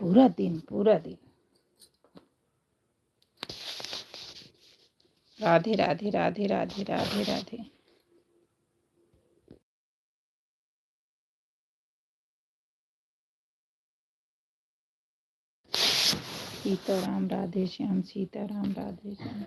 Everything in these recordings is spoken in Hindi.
पूरा दिन पूरा दिन। राधे राधे राधे राधे राधे राधे। सीताराम राधे श्याम, सीताराम राधे श्याम।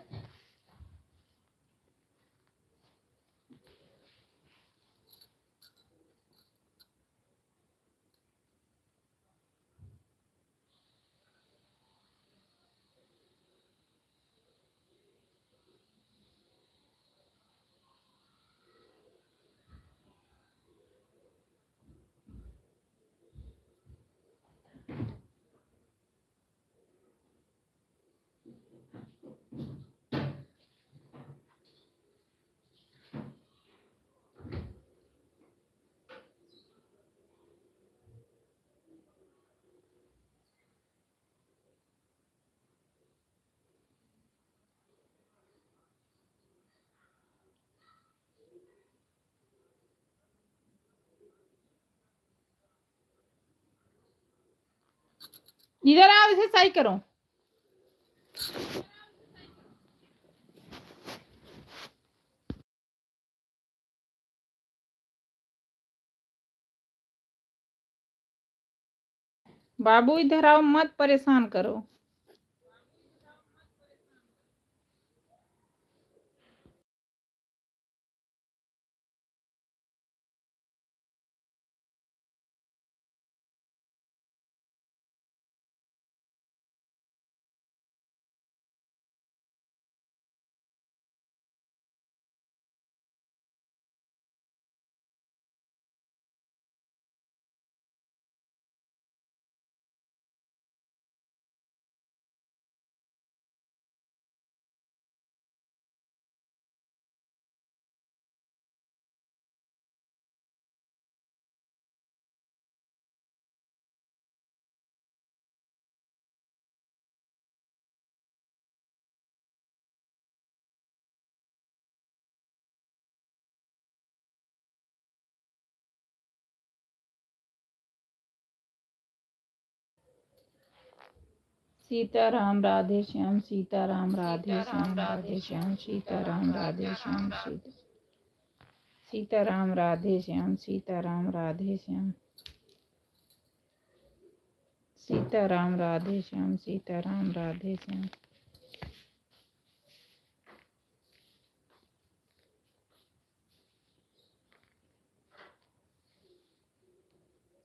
इधर आओ, इसे सही करो। बाबू इधर आओ, मत परेशान करो। सीताराम राधे श्याम, सीताराम राधे श्याम, राधे श्याम, सीताराम राधे श्याम, सीताराम राधे श्याम, सीताराम राधे श्याम, सीताराम राधे श्याम, सीताराम राधे श्याम,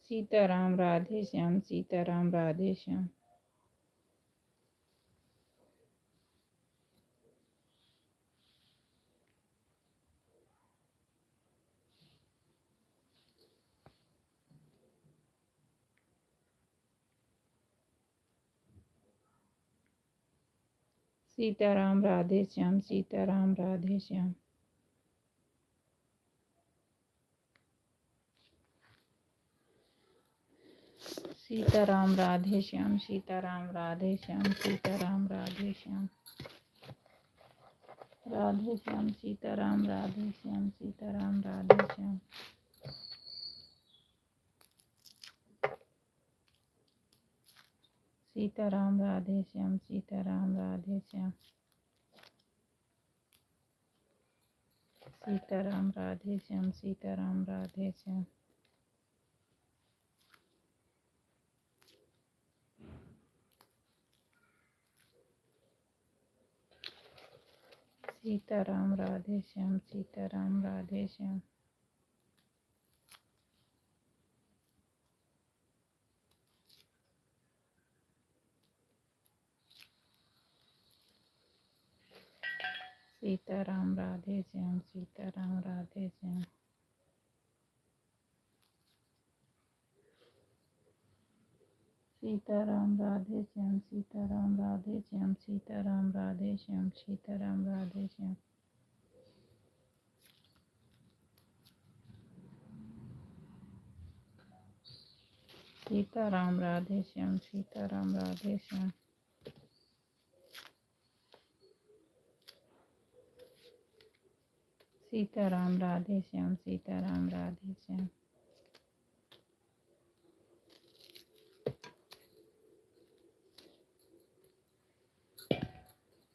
सीताराम राधे श्याम, सीताराम राधे श्याम, सीताराम राधे श्याम, सीताराम राधे श्याम, सीताराम राधे श्याम, सीताराम राधे श्याम, सीताराम राधे श्याम, राधे श्याम, सीताराम राधे श्याम, सीताराम राधे श्याम, सीताराम राधे श्याम, सीताराम राधे श्याम, सीताराम राधे श्याम, सीताराम राधे श्याम, सीताराम राधे श्याम, सीताराम राधे श्याम, सीताराम राधे श्याम, सीताराम राधे श्याम, सीताराम राधे श्याम, सीताराम राधे श्याम, सीताराम राधे श्याम, सीताराम राधे श्याम, सीताराम राधे श्याम, सीताराम राधे श्याम, सीताराम राधे श्याम, सीताराम राधे श्याम,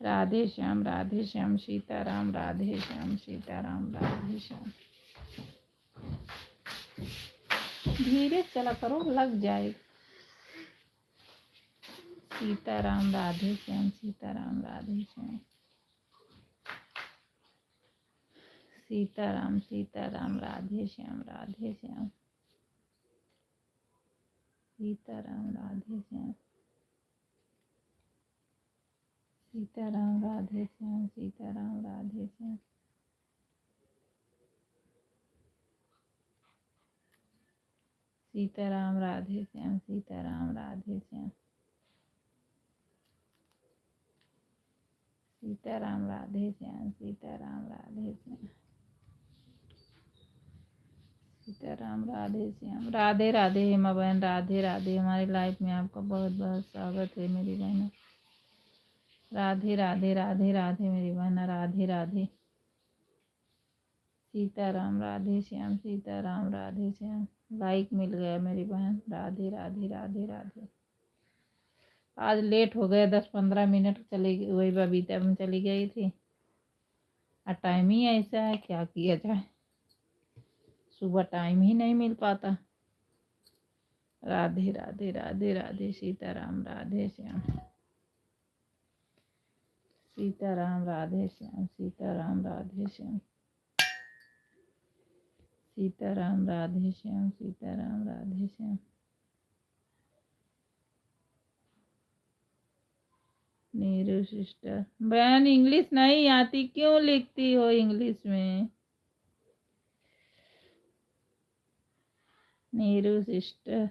राधे श्याम सीताराम राधे श्याम सीताराम राधे श्याम। धीरे चला करो, लग जाए। सीताराम राधे श्याम सीताराम राधे श्याम। सीताराम सीताराम राधे श्याम राधे श्याम। सीताराम राधे श्याम। सीताराम राधे श्याम सीताराम राधे श्याम। सीताराम राधे श्याम सीताराम राधे श्याम। सीताराम राधे श्याम सीताराम राधे श्याम। सीताराम राधे श्याम। राधे राधे हेमा बहन, राधे राधे। हमारी लाइफ में आपका बहुत बहुत स्वागत है मेरी बहन। राधे राधे राधे राधे मेरी बहन, राधे राधे। सीताराम राधे श्याम सीताराम राधे श्याम। लाइक मिल गया मेरी बहन। राधे राधे राधे राधे। आज लेट हो गया, 10-15 मिनट चली गई, वही बबीता में चली गई थी। और टाइम ही ऐसा है, क्या किया जाए, सुबह टाइम ही नहीं मिल पाता। राधे राधे राधे राधे। सीताराम राधे श्याम। सीताराम राधे श्याम सीताराम राधे श्याम। सीताराम राधे श्याम सीताराम राधे श्याम। नीरू सिस्टर, बहन इंग्लिश नहीं आती, क्यों लिखती हो इंग्लिश में? नीरू सिस्टर,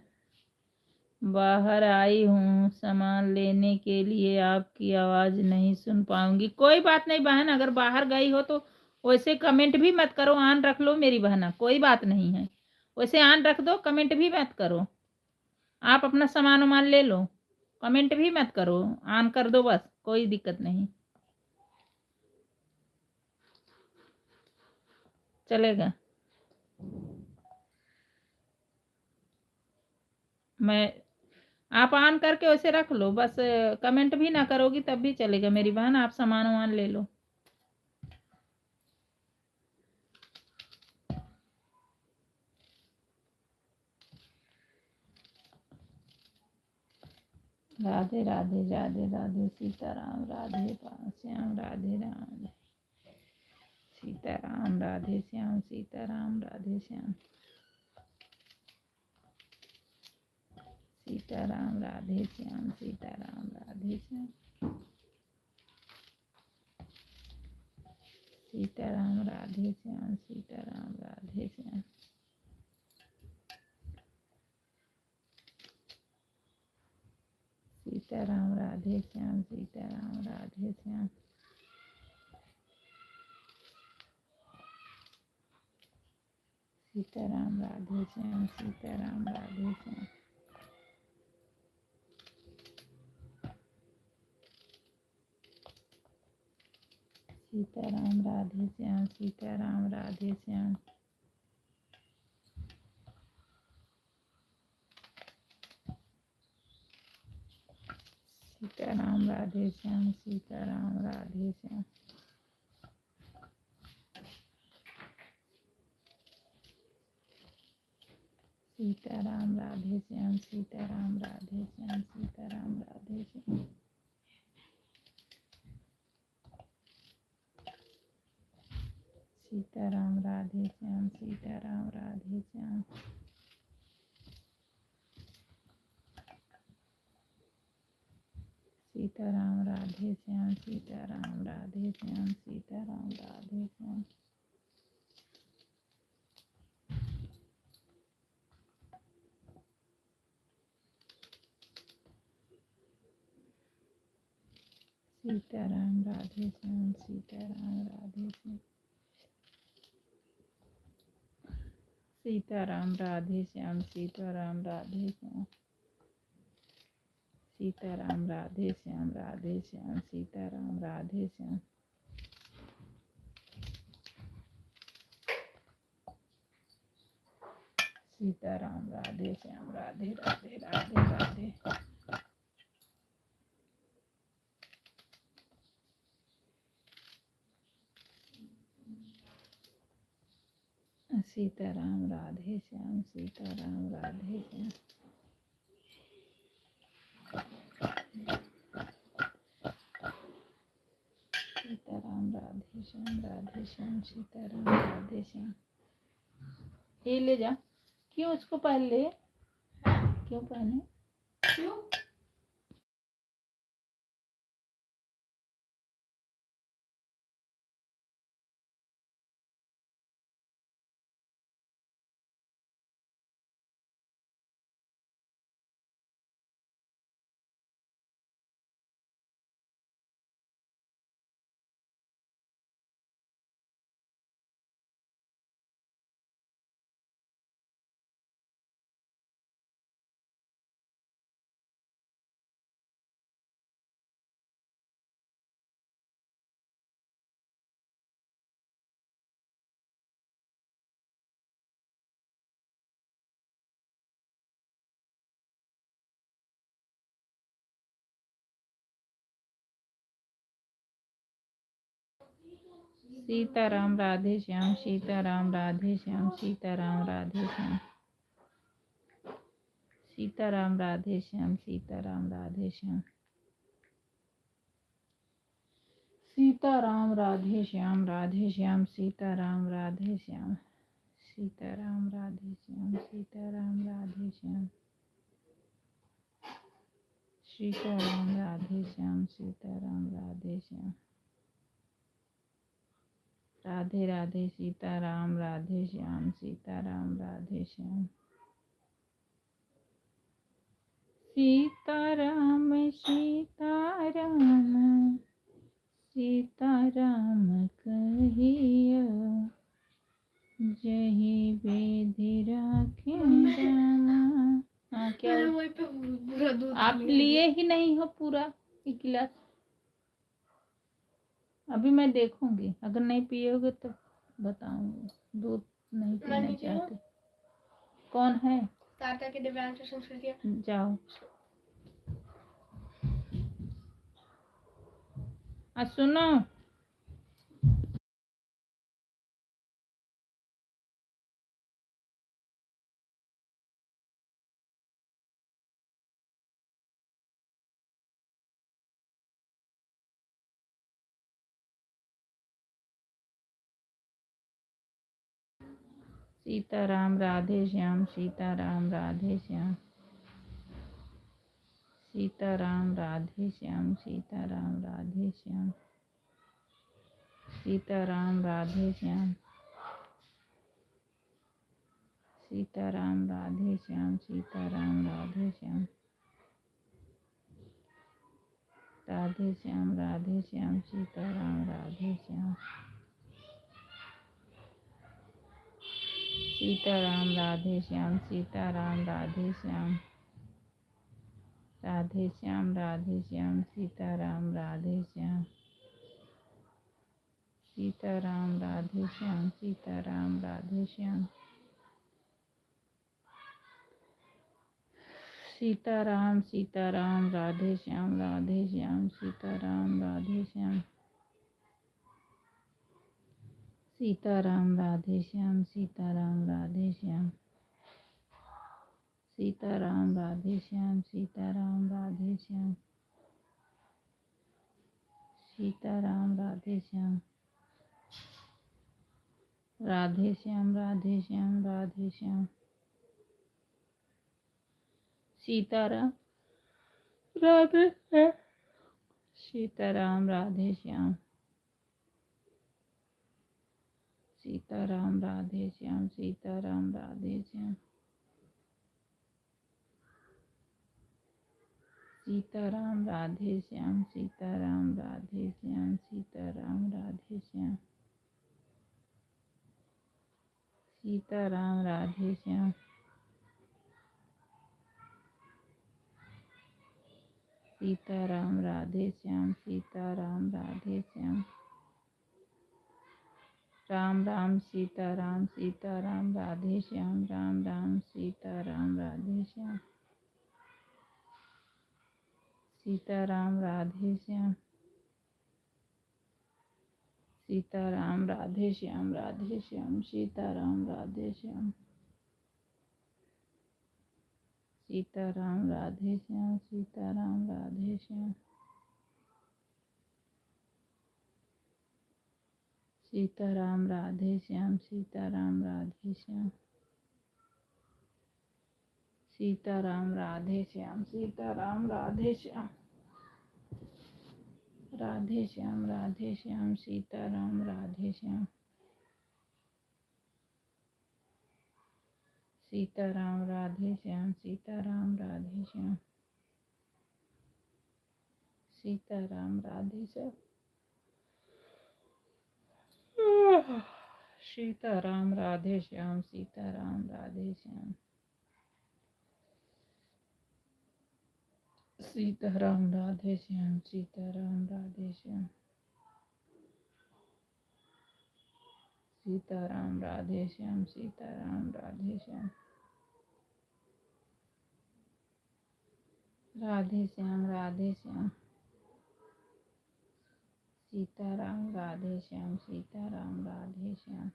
बाहर आई हूँ सामान लेने के लिए, आपकी आवाज़ नहीं सुन पाऊंगी। कोई बात नहीं बहन, अगर बाहर गई हो तो वैसे कमेंट भी मत करो, ऑन रख लो मेरी बहना, कोई बात नहीं है। वैसे ऑन रख दो, कमेंट भी मत करो। आप अपना सामान वामान ले लो, कमेंट भी मत करो, ऑन कर दो बस, कोई दिक्कत नहीं, चलेगा। मैं आप ऑन करके वैसे रख लो बस, कमेंट भी ना करोगी तब भी चलेगा मेरी बहन। आप सामान वामान ले लो। राधे राधे राधे राधे। सीताराम राधे श्याम राधे राधे। सीताराम राधे श्याम सीताराम राधे श्याम। सीताराम राधे श्याम सीताराम राधे श्याम। सीताराम राधे श्याम सीताराम राधे श्याम। सीताराम राधे श्याम सीताराम राधे श्याम। सीताराम राधे श्याम सीताराम राधे श्याम। सीताराम राधे श्याम सीताराम राधे श्याम। सीताराम राधे श्याम सीताराम राधे श्याम। सीताराम राधे श्याम सीताराम राधे श्याम। सीताराम राधे श्याम। सीताराम राधे श्याम सीताराम राधे श्याम। सीताराम राधे श्याम सीताराम राधे श्याम। सीताराम राधे श्याम। सीताराम राधे श्याम सीताराम राधे श्याम। सीताराम राधे श्याम सीताराम राधे श्याम। सीताराम राधे श्याम राधे श्याम सीताराम राधे श्याम। सीताराम राधे श्याम राधे राधे राधे राधे। सीताराम राधे श्याम, सीताराम राधे श्याम। सीताराम राधे श्याम, राधे श्याम, सीताराम राधे श्याम। ये ले जा। क्यों उसको पहन ले? क्यों पहने? क्यों? सीताराम राधे श्याम, सीताराम राधे श्याम, सीताराम राधे श्याम। सीताराम राधे श्याम, सीताराम राधे श्याम। सीताराम राधे श्याम, राधे श्याम, सीताराम राधे श्याम। सीताराम राधे श्याम, सीताराम राधे श्याम। सीताराम राधे श्याम, सीताराम राधे श्याम। राधे राधे सीताराम, राधे श्याम, सीताराम राधे श्याम। सीताराम सीताराम, सीताराम कहिया, जही बेधि राखे रामा। हाँ क्या? मैंने वहीं पे पूरा दूध आप लिए ही नहीं हो पूरा एक गिलास। अभी मैं देखूंगी, अगर नहीं पियोगे तो बताऊंगी। दूध नहीं पीना नहीं पियो। चाहते। कौन है? ताता के दिव्यांश संस्कृति। जाओ। सुनो, सीताराम राधे श्याम, सीताराम राधे श्याम। सीताराम राधे श्याम, सीताराम राधे श्याम। सीताराम राधे श्याम। सीताराम राधे श्याम, सीताराम राधे श्याम। राधे श्याम, राधे श्याम, सीताराम राधे श्याम। सीताराम राधे श्याम, सीताराम राधे श्याम। राधे श्याम, राधे श्याम, सीताराम राधे श्याम। सीताराम राधे श्याम, सीताराम राधे श्याम। सीताराम सीताराम, राधे श्याम, राधे श्याम, सीताराम राधे श्याम। सीताराम राधे श्याम, सीताराम राधे श्याम। सीताराम राधे श्याम, सीताराम राधे श्याम। सीताराम राधे श्याम। राधे श्याम, राधे श्याम, राधे श्याम। सीताराम राधे श्याम, सीताराम राधे श्याम। सीताराम राधे श्याम, सीताराम राधे श्याम। सीताराम राधे श्याम, सीताराम राधे श्याम, सीताराम राधे श्याम। सीताराम राधे श्याम। सीताराम राधे श्याम, सीताराम राधे श्याम। राम राम सीताराम, सीताराम राधे श्याम, राम राम सीताराम राधे श्याम। सीताराम राधे श्याम। सीताराम राधे श्याम सीताराम राधे श्याम सीताराम राधे श्याम सीताराम राधे श्याम सीताराम राधे श्याम सीताराम राधे श्याम सीताराम राधे श्याम सीताराम राधे श्याम राधे श्याम सीताराम राधे श्याम सीताराम राधे श्याम सीताराम राधे श्याम सीताराम राधे श्याम सीताराम राधे श्याम सीताराम राधे श्याम सीताराम राधे श्याम सीताराम राधे श्याम सीताराम राधे श्याम सीताराम राधे श्याम राधे श्याम सीताराम राधे श्याम सीताराम राधे श्याम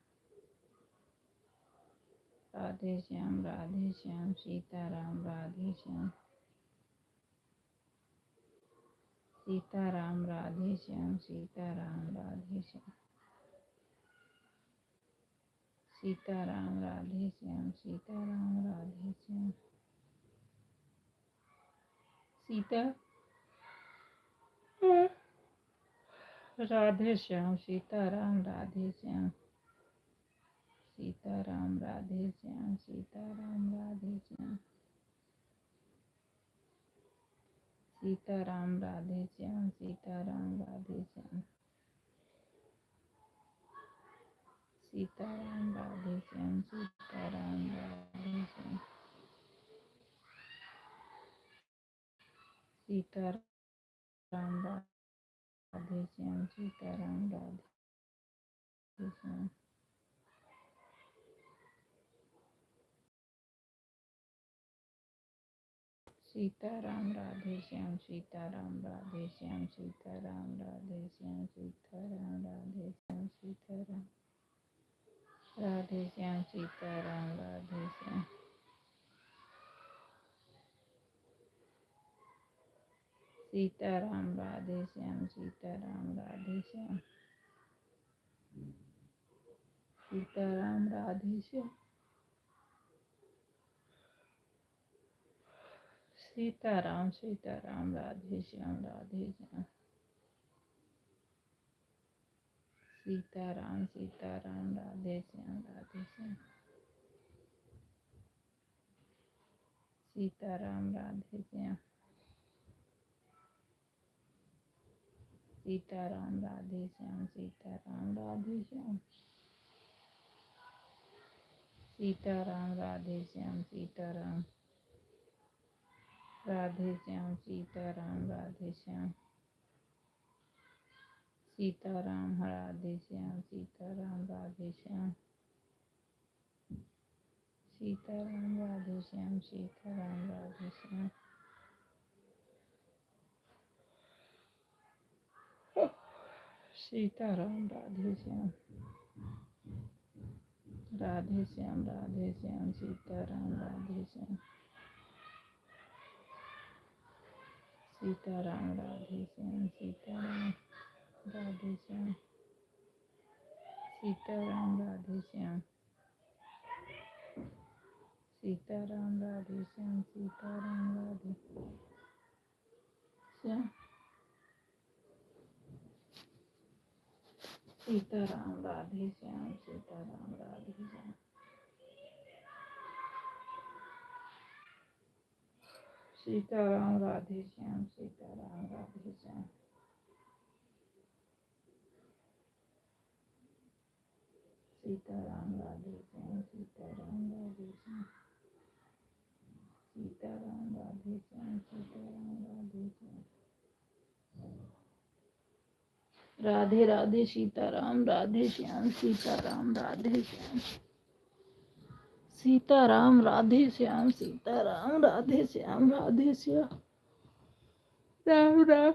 राधे श्याम सीताराम राधे श्याम सीताराम राधे श्याम सीताराम राधे श्याम सीताराम राधे श्याम सीताराम राधे श्याम सीता राधे श्याम सीताराम राधे श्याम सीताराम राधे श्याम सीताराम राधे श्याम सीताराम राधे श्याम सीताराम राधे श्याम सीताराम राधे श्याम सीताराम राधे श्याम सीताराम राधे श्याम सीताराम राधे श्याम सीताराम राधे श्याम सीताराम राधे श्याम सीताराम राधे श्याम सीताराम राधे श्याम सीताराम राधे श्याम सीताराम राधे श्याम सीताराम राधे श्याम सीताराम राधे श्याम सीताराम राधे श्याम सीताराम सीताराम राधे श्याम सीताराम सीताराम राधे श्याम सीताराम राधे श्याम सीताराम राधे श्याम सीताराम राधे श्याम सीताराम राधे श्याम सीताराम राधे श्याम सीताराम राधे श्याम सीताराम राधे श्याम सीताराम राधे श्याम सीताराम राधे श्याम सीताराम राधे श्याम सीताराम राधे श्याम राधे श्याम सीताराम राधे श्याम सीताराम राधे श्याम सीताराम राधे श्याम सीताराम राधे श्याम सीताराम राधे श्याम सीताराम राधे श्याम सीताराम राधे श्याम सीताराम राधे श्याम सीताराम राधे श्याम सीताराम राधे श्याम सीताराम राधे श्याम सीताराम राधे श्याम सीताराम राधे श्याम सीताराम राधे श्याम राधे राधे सीताराम राधे श्याम सीताराम राधे श्याम सीताराम राधे श्याम सीताराम राधे श्याम राधे श्याम राम राम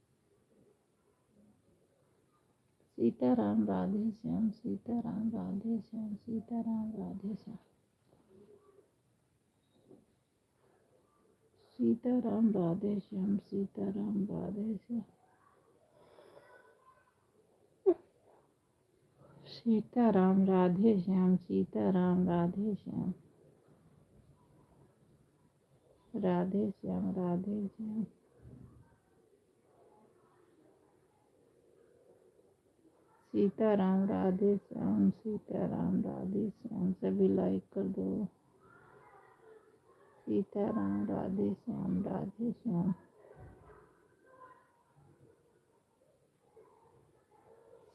सीताराम राधे श्याम, सीताराम राधे श्याम, सीताराम राधे श्याम, सीताराम राधे श्याम, सीताराम राधे श्याम, सीताराम राधे श्याम, सीताराम राधे श्याम, राधे श्याम, राधे श्याम, सीताराम राधे श्याम, सीताराम राधे श्याम। सभी लाइक कर दो। सीताराम राधे श्याम, राधे श्याम,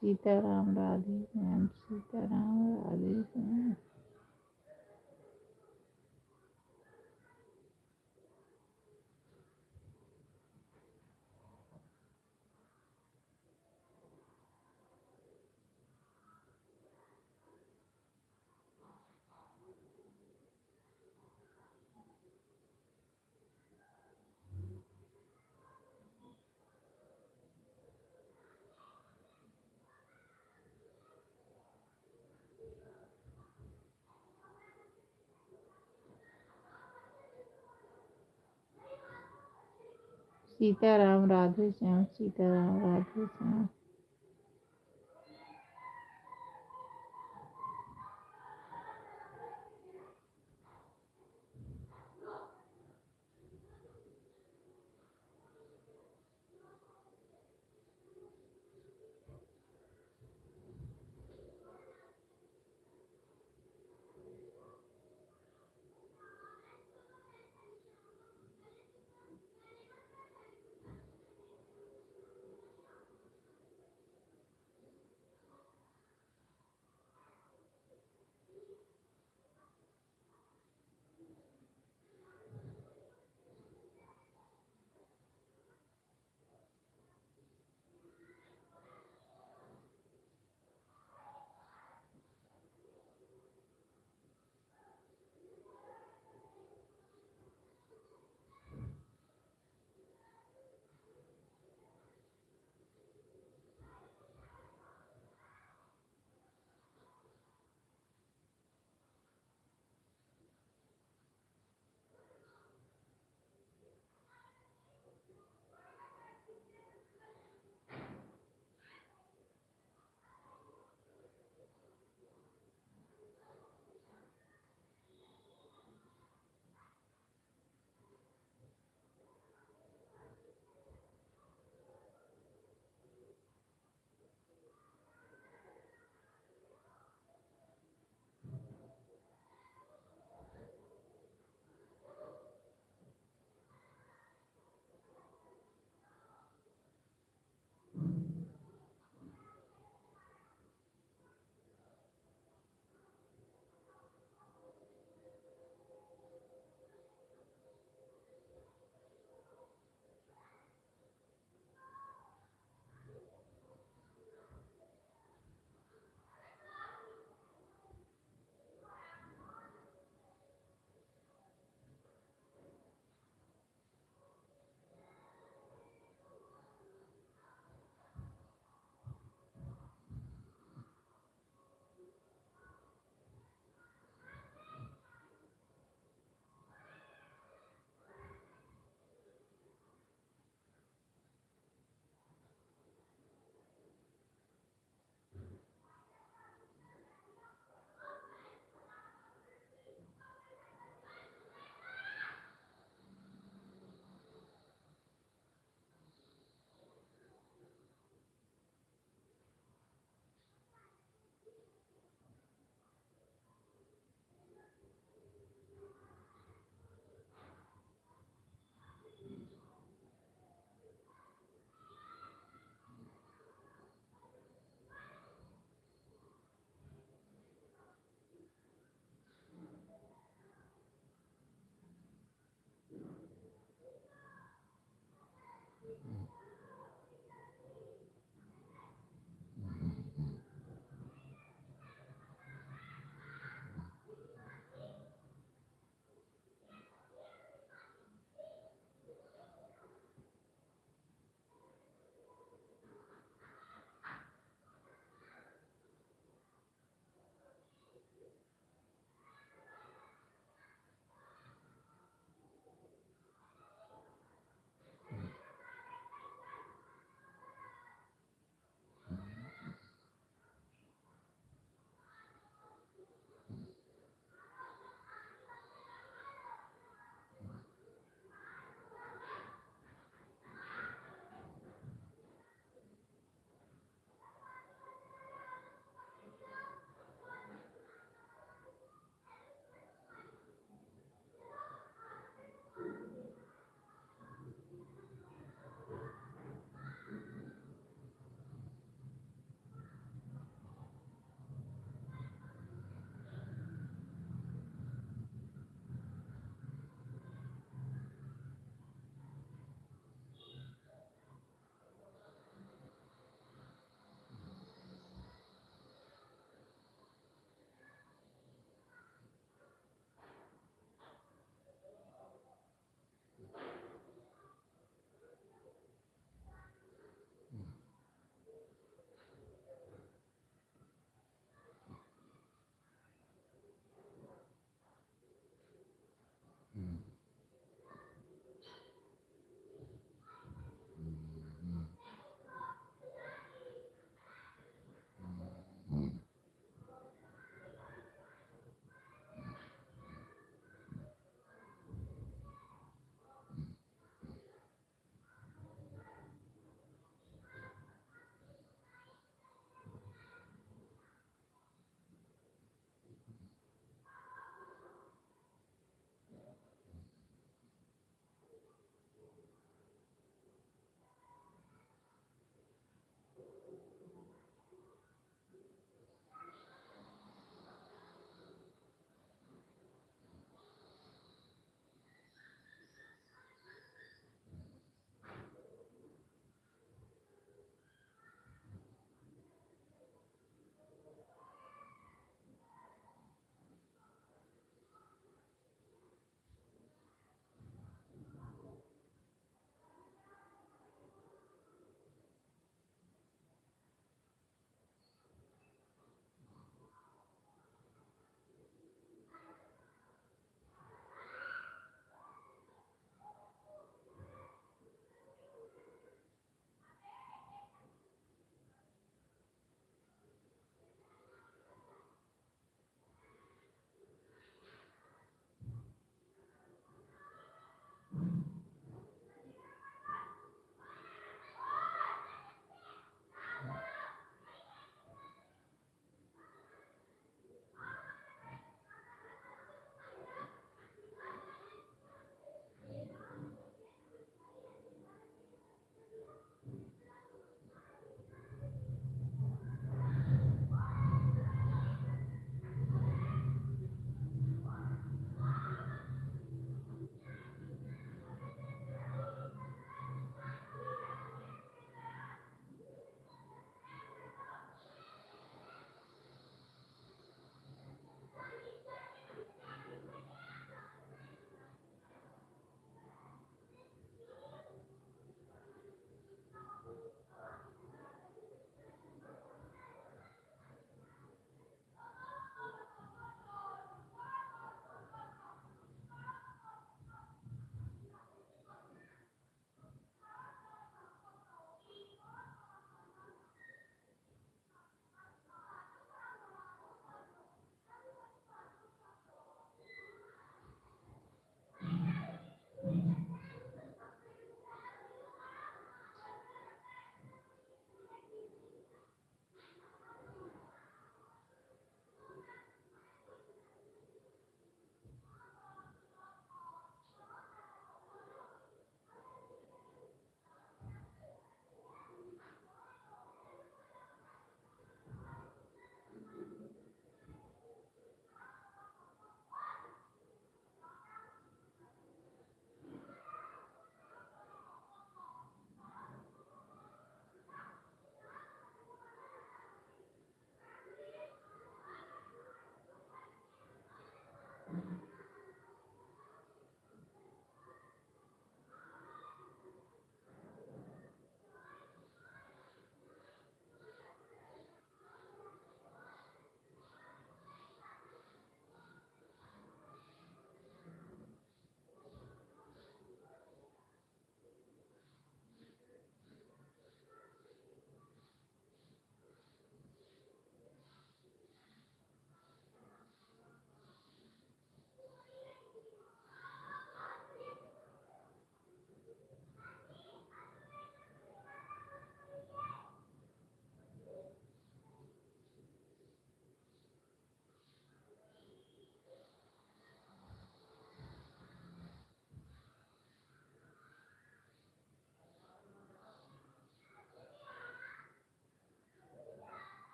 सीताराम राधे श्याम, सीताराम राधे श्याम। सीताराम राधे श्याम, सीताराम राधे श्याम।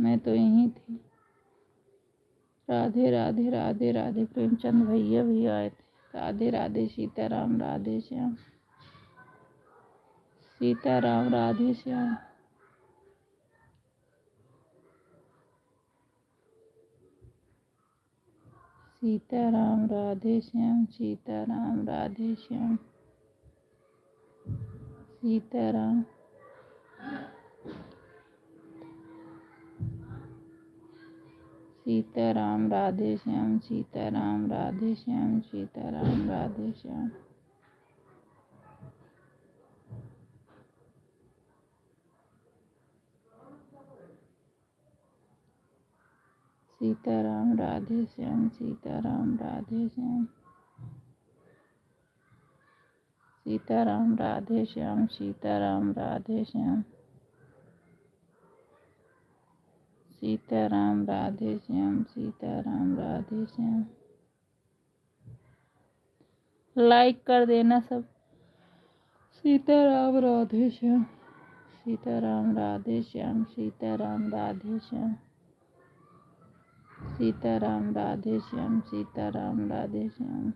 मैं तो यहीं थी। राधे राधे राधे राधे। प्रेमचंद भैया भी आए थे। राधे राधे सीताराम राधे श्याम। सीताराम राधे श्याम। सीताराम राधे श्याम। सीताराम राधे श्याम। सीताराम। सीताराम राधे श्याम। सीताराम राधे श्याम। सीताराम राधे श्याम। सीताराम राधे श्याम। सीताराम राधे श्याम। सीताराम राधे श्याम। सीताराम राधे श्याम। सीताराम राधे श्याम। सीताराम राधे श्याम। लाइक कर देना सब। सीताराम राधे श्याम। सीताराम राधे श्याम। सीताराम राधे श्याम। सीताराम राधे श्याम। सीताराम राधे श्याम।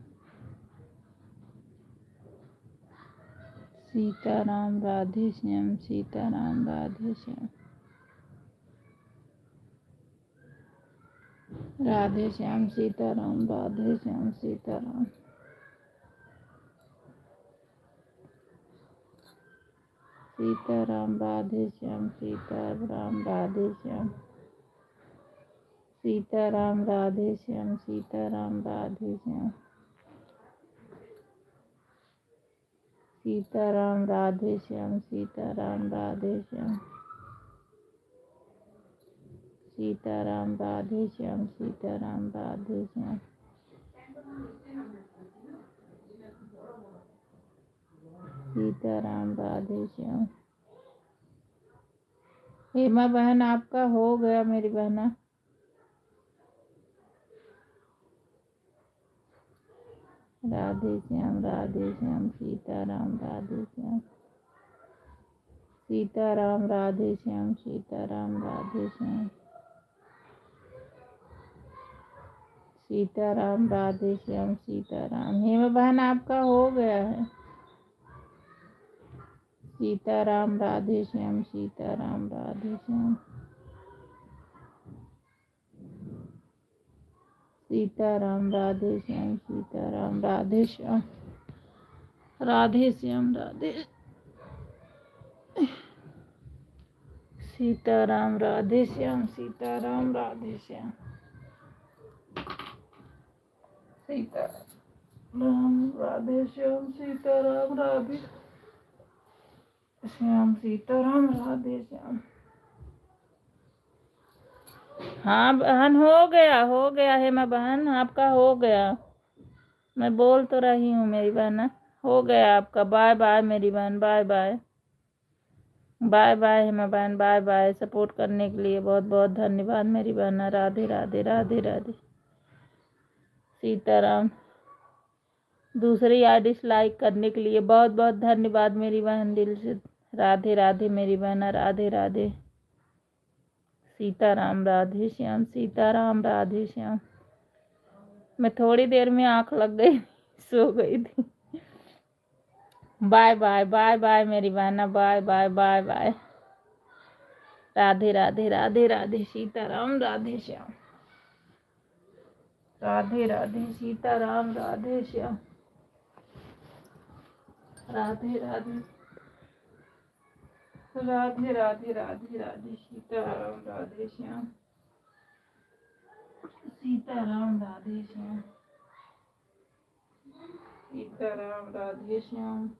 सीताराम राधे श्याम। सीताराम राधे श्याम। राधे श्याम। सीताराम राधे श्याम। सीताराम। सीताराम राधे श्याम। सीताराम राधे श्याम। सीताराम राधे श्याम। सीताराम राधे श्याम। सीताराम राधे श्याम। सीताराम राधे श्याम। सीताराम राधे श्याम। सीताराम राधे श्याम। सीताराम राधे श्याम। हेमा बहन आपका हो गया मेरी बहना। राधे श्याम। राधे श्याम। सीताराम राधे श्याम। सीताराम राधे श्याम। सीताराम राधे श्याम। सीताराम राधे श्याम। सीताराम। हेमा बहन आपका हो गया है। सीताराम राधे श्याम। सीताराम राधे श्याम। सीताराम राधे श्याम। सीताराम राधे श्याम। राधे श्याम। राधे। सीताराम राधे श्याम। सीताराम राधे श्याम। सीताराम राधे श्याम। सीताराम राधे श्याम। सीताराम राधे श्याम। हाँ बहन हो गया है। मैं बहन आपका हो गया। मैं बोल तो रही हूँ मेरी बहन। हो गया आपका। बाय बाय मेरी बहन। Bye bye. Bye bye Hema बहन। Bye bye. सपोर्ट करने के लिए बहुत बहुत धन्यवाद मेरी बहन। राधे राधे राधे राधे। सीताराम। दूसरी आईडी लाइक करने के लिए बहुत बहुत धन्यवाद मेरी बहन दिल से। राधे राधे मेरी बहन। राधे राधे। सीताराम राधे श्याम। सीताराम राधे श्याम। मैं थोड़ी देर में आंख लग गई सो गई थी। Bye bye. बाय बाय मेरी बहना। Bye bye. Bye bye. Radhe Radhe Radhe Radhe. Sitaram Radhe Shyam. Radhe Radhe. Sitaram Radhe Shyam. Radhe Radhe. Radhe Radhe Radhe Radhe. Sitaram Radhe Shyam. Sitaram Radhe Shyam. Sitaram Radhe Shyam.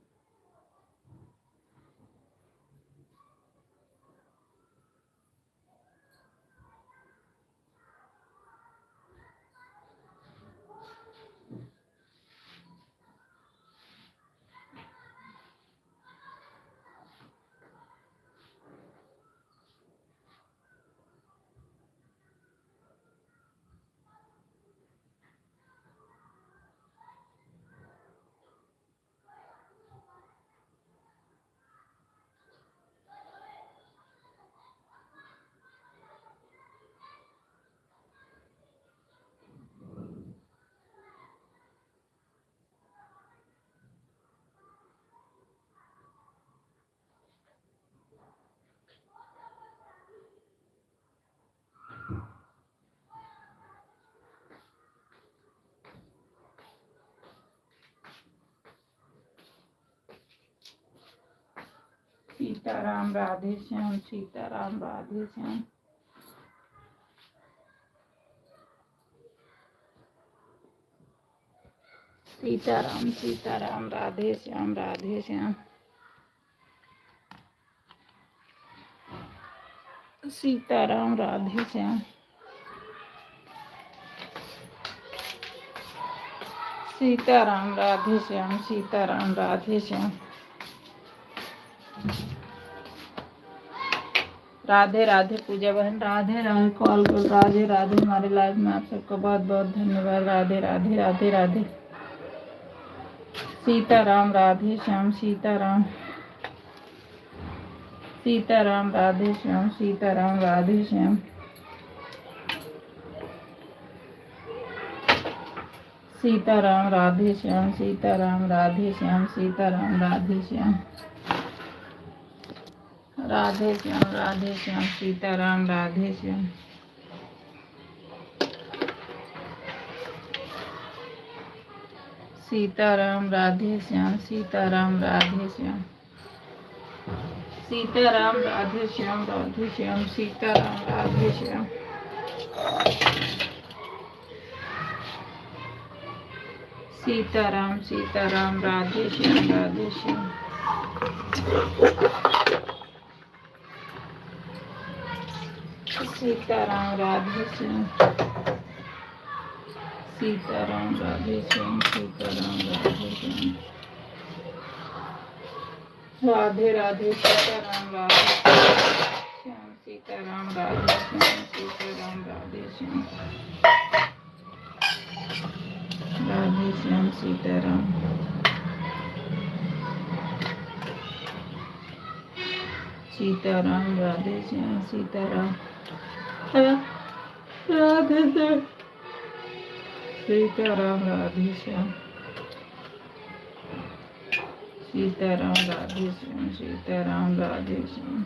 Sitaram Radhe Shyam Sitaram Radhe Shyam Sitaram Sitaram Radhe Shyam Sitaram Radhe Shyam Sitaram Radhe Shyam Sitaram Radhe Shyam Radhe Radhe Pooja बहन राधे राधे कॉल कर राधे राधे हमारे लाइव में आप सबका बहुत बहुत धन्यवाद राधे राधे राधे राधे सीताराम राधे श्याम सीताराम सीताराम राधे श्याम सीताराम राधे श्याम सीताराम राधे श्याम सीताराम राधे श्याम सीताराम राधे श्याम राधे श्याम सीताराम राधे श्याम सीताराम राधे श्याम सीताराम राधे श्याम सीताराम राधे श्याम सीताराम राधे श्याम सीताराम सीताराम राधे श्याम सीताराम राधे श्याम सीताराम राधे श्याम सीताराम राधे श्याम राधे राधे सीताराम राधे श्याम सीताराम राधे श्याम सीताराम राधे श्याम राधे श्याम सीताराम सीताराम राधे श्याम सीताराम राधे श्याम सीताराम राधे श्याम सीताराम राधे श्याम सीताराम राधे श्याम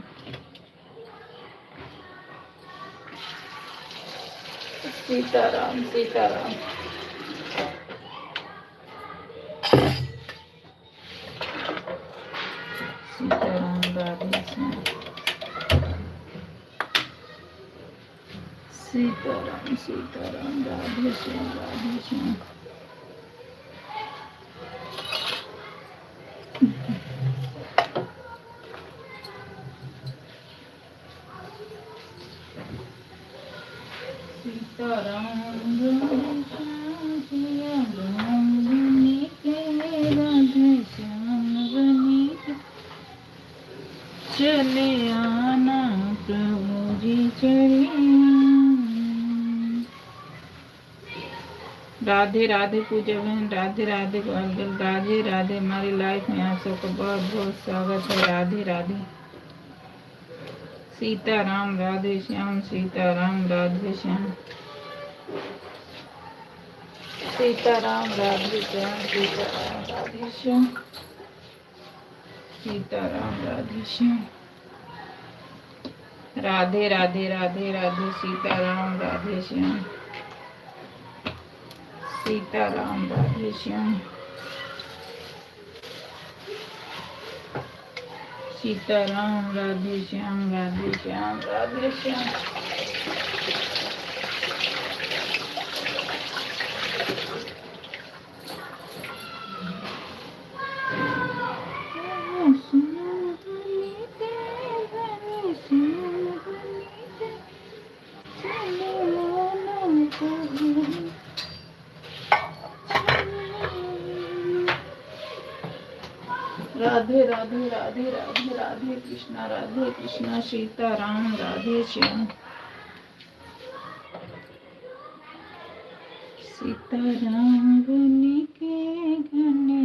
सीताराम सीताराम सीताराम राधे श्याम सीताराम सीताराम राधे श्याम चले आना प्रभु जी चले राधे राधे पूजा बहन राधे राधे गोलगल राधे राधे हमारी लाइफ में आप सबका बहुत बहुत स्वागत है राधे राधे सीताराम राधे श्याम सीताराम राधे श्याम सीताराम राधे श्याम सीताराम राधे श्याम सीताराम राधे श्याम राधे राधे राधे राधे सीताराम राधे श्याम सीताराम राधे श्याम सीताराम राधे श्याम राधे श्याम राधे श्याम राधे राधे राधे राधे राधे कृष्णा सीताराम राधे श्याम सीताराम बन के घने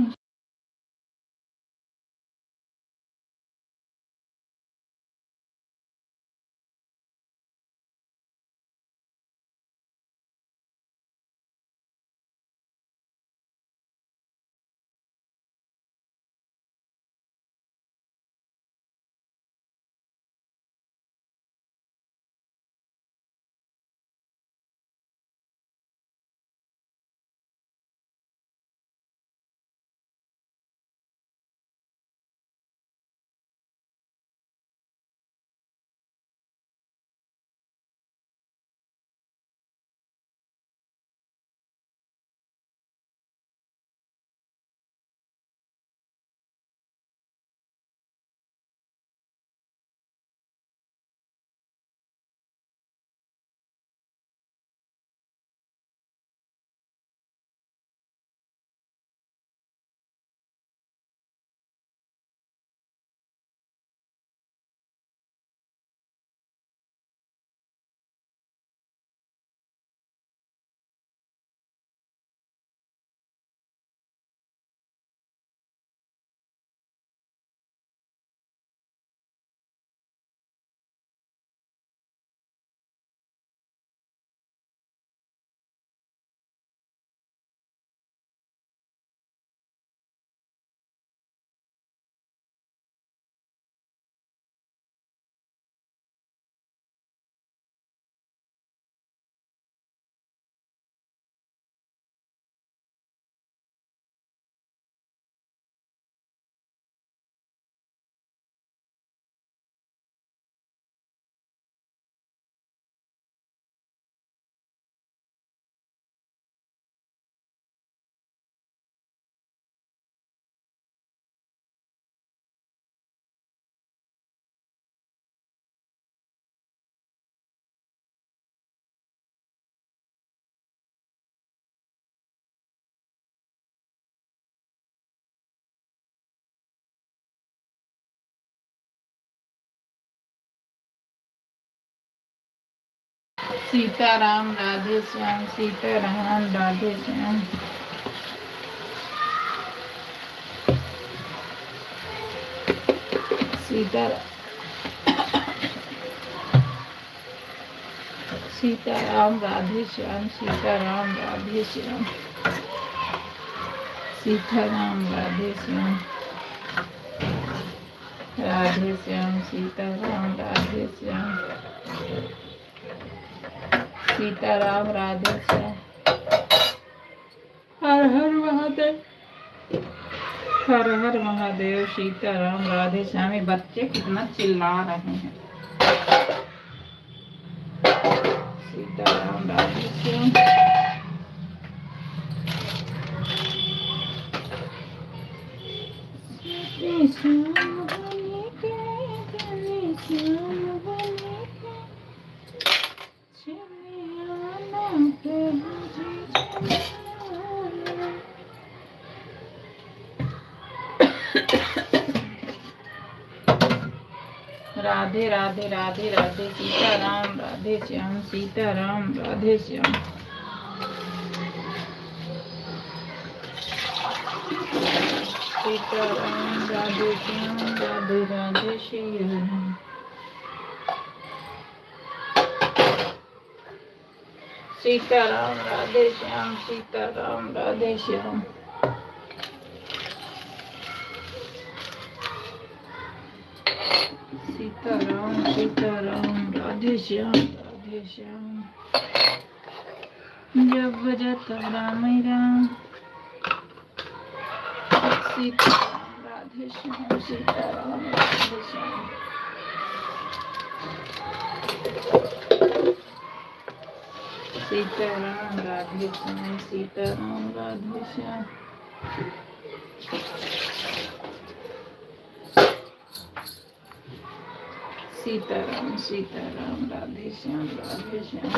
सीताराम राधे श्याम, सीताराम राधे श्याम। सीताराम राधे श्याम, सीताराम राधे श्याम, सीताराम राधे श्याम, राधे श्याम, सीताराम राधे श्याम, सीताराम राधे श्याम। हर हर महादेव, हर हर महादेव। सीताराम राधे श्याम। ये बच्चे कितना चिल्ला रहे हैं। सीताराम राधे श्याम। राधे राधे राधे राधे। सीताराम राधे श्याम, सीताराम राधे श्याम। सीताराम राधे श्याम, राधे राधे श्याम। सीताराम राधे श्याम, सीताराम राधे श्याम। सीताराम, सीताराम राधे श्याम, राधे श्याम। जब बजाता राम राम। सीताराम राधे श्याम, सीताराम राधे श्याम। सीताराम राधे श्याम, सीताराम राधे श्याम। सीताराम, सीताराम राधे श्याम, राधे श्याम।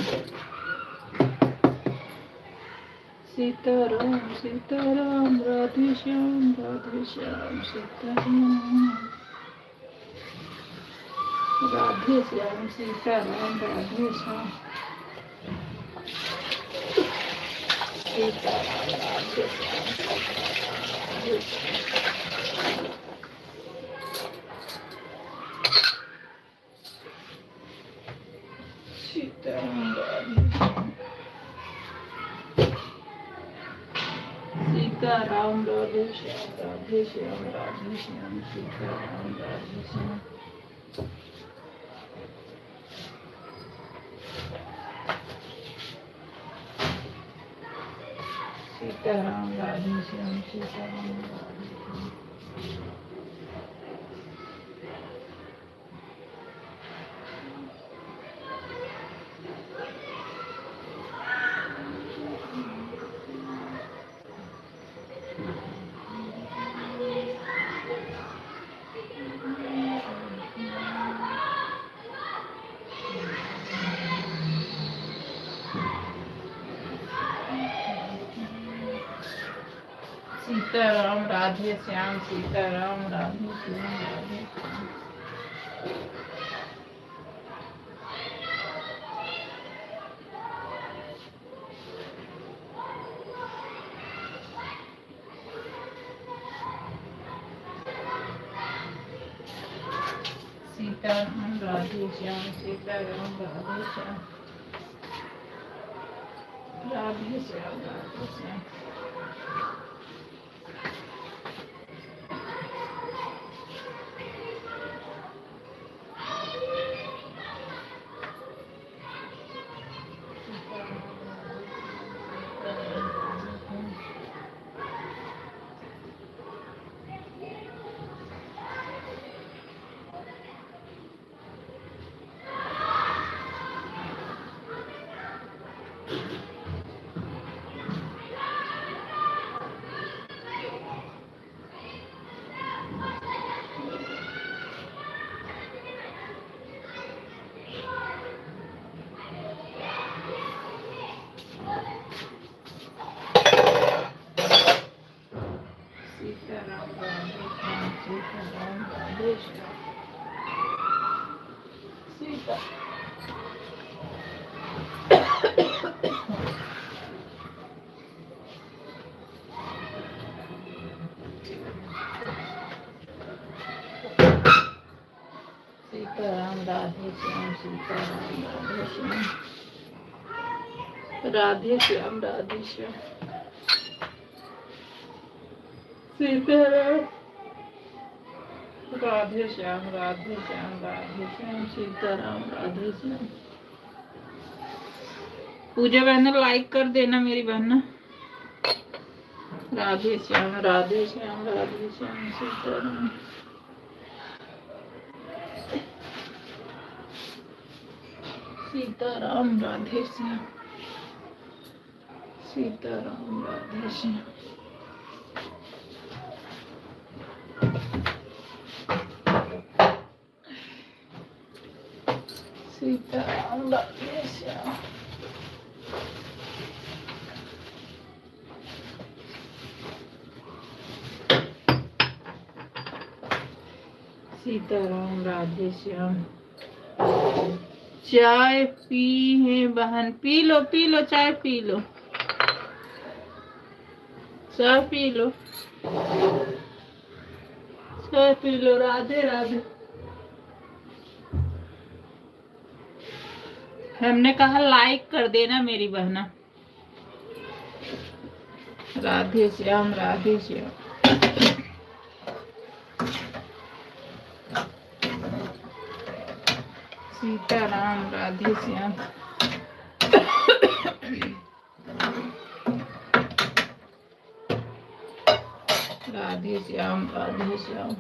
सीताराम, सीताराम राधे श्याम, राधे श्याम। सीताराम राधे श्याम, सीताराम राधे श्याम। सीताराम राधे श्याम, राधे श्याम। सीताराम राधे श्याम, सीताराम राधे श्याम, राधे श्याम, राधे श्याम। सीताराम राधे श्याम। सीताराम राधे श्याम, सीताराम राधे श्याम। सीताराम राधे श्याम, सीताराम राधे श्याम, राधे श्याम। सीताराम राधे श्याम, सीताराम राधे श्याम, राधे श्याम, राधे श्याम। सीताराम राधे श्याम सीताराम राधे श्याम राधे श्याम राधे श्याम सीताराम राधे श्याम राधे श्याम राधे श्याम सीताराम राधे श्याम। पूजा बहन लाइक कर देना मेरी बहन। राधे श्याम राधे श्याम राधे श्याम सीताराम सीताराम राधे श्याम सीताराम राधे श्याम सीताराम राधे श्याम सीताराम राधे श्याम। चाय पी है बहन, पी लो चाय पी लो, चाय पी लो, चाय पी लो। राधे राधे। हमने कहा लाइक कर देना मेरी बहना। राधे श्याम राधे श्याम सीताराम राधे श्याम राधे श्याम राधे श्याम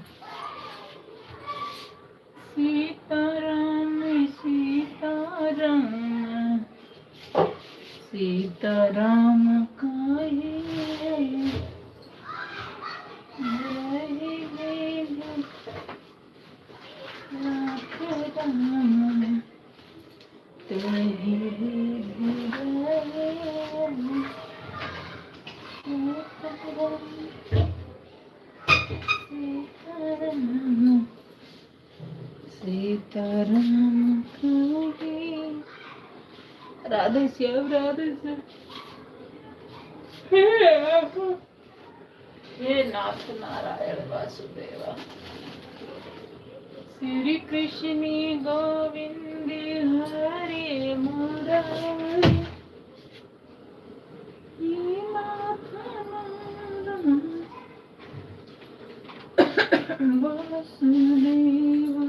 सीताराम सीताराम सीताराम काहे सीताराम काहे। राधे श्याम राधे श्याम। हे नाथ नारायण वासुदेवा। श्री कृष्ण गोविंद हरे मुरारी नाथ नारायण वासुदेवा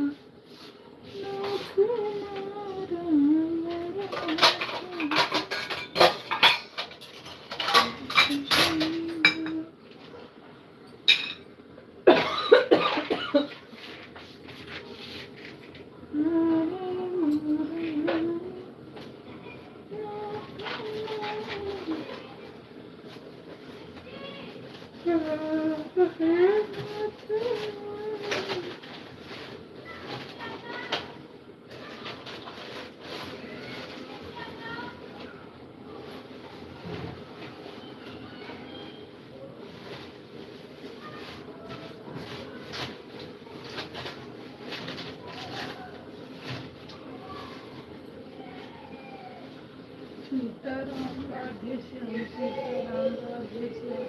नाथ नारायण। सीताराम राधे श्याम सीताराम राधे श्याम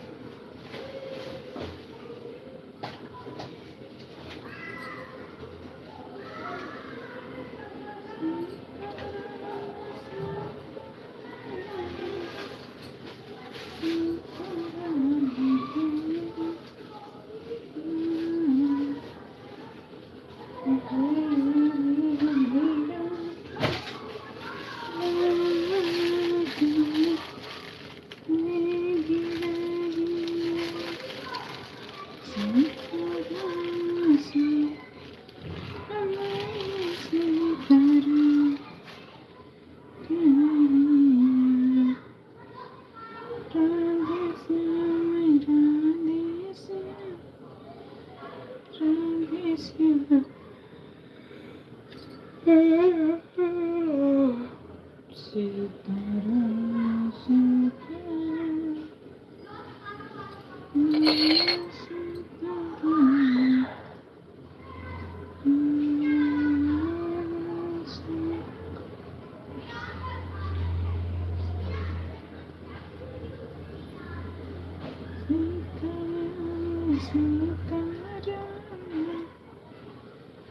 सीताराम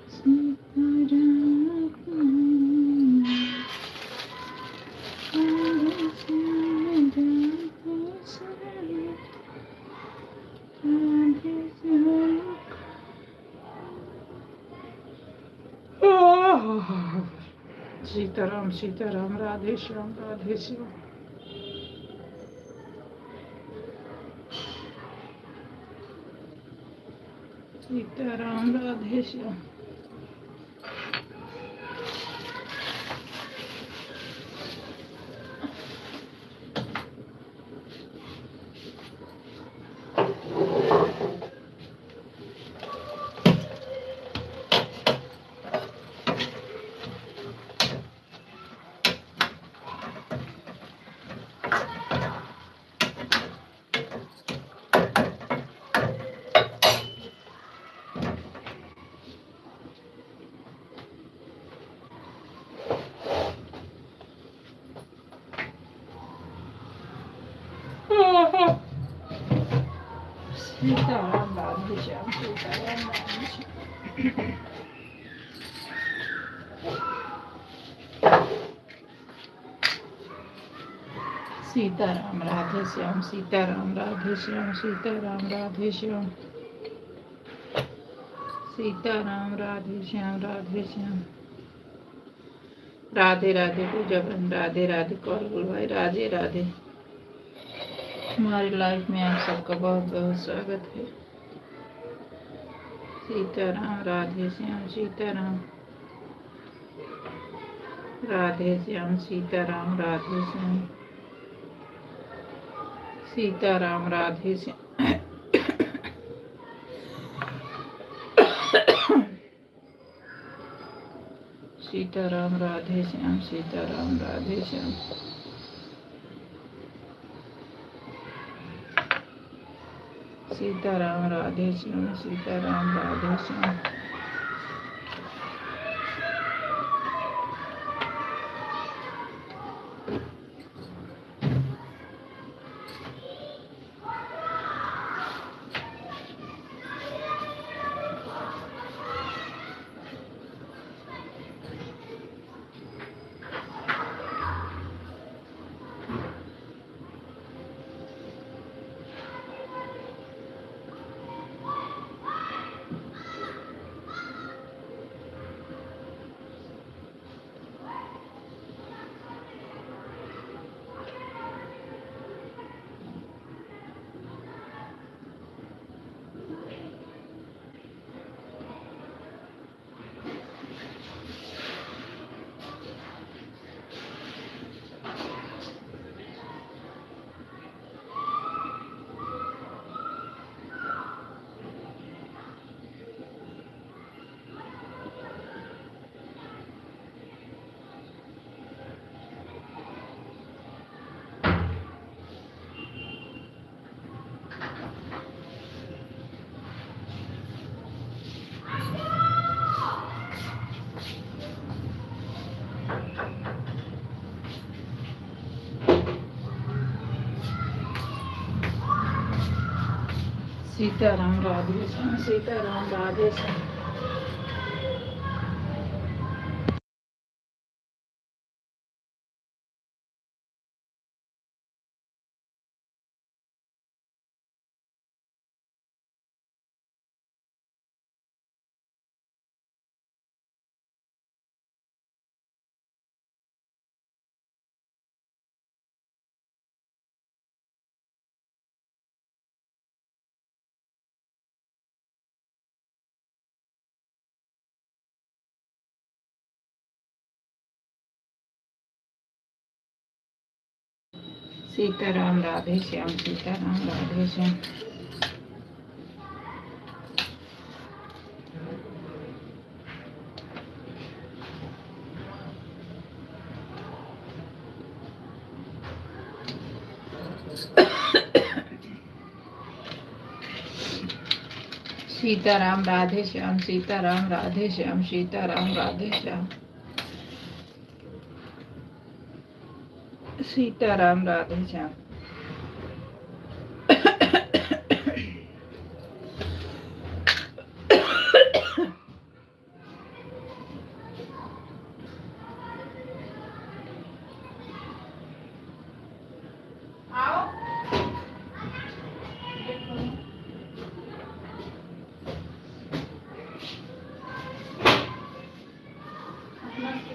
सीताराम सीताराम सीताराम राधे श्याम राधे श्याम सीताराम राधे श्याम सीताराम राधे श्याम सीताराम राधे श्याम सीताराम राधे श्याम सीताराम राधे श्याम सीताराम राधे श्याम सीताराम राधे श्याम राधे श्याम राधे राधे पूजा बहन राधे राधे कौरबुल भाई राधे राधे हमारी लाइफ में आप सबका बहुत बहुत स्वागत है सीताराम राधे श्याम सीताराम राधे श्याम सीताराम राधे श्याम सीताराम राधे श्याम सीताराम राधे श्याम सीताराम राधे श्याम सीताराम राधे श्याम सीताराम राधे श्याम सीताराम राधे श्याम सीताराम राधे श्याम सीताराम राधे श्याम सीताराम राधे श्याम सीताराम राधे श्याम सीताराम राधे श्याम सीताराम राधे श्याम सीताराम राधे श्याम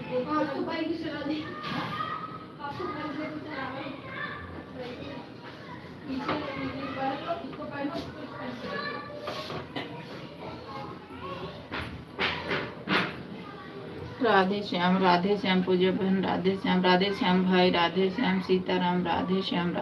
हाँ तो बाइक भी चला दे। आपको बाइक से भी चला रहा हूँ। पीछे पहनो, इसको पहनो, इसको पहनो। राधे श्याम पूजा बहन, राधे श्याम भाई, राधे श्याम सीताराम, राधे श्याम।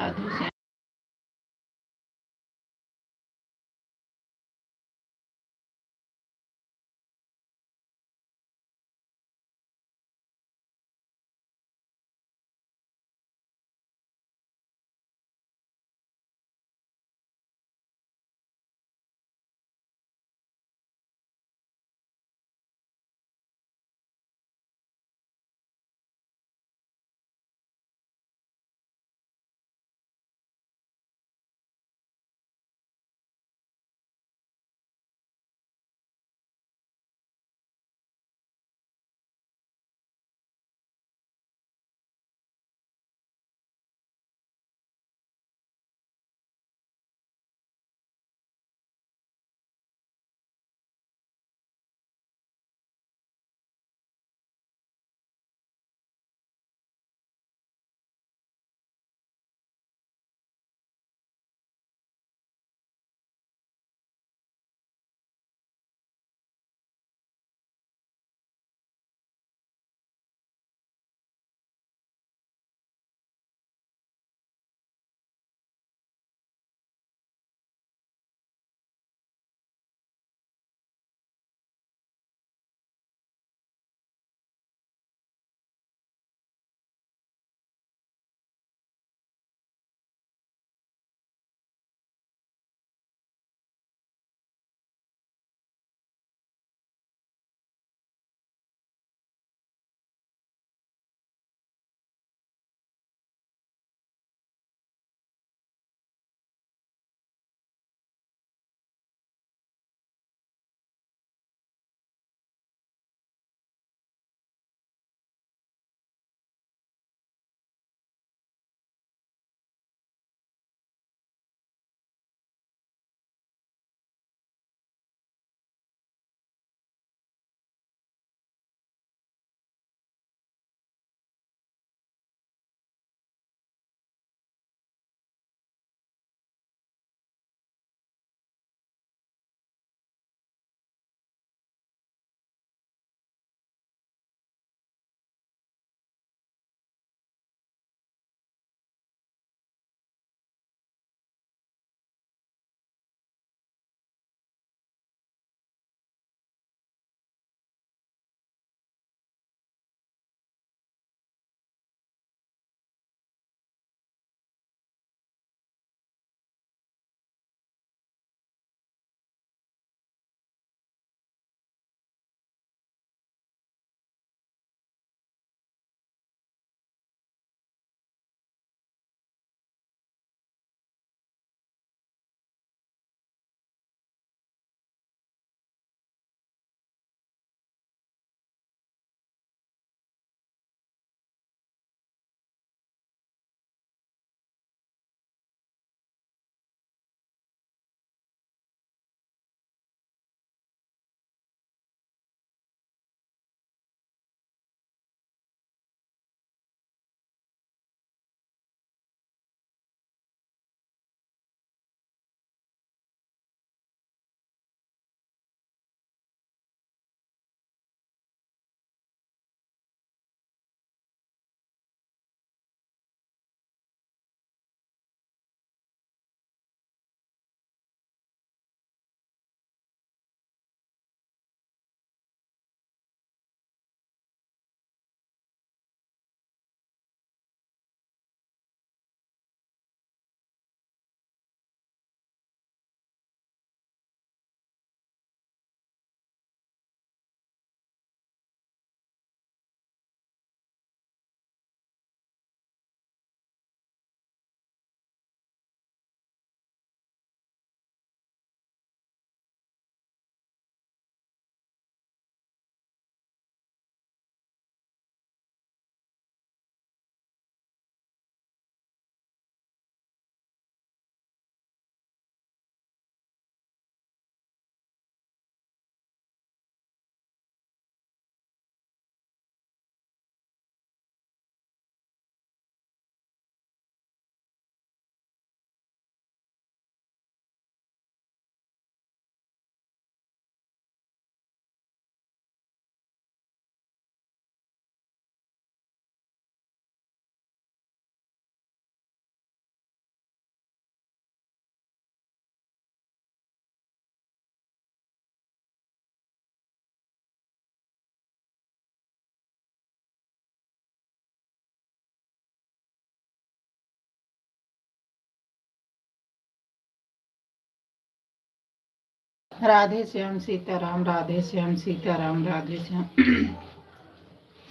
राधे श्याम सीताराम, राधे श्याम सीताराम, राधे श्याम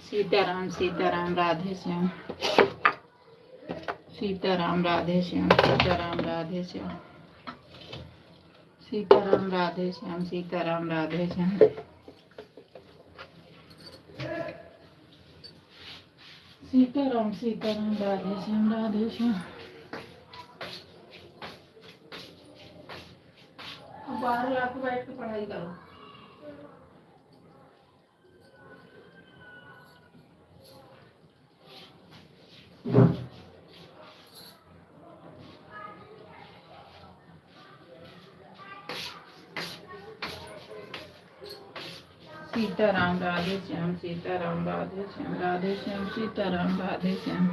सीताराम, सीताराम राधे श्याम, सीताराम राधे श्याम, सीताराम राधे श्याम, सीताराम राधे श्याम, सीताराम राधे श्याम, सीताराम, सीताराम राधे श्याम, राधे श्याम। बाहर जाकर बैठ के पढ़ाई करो। सीताराम राधे श्याम, सीताराम राधे श्याम, राधे श्याम, सीताराम राधे श्याम,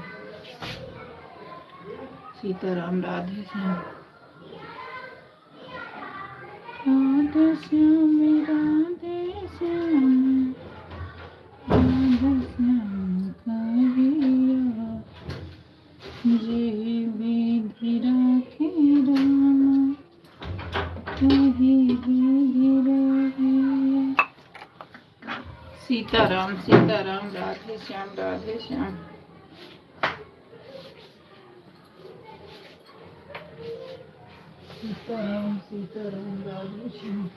सीताराम राधे श्याम, राधे श्याम, राधे श्याम, राधे श्याम कहिया जे विधि राखे राम, कही विधि रहे। सीताराम, सीताराम राधे श्याम, राधे श्याम, सीताराम, सीताराम राधे श्याम।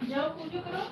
जाओ पूजा करो।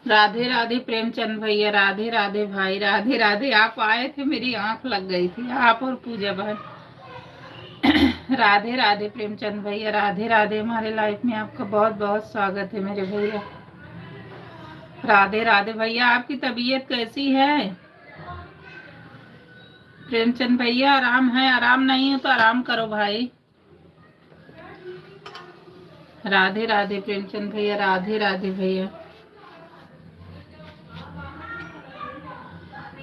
राधे राधे प्रेमचंद भैया, राधे राधे भाई, राधे राधे। आप आए थे, मेरी आंख लग गई थी, आप और पूजा बहन। राधे राधे प्रेमचंद भैया, राधे राधे। हमारे लाइफ में आपका बहुत बहुत स्वागत है मेरे भैया। राधे राधे भैया। आपकी तबीयत कैसी है प्रेमचंद भैया? आराम है? आराम नहीं है तो आराम करो भाई। राधे राधे प्रेमचंद भैया, राधे राधे भैया।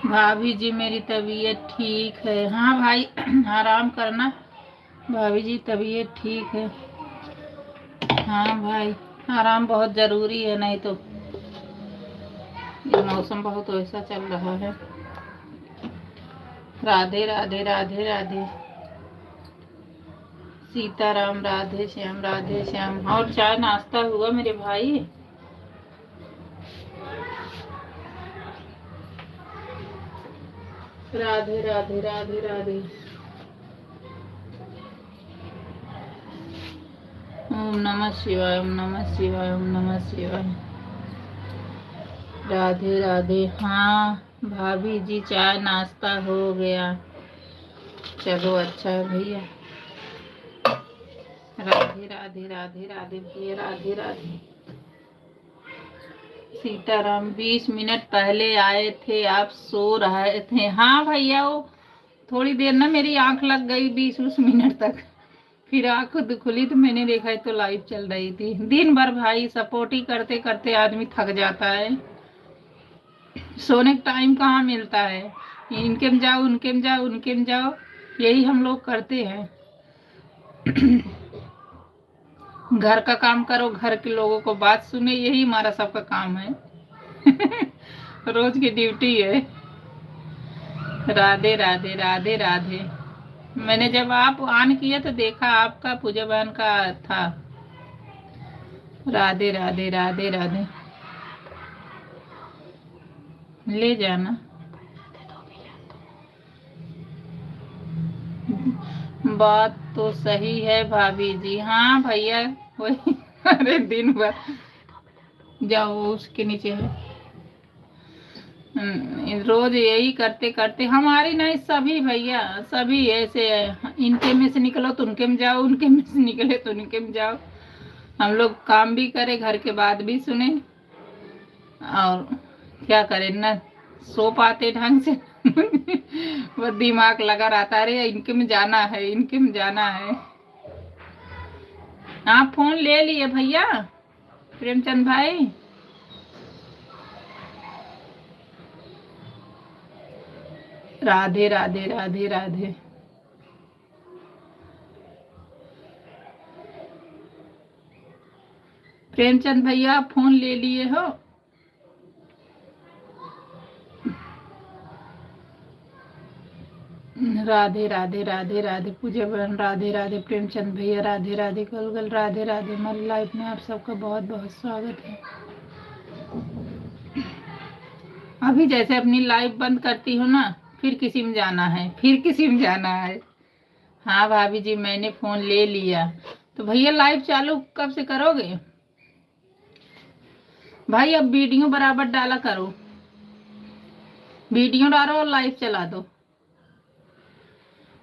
भाभी जी मेरी तबीयत ठीक है। हाँ भाई आराम करना भाभी जी, तबीयत ठीक है। हाँ भाई आराम बहुत जरूरी है, नहीं तो ये मौसम बहुत वैसा चल रहा है। राधे राधे, राधे राधे। सीताराम, राधे श्याम, राधे श्याम। और चाय नाश्ता हुआ मेरे भाई? राधे राधे, राधे राधे। ओम नमः शिवाय, ओम नमः शिवाय, ओम नमः शिवाय। राधे राधे। हाँ भाभी जी चाय नाश्ता हो गया, चलो अच्छा है भैया। राधे राधे, राधे राधे भैया, राधे राधे। सीताराम 20 मिनट पहले आए थे, आप सो रहे थे। हाँ भैया वो थोड़ी देर ना मेरी आंख लग गई 20 मिनट तक, फिर आंख खुद खुली तो मैंने देखा तो लाइव चल रही थी। दिन भर भाई सपोर्ट ही करते करते आदमी थक जाता है, सोने का टाइम कहाँ मिलता है। इनके में जाओ, उनके में जाओ, उनके में जाओ, यही हम लोग करते हैं। घर का काम करो, घर के लोगों को बात सुने, यही हमारा सबका काम है। रोज की ड्यूटी है। राधे राधे, राधे राधे। मैंने जब आप ऑन किया तो देखा आपका पूजा बहन का था। राधे राधे, राधे राधे। ले जाना बात तो सही है भाभी जी। हाँ भैया वही अरे दिन भर जाओ उसके नीचे है। रोज यही करते करते हमारी नहीं, सभी भैया सभी ऐसे है। इनके में से निकलो तो उनके में जाओ, उनके में से निकले तो उनके में जाओ। हम लोग काम भी करे, घर के बात भी सुने, और क्या करें ना सो पाते ढंग से वो दिमाग लगा रहता है, अरे इनके में जाना है, इनके में जाना है। आप फोन ले लिए भैया प्रेमचंद भाई? राधे राधे राधे राधे। प्रेमचंद भैया आप फोन ले लिए हो? राधे राधे राधे राधे पूजा बहन, राधे राधे प्रेमचंद भैया, राधे राधे गलगल, राधे राधे। हमारी लाइफ में आप सबका बहुत बहुत स्वागत है। अभी जैसे अपनी लाइफ बंद करती हूँ ना, फिर किसी में जाना है, फिर किसी में जाना है। हाँ भाभी जी मैंने फोन ले लिया। तो भैया लाइव चालू कब से करोगे भाई? अब वीडियो बराबर डाला करो, वीडियो डालो और लाइव चला दो।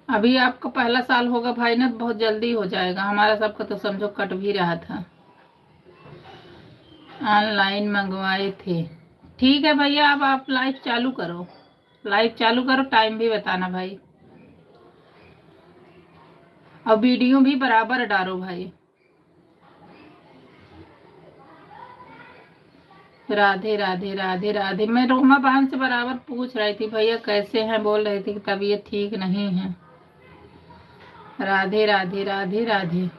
अभी आपका पहला साल होगा भाई ना, बहुत जल्दी हो जाएगा। हमारा सबका तो समझो कट भी रहा था। ऑनलाइन मंगवाए थे। ठीक है भैया, अब आप लाइव चालू करो, लाइव चालू करो, टाइम भी बताना भाई, और वीडियो भी बराबर डालो भाई। राधे राधे राधे राधे। मैं रोमा बहन से बराबर पूछ रही थी भैया कैसे हैं, बोल रही थी कि तबीयत ठीक नहीं है। राधे राधे राधे राधे।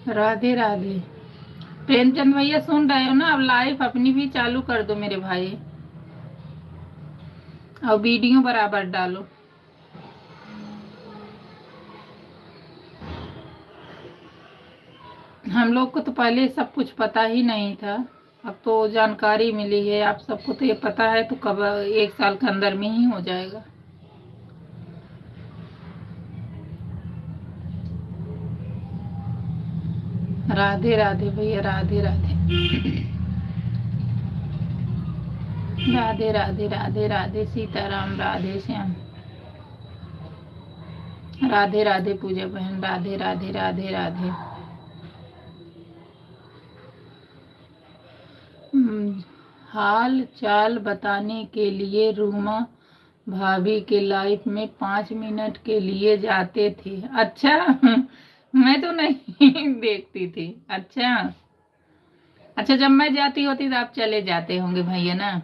राधे राधे। प्रेमचंद भैया सुन रहे हो ना? अब लाइव अपनी भी चालू कर दो मेरे भाई, और वीडियो बराबर डालो। हम लोग को तो पहले सब कुछ पता ही नहीं था, अब तो जानकारी मिली है। आप सबको तो ये पता है, तो कब 1 साल के अंदर में ही हो जाएगा। राधे राधे भैया, राधे राधे राधे राधे राधे राधे। सीताराम, राधे श्याम, राधे राधे पूजा बहन, राधे राधे राधे राधे। हाल चाल बताने के लिए रूमा भाभी के लाइफ में 5 मिनट के लिए जाते थे। अच्छा मैं तो नहीं देखती थी। अच्छा अच्छा, जब मैं जाती होती तो आप चले जाते होंगे भैया ना,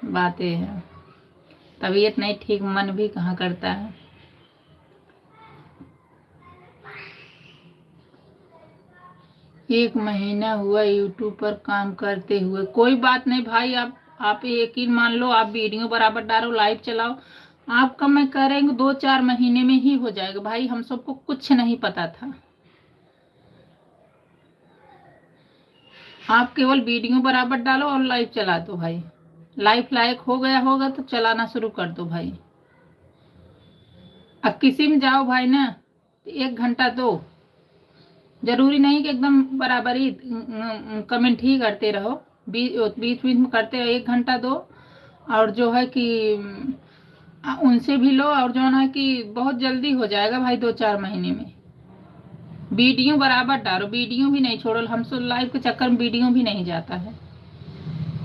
बातें हैं। तबीयत नहीं ठीक, मन भी कहाँ करता है। एक महीना हुआ यूट्यूब पर काम करते हुए। कोई बात नहीं भाई, आप यकीन मान लो, आप वीडियो बराबर डालो, लाइव चलाओ, आपका मैं करेंगे 2-4 महीने में ही हो जाएगा भाई। हम सबको कुछ नहीं पता था। आप केवल वीडियो बराबर डालो और लाइव चला दो भाई। लाइव लायक हो गया होगा तो चलाना शुरू कर दो भाई। अब किसी में जाओ भाई ना, तो 1 घंटा दो। जरूरी नहीं कि एकदम बराबर ही कमेंट ही करते रहो, बीच बीच में करते रहो। 1 घंटा दो, और जो है कि उनसे भी लो, और जो है कि बहुत जल्दी हो जाएगा भाई 2-4 महीने में। वीडियो बराबर डालो, वीडियो भी नहीं छोड़ो। हम सब लाइव के चक्कर में वीडियो भी नहीं जाता है,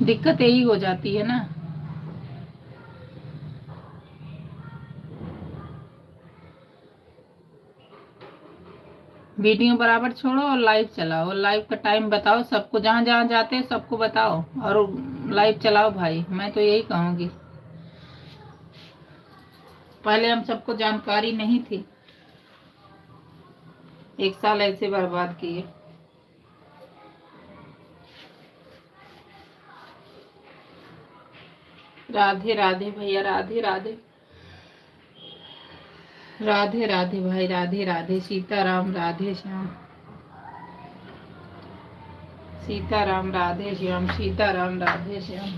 दिक्कत यही हो जाती है ना। वीडियो बराबर छोड़ो और लाइव चलाओ, लाइव का टाइम बताओ सबको, जहाँ जहाँ जाते हैं सबको बताओ, और लाइव चलाओ भाई। मैं तो यही कहूँगी, पहले हम सबको जानकारी नहीं थी, 1 साल ऐसे बर्बाद किए। राधे राधे भैया, राधे राधे राधे राधे भाई, राधे राधे। सीताराम, राधे श्याम, सीताराम, राधे श्याम, सीताराम, राधे श्याम।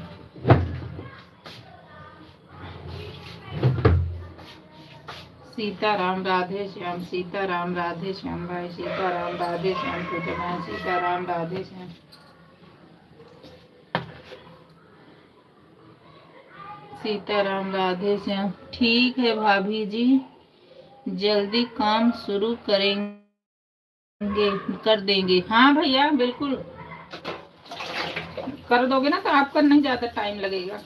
सीताराम राधे श्याम, सीताराम राधे श्याम भाई, सीताराम राधे श्याम पूजा, सीताराम राधे श्याम। सीताराम राधे श्याम। ठीक है भाभी जी, जल्दी काम शुरू कर देंगे। हाँ भैया बिल्कुल कर दोगे ना तो आपका नहीं ज्यादा टाइम लगेगा।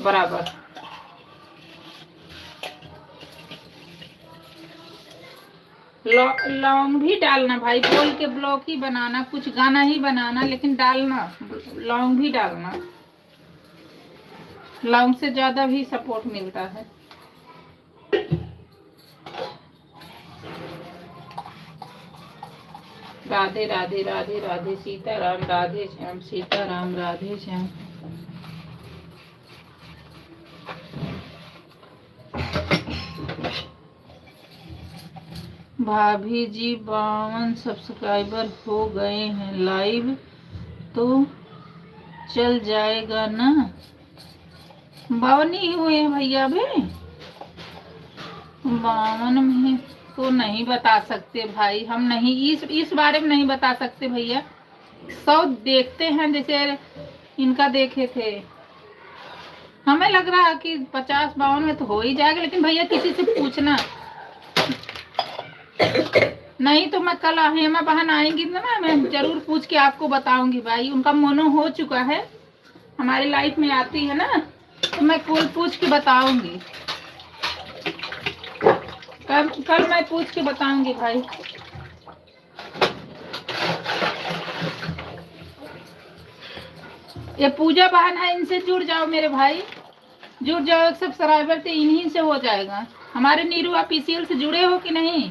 बराबर। लॉन्ग भी डालना भाई, बोल के ब्लॉग ही बनाना, कुछ गाना ही बनाना, लेकिन डालना लॉन्ग भी डालना। लॉन्ग से ज्यादा भी सपोर्ट मिलता है। राधे राधे राधे राधे, सीताराम राधे श्याम, सीताराम राधे श्याम। भाभी जी 52 सब्सक्राइबर हो गए हैं, लाइव तो चल जाएगा ना? 52 ही हुए हैं भैया, अभी 52 में तो नहीं बता सकते भाई, हम नहीं इस बारे में नहीं बता सकते भैया। 100 देखते हैं, जैसे इनका देखे थे, हमें लग रहा है कि 50-52 में तो हो ही जाएगा, लेकिन भैया किसी से पूछना। नहीं तो मैं कल हेमा बहन आएंगी ना, मैं जरूर पूछ के आपको बताऊंगी भाई। उनका मोनो हो चुका है, हमारी लाइफ में आती है ना, तो मैं कल पूछ के बताऊंगी। कल मैं पूछ के बताऊंगी भाई। ये पूजा बहन है, इनसे जुड़ जाओ मेरे भाई, जुड़ जाओ। सब्सक्राइबर तो इन्हीं से हो जाएगा। हमारे नीरू ऑफिशियल से जुड़े हो कि नहीं?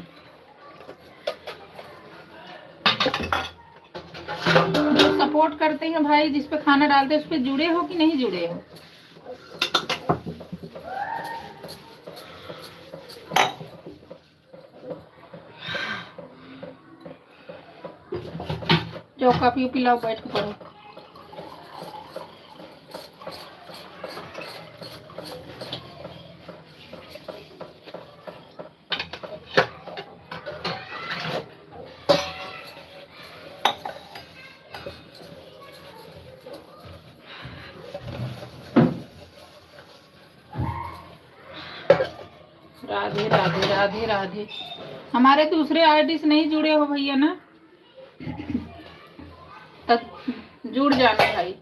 जो सपोर्ट करते हैं भाई, जिस पे खाना डालते हैं उस पे जुड़े हो कि नहीं जुड़े हो? जो कॉफी पिलाओ, बैठ के पढ़ो। राधे राधे राधे राधे। हमारे दूसरे आईडी से नहीं जुड़े हो भैया ना, तब जुड़ जाना भाई।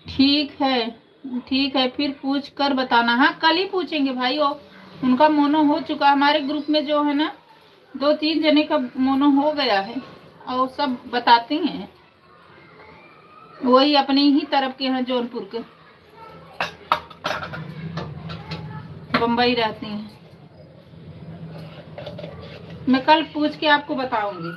ठीक है फिर पूछ कर बताना। हाँ कल ही पूछेंगे भाई, वो उनका मोनो हो चुका। हमारे ग्रुप में जो है ना 2-3 जने का मोनो हो गया है, और सब बताते हैं। वही अपनी ही तरफ के हैं, जौनपुर के, बम्बई रहती हैं। मैं कल पूछ के आपको बताऊंगी।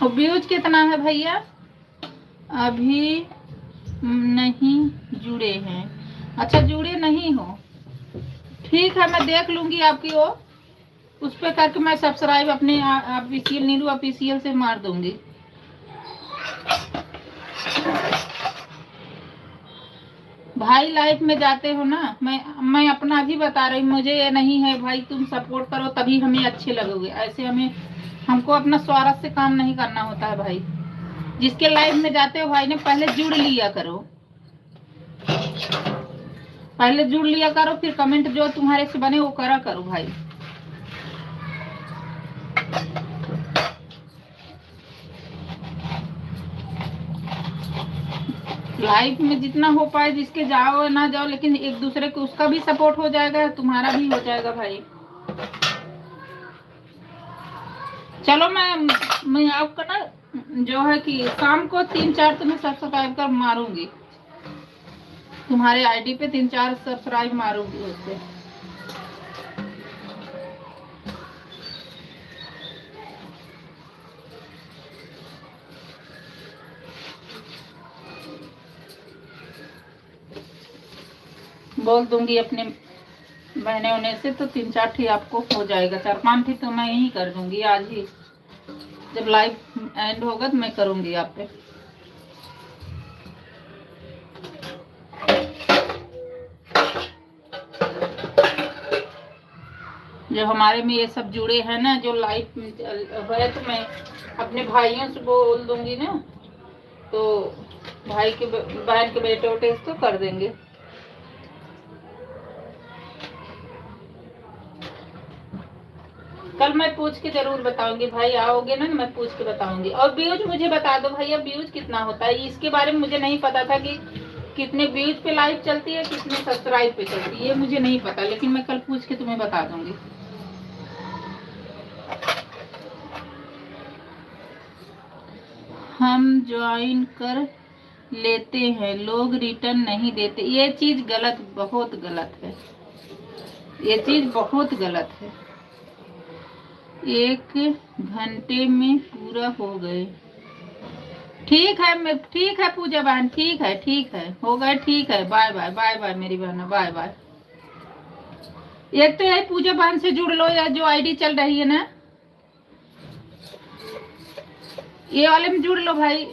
और व्यूज कितना है भैया? अभी नहीं जुड़े हैं। अच्छा जुड़े नहीं हो, ठीक है मैं देख लूंगी आपकी वो, उस पे करके मैं सब्सक्राइब अपने ऑफिशियल नीरू ऑफिशियल से मार दूंगी। भाई लाइफ में जाते हो ना, मैं अपना भी बता रही हूँ, मुझे ये नहीं है भाई तुम सपोर्ट करो तभी हमें अच्छे लगोगे, ऐसे हमको अपना स्वार्थ से काम नहीं करना होता है भाई। जिसके लाइफ में जाते हो भाई ने पहले जुड़ लिया करो, पहले जुड़ लिया करो, फिर कमेंट जो तुम्हारे से बने वो करा करो भाई। लाइफ में जितना हो पाए, जिसके जाओ ना जाओ, लेकिन एक दूसरे को उसका भी सपोर्ट हो जाएगा, तुम्हारा भी हो जाएगा भाई। चलो मैं आपका ना जो है कि शाम को 3-4 तो मैं सब्सक्राइब कर मारूंगी, तुम्हारे आईडी पे 3-4 सब्सक्राइब मारूंगी उससे। बोल दूंगी अपने बहने होने से, तो 3-4 ठी आपको हो जाएगा, 4-5 ठी तो मैं यही कर दूंगी आज ही। जब लाइव एंड होगा तो मैं करूंगी आप पे। जो हमारे में ये सब जुड़े हैं ना, जो लाइफ में है, तो मैं अपने भाइयों से बोल दूंगी ना, तो भाई के बहन के बेटे उटे तो कर देंगे। कल मैं पूछ के जरूर बताऊंगी भाई, आओगे ना, मैं पूछ के बताऊंगी। और व्यूज मुझे बता दो भैया, व्यूज कितना होता है, इसके बारे में मुझे नहीं पता था कि कितने व्यूज पे लाइव चलती है, कितने सब्सक्राइब पे चलती है, ये मुझे नहीं पता, लेकिन मैं कल पूछ के तुम्हें बता दूंगी। हम ज्वाइन कर लेते हैं, लोग रिटर्न नहीं देते, ये चीज गलत, बहुत गलत है, ये चीज बहुत गलत है। 1 घंटे में पूरा हो गए। ठीक है पूजा बहन, ठीक है हो गए, ठीक है, बाय बाय बाय बाय मेरी बहन, बाय बाय। एक तो यही पूजा बहन से जुड़ लो, या जो आईडी चल रही है ना, ये वाले में जुड़ लो भाई।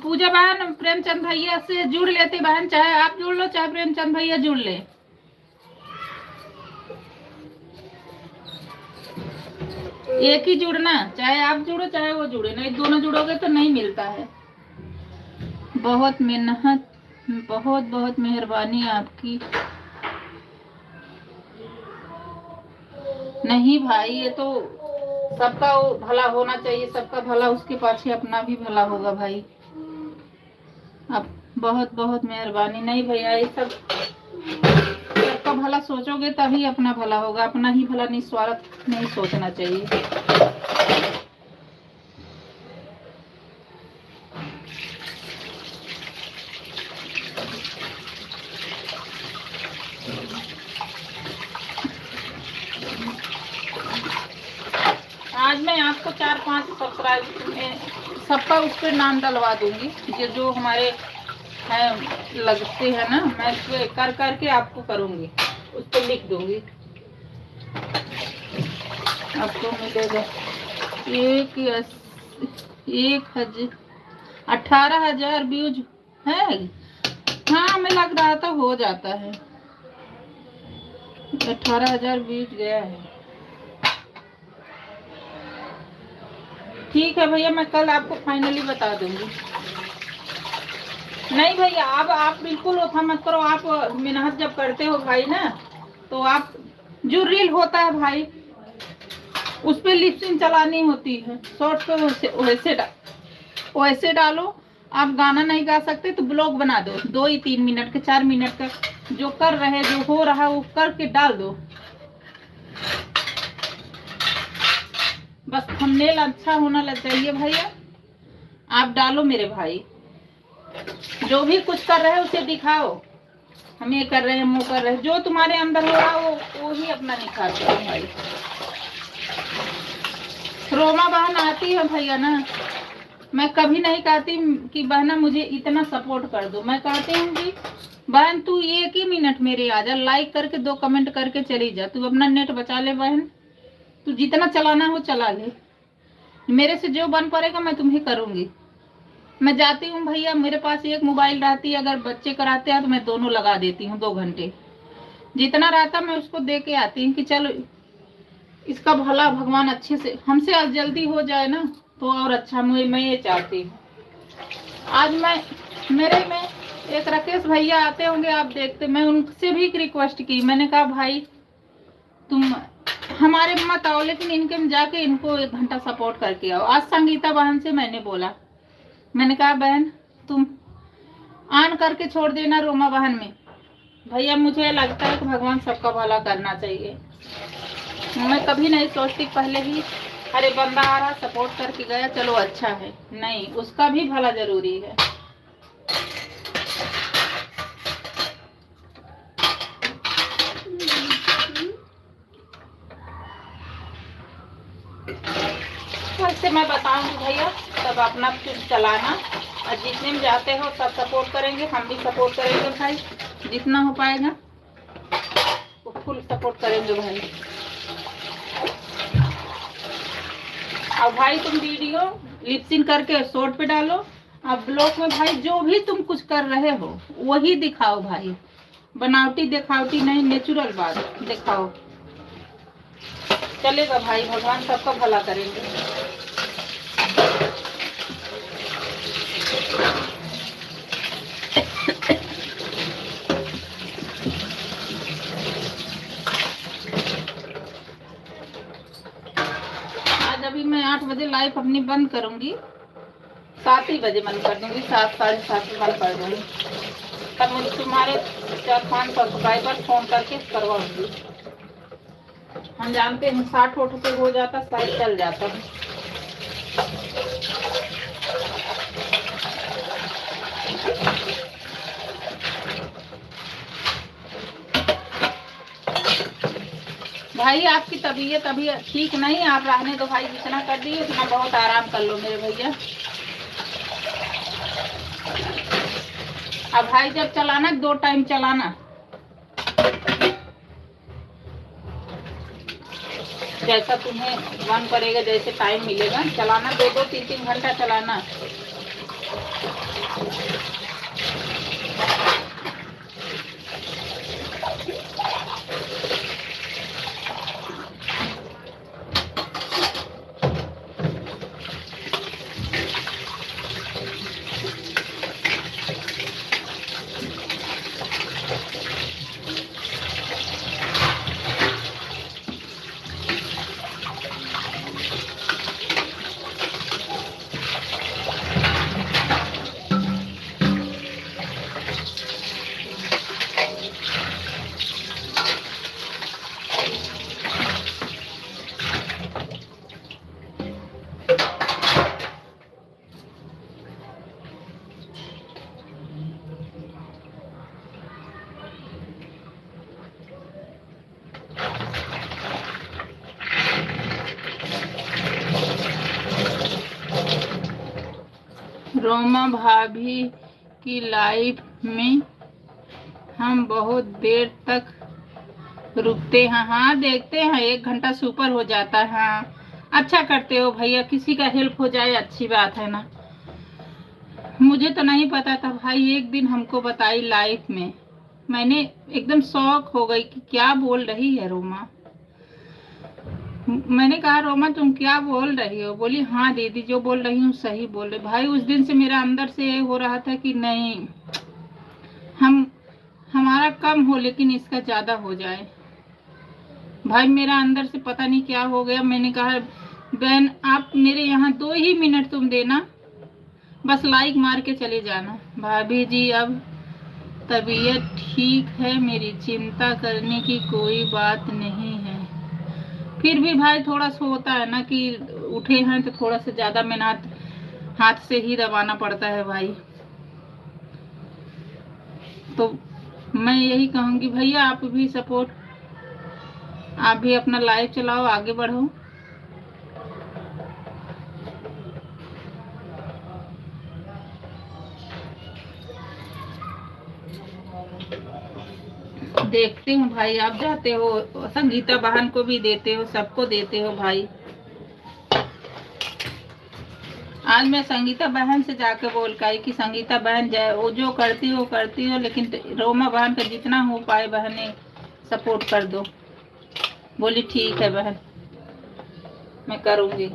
पूजा बहन प्रेमचंद भैया से जुड़ लेते बहन, चाहे आप जुड़ लो चाहे प्रेमचंद भैया जुड़ ले। एक ही जुड़ना, चाहे आप जुड़ो चाहे वो जुड़े, नहीं दोनों जुड़ोगे तो नहीं मिलता है। बहुत मेहनत, बहुत बहुत मेहरबानी आपकी। नहीं भाई, ये तो सबका भला होना चाहिए, सबका भला उसके पाछे अपना भी भला होगा भाई। अब बहुत बहुत मेहरबानी। नहीं भैया, ये सब सबका भला सोचोगे तभी अपना भला होगा, अपना ही भला निस्वार्थ नहीं सोचना चाहिए। आज मैं आपको 4-5 सब्सक्राइब सबका उस पर नाम डलवा दूंगी, जो हमारे हैं लगते हैं ना, मैं कर करके आपको करूंगी, उस पर लिख दूंगी, आपको मिलेगा 18,000 व्यूज है। हाँ, हमें लग रहा था हो जाता है, 18,000 व्यूज गया है। ठीक है भैया, मैं कल आपको फाइनली बता दूंगी। नहीं भैया, अब आप बिल्कुल ओथा मत करो, आप मेहनत जब करते हो भाई ना, तो आप जो रील होता है भाई उस पर लिपसिंग चलानी होती है, शॉर्ट पे वैसे डालो। आप गाना नहीं गा सकते तो ब्लॉग बना दो, 2 ही 3 मिनट के 4 मिनट का, जो कर रहे जो हो रहा वो करके डाल दो, बस थंबनेल अच्छा होना चाहिए भैया। आप डालो मेरे भाई, जो भी कुछ कर रहे हैं उसे दिखाओ, हम ये कर रहे हैं वो कर रहे हैं, जो तुम्हारे अंदर हो रहा वो ही अपना निखारते हो भाई। रोमा बहन आती है भैया ना, मैं कभी नहीं कहती कि बहना मुझे इतना सपोर्ट कर दो, मैं कहती हूँ कि बहन तू 1 ही मिनट मेरे आ जा, लाइक करके 2 कमेंट करके चली जा, तू अपना नेट बचा ले बहन, तू जितना चलाना हो चला ले, मेरे से जो बन पड़ेगा मैं तुम्हें करूंगी। मैं जाती हूँ भैया, मेरे पास एक मोबाइल रहती है, अगर बच्चे कराते हैं तो मैं दोनों लगा देती हूँ 2 घंटे, जितना रहता मैं उसको दे के आती हूँ कि चलो इसका भला भगवान अच्छे से हमसे जल्दी हो जाए ना, तो और अच्छा मैं ये चाहती हूँ। आज मेरे में एक राकेश भैया आते होंगे, आप देखते, मैं उनसे भी एक रिक्वेस्ट की, मैंने कहा भाई तुम हमारे मत आओ, लेकिन इनके में जाके इनको 1 घंटा सपोर्ट करके आओ। आज संगीता बहन से मैंने बोला, मैंने कहा बहन तुम ऑन करके छोड़ देना रोमा बहन में। भैया मुझे लगता है कि भगवान सबका भला करना चाहिए, मैं कभी नहीं सोचती पहले ही अरे बंदा आ रहा सपोर्ट करके गया चलो अच्छा है, नहीं, उसका भी भला जरूरी है। वैसे मैं बताऊंगी भैया, सब अपना चलाना, और जितने में जाते हो सब सपोर्ट करेंगे, हम भी सपोर्ट करेंगे भाई, जितना हो पाएगा वो फुल सपोर्ट करेंगे भाई। और भाई तुम वीडियो लिपसिंग करके शॉर्ट पे डालो, और ब्लॉग में भाई जो भी तुम कुछ कर रहे हो वही दिखाओ भाई, बनावटी दिखावटी नहीं, नेचुरल बात दिखाओ। चलेगा भाई, भगवान सबका भला करेंगे। आज अभी मैं 8 बजे लाइव अपनी बंद करूंगी, 7 ही बजे बंद कर दूंगी, 7 साढ़े 7 में बंद कर दूंगी। तब मुझे तुम्हारे 4-5 सब्सक्राइबर फोन करके करवाऊंगी। हम जानते हैं 60 वोट से हो जाता, शायद चल जाता है। भाई आपकी तबीयत अभी ठीक नहीं, आप रहने दो भाई, जितना कर दिए उतना बहुत आराम कर लो मेरे भैया। अब भाई जब चलाना 2 टाइम चलाना, जैसा तुम्हें मन करेगा, जैसे टाइम मिलेगा चलाना, 2-2 3-3 घंटा चलाना। रोमा भाभी की लाइफ में हम बहुत देर तक रुकते हैं। हाँ देखते हैं, 1 घंटा से ऊपर हो जाता है। हाँ अच्छा करते हो भैया, किसी का हेल्प हो जाए अच्छी बात है ना। मुझे तो नहीं पता था भाई, एक दिन हमको बताई लाइफ में, मैंने एकदम शौक हो गई कि क्या बोल रही है रोमा। मैंने कहा रोमा तुम क्या बोल रही हो? बोली हाँ दीदी जो बोल रही हूँ सही बोल रही। भाई उस दिन से मेरा अंदर से ये हो रहा था कि नहीं, हमारा कम हो लेकिन इसका ज्यादा हो जाए। भाई मेरा अंदर से पता नहीं क्या हो गया। मैंने कहा बहन आप मेरे यहाँ 2 ही मिनट तुम देना, बस लाइक मार के चले जाना। भाभी जी अब तबीयत ठीक है मेरी, चिंता करने की कोई बात नहीं है। फिर भी भाई थोड़ा सा होता है ना कि उठे हैं तो थोड़ा सा ज्यादा मेहनत हाथ से ही दबाना पड़ता है भाई। तो मैं यही कहूंगी भैया आप भी सपोर्ट, आप भी अपना लाइव चलाओ, आगे बढ़ो। देखती हूँ भाई, आप जाते हो संगीता बहन को भी देते हो, सबको देते हो भाई। आज मैं संगीता बहन से जाके बोल के आई कि संगीता बहन वो जो करती हो, लेकिन रोमा बहन का जितना हो पाए बहने सपोर्ट कर दो। बोली ठीक है बहन मैं करूँगी।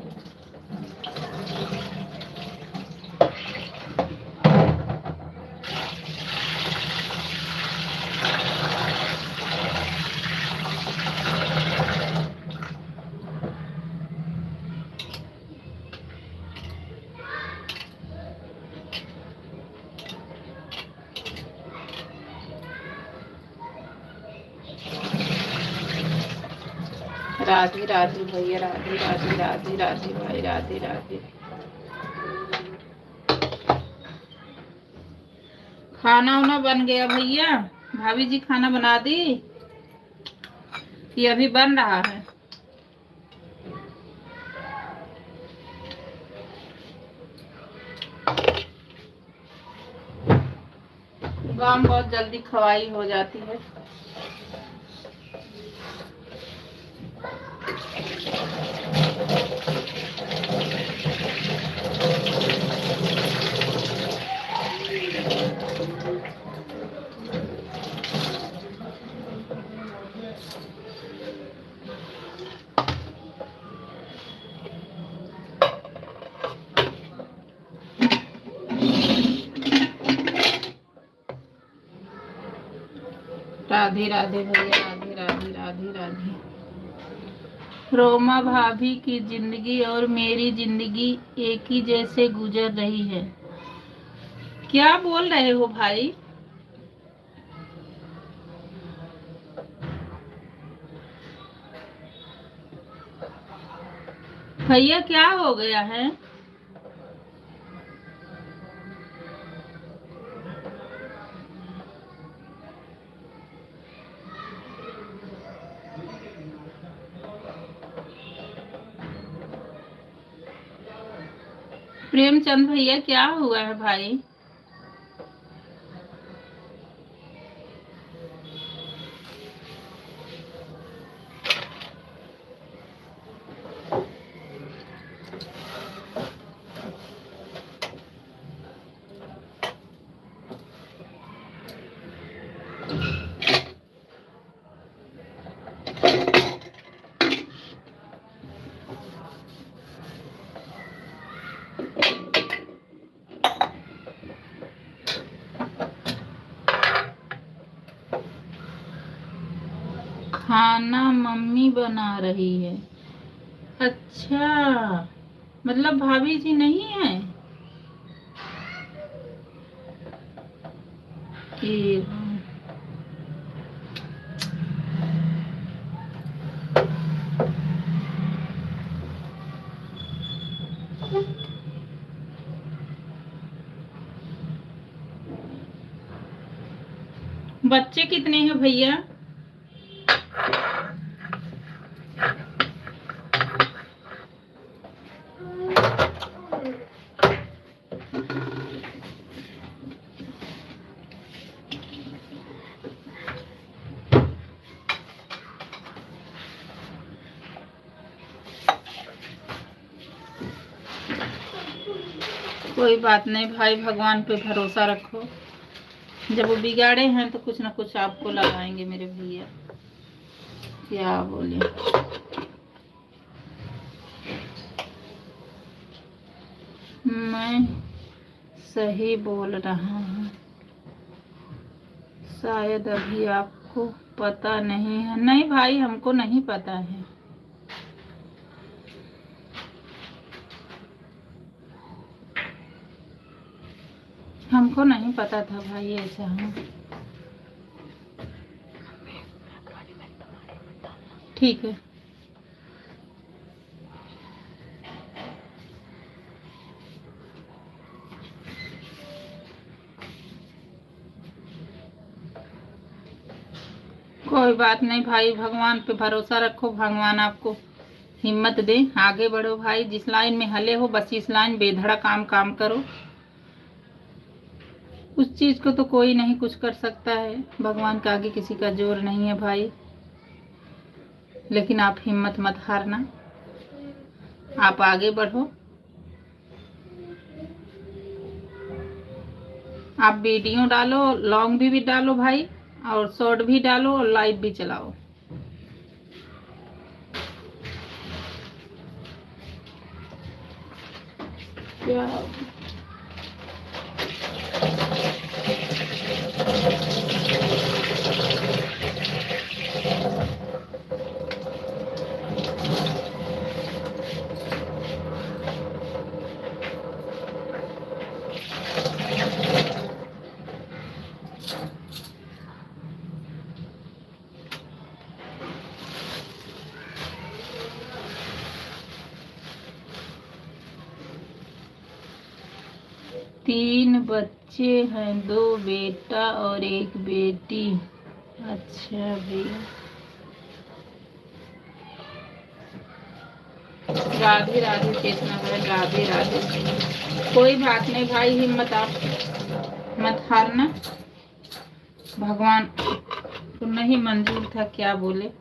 राधे राधे भैया, राधे राधे राधे राधे भाई, राधे राधे। खाना वाना बन गया भैया? भाभी जी खाना बना दी? ये अभी बन रहा है? गाँव बहुत जल्दी खवाई हो जाती है। राधे राधे भैया, राधे राधे राधे राधे। रोमा भाभी की जिंदगी और मेरी जिंदगी एक ही जैसे गुजर रही है। क्या बोल रहे हो भाई? भैया क्या हो गया है? प्रेमचंद भैया क्या हुआ है भाई? खाना मम्मी बना रही है। अच्छा, मतलब भाभी जी नहीं है कि? बच्चे कितने हैं भैया? कोई बात नहीं भाई, भगवान पे भरोसा रखो। जब वो बिगाड़े हैं तो कुछ ना कुछ आपको लगाएंगे मेरे भैया। क्या बोले? मैं सही बोल रहा हूँ, शायद अभी आपको पता नहीं है। नहीं भाई, हमको नहीं पता है। हमको नहीं पता था भाई ऐसा है। ठीक है। कोई बात नहीं भाई, भगवान पे भरोसा रखो, भगवान आपको हिम्मत दे, आगे बढ़ो भाई। जिस लाइन में हले हो बस इस लाइन बेधड़ा काम करो। उस चीज को तो कोई नहीं कुछ कर सकता है, भगवान के आगे किसी का जोर नहीं है भाई। लेकिन आप हिम्मत मत हारना, आप आगे बढ़ो। आप वीडियो डालो, लॉन्ग भी डालो भाई, और शॉर्ट भी डालो, और लाइव भी चलाओ। क्या 3 बच्चे हैं, 2 बेटा और 1 बेटी। अच्छा भैया, राधे राधे चेतना बहन, राधे राधे। कोई बात नहीं भाई, हिम्मत आप मत हारना। भगवान को नहीं मंजूर था, क्या बोले।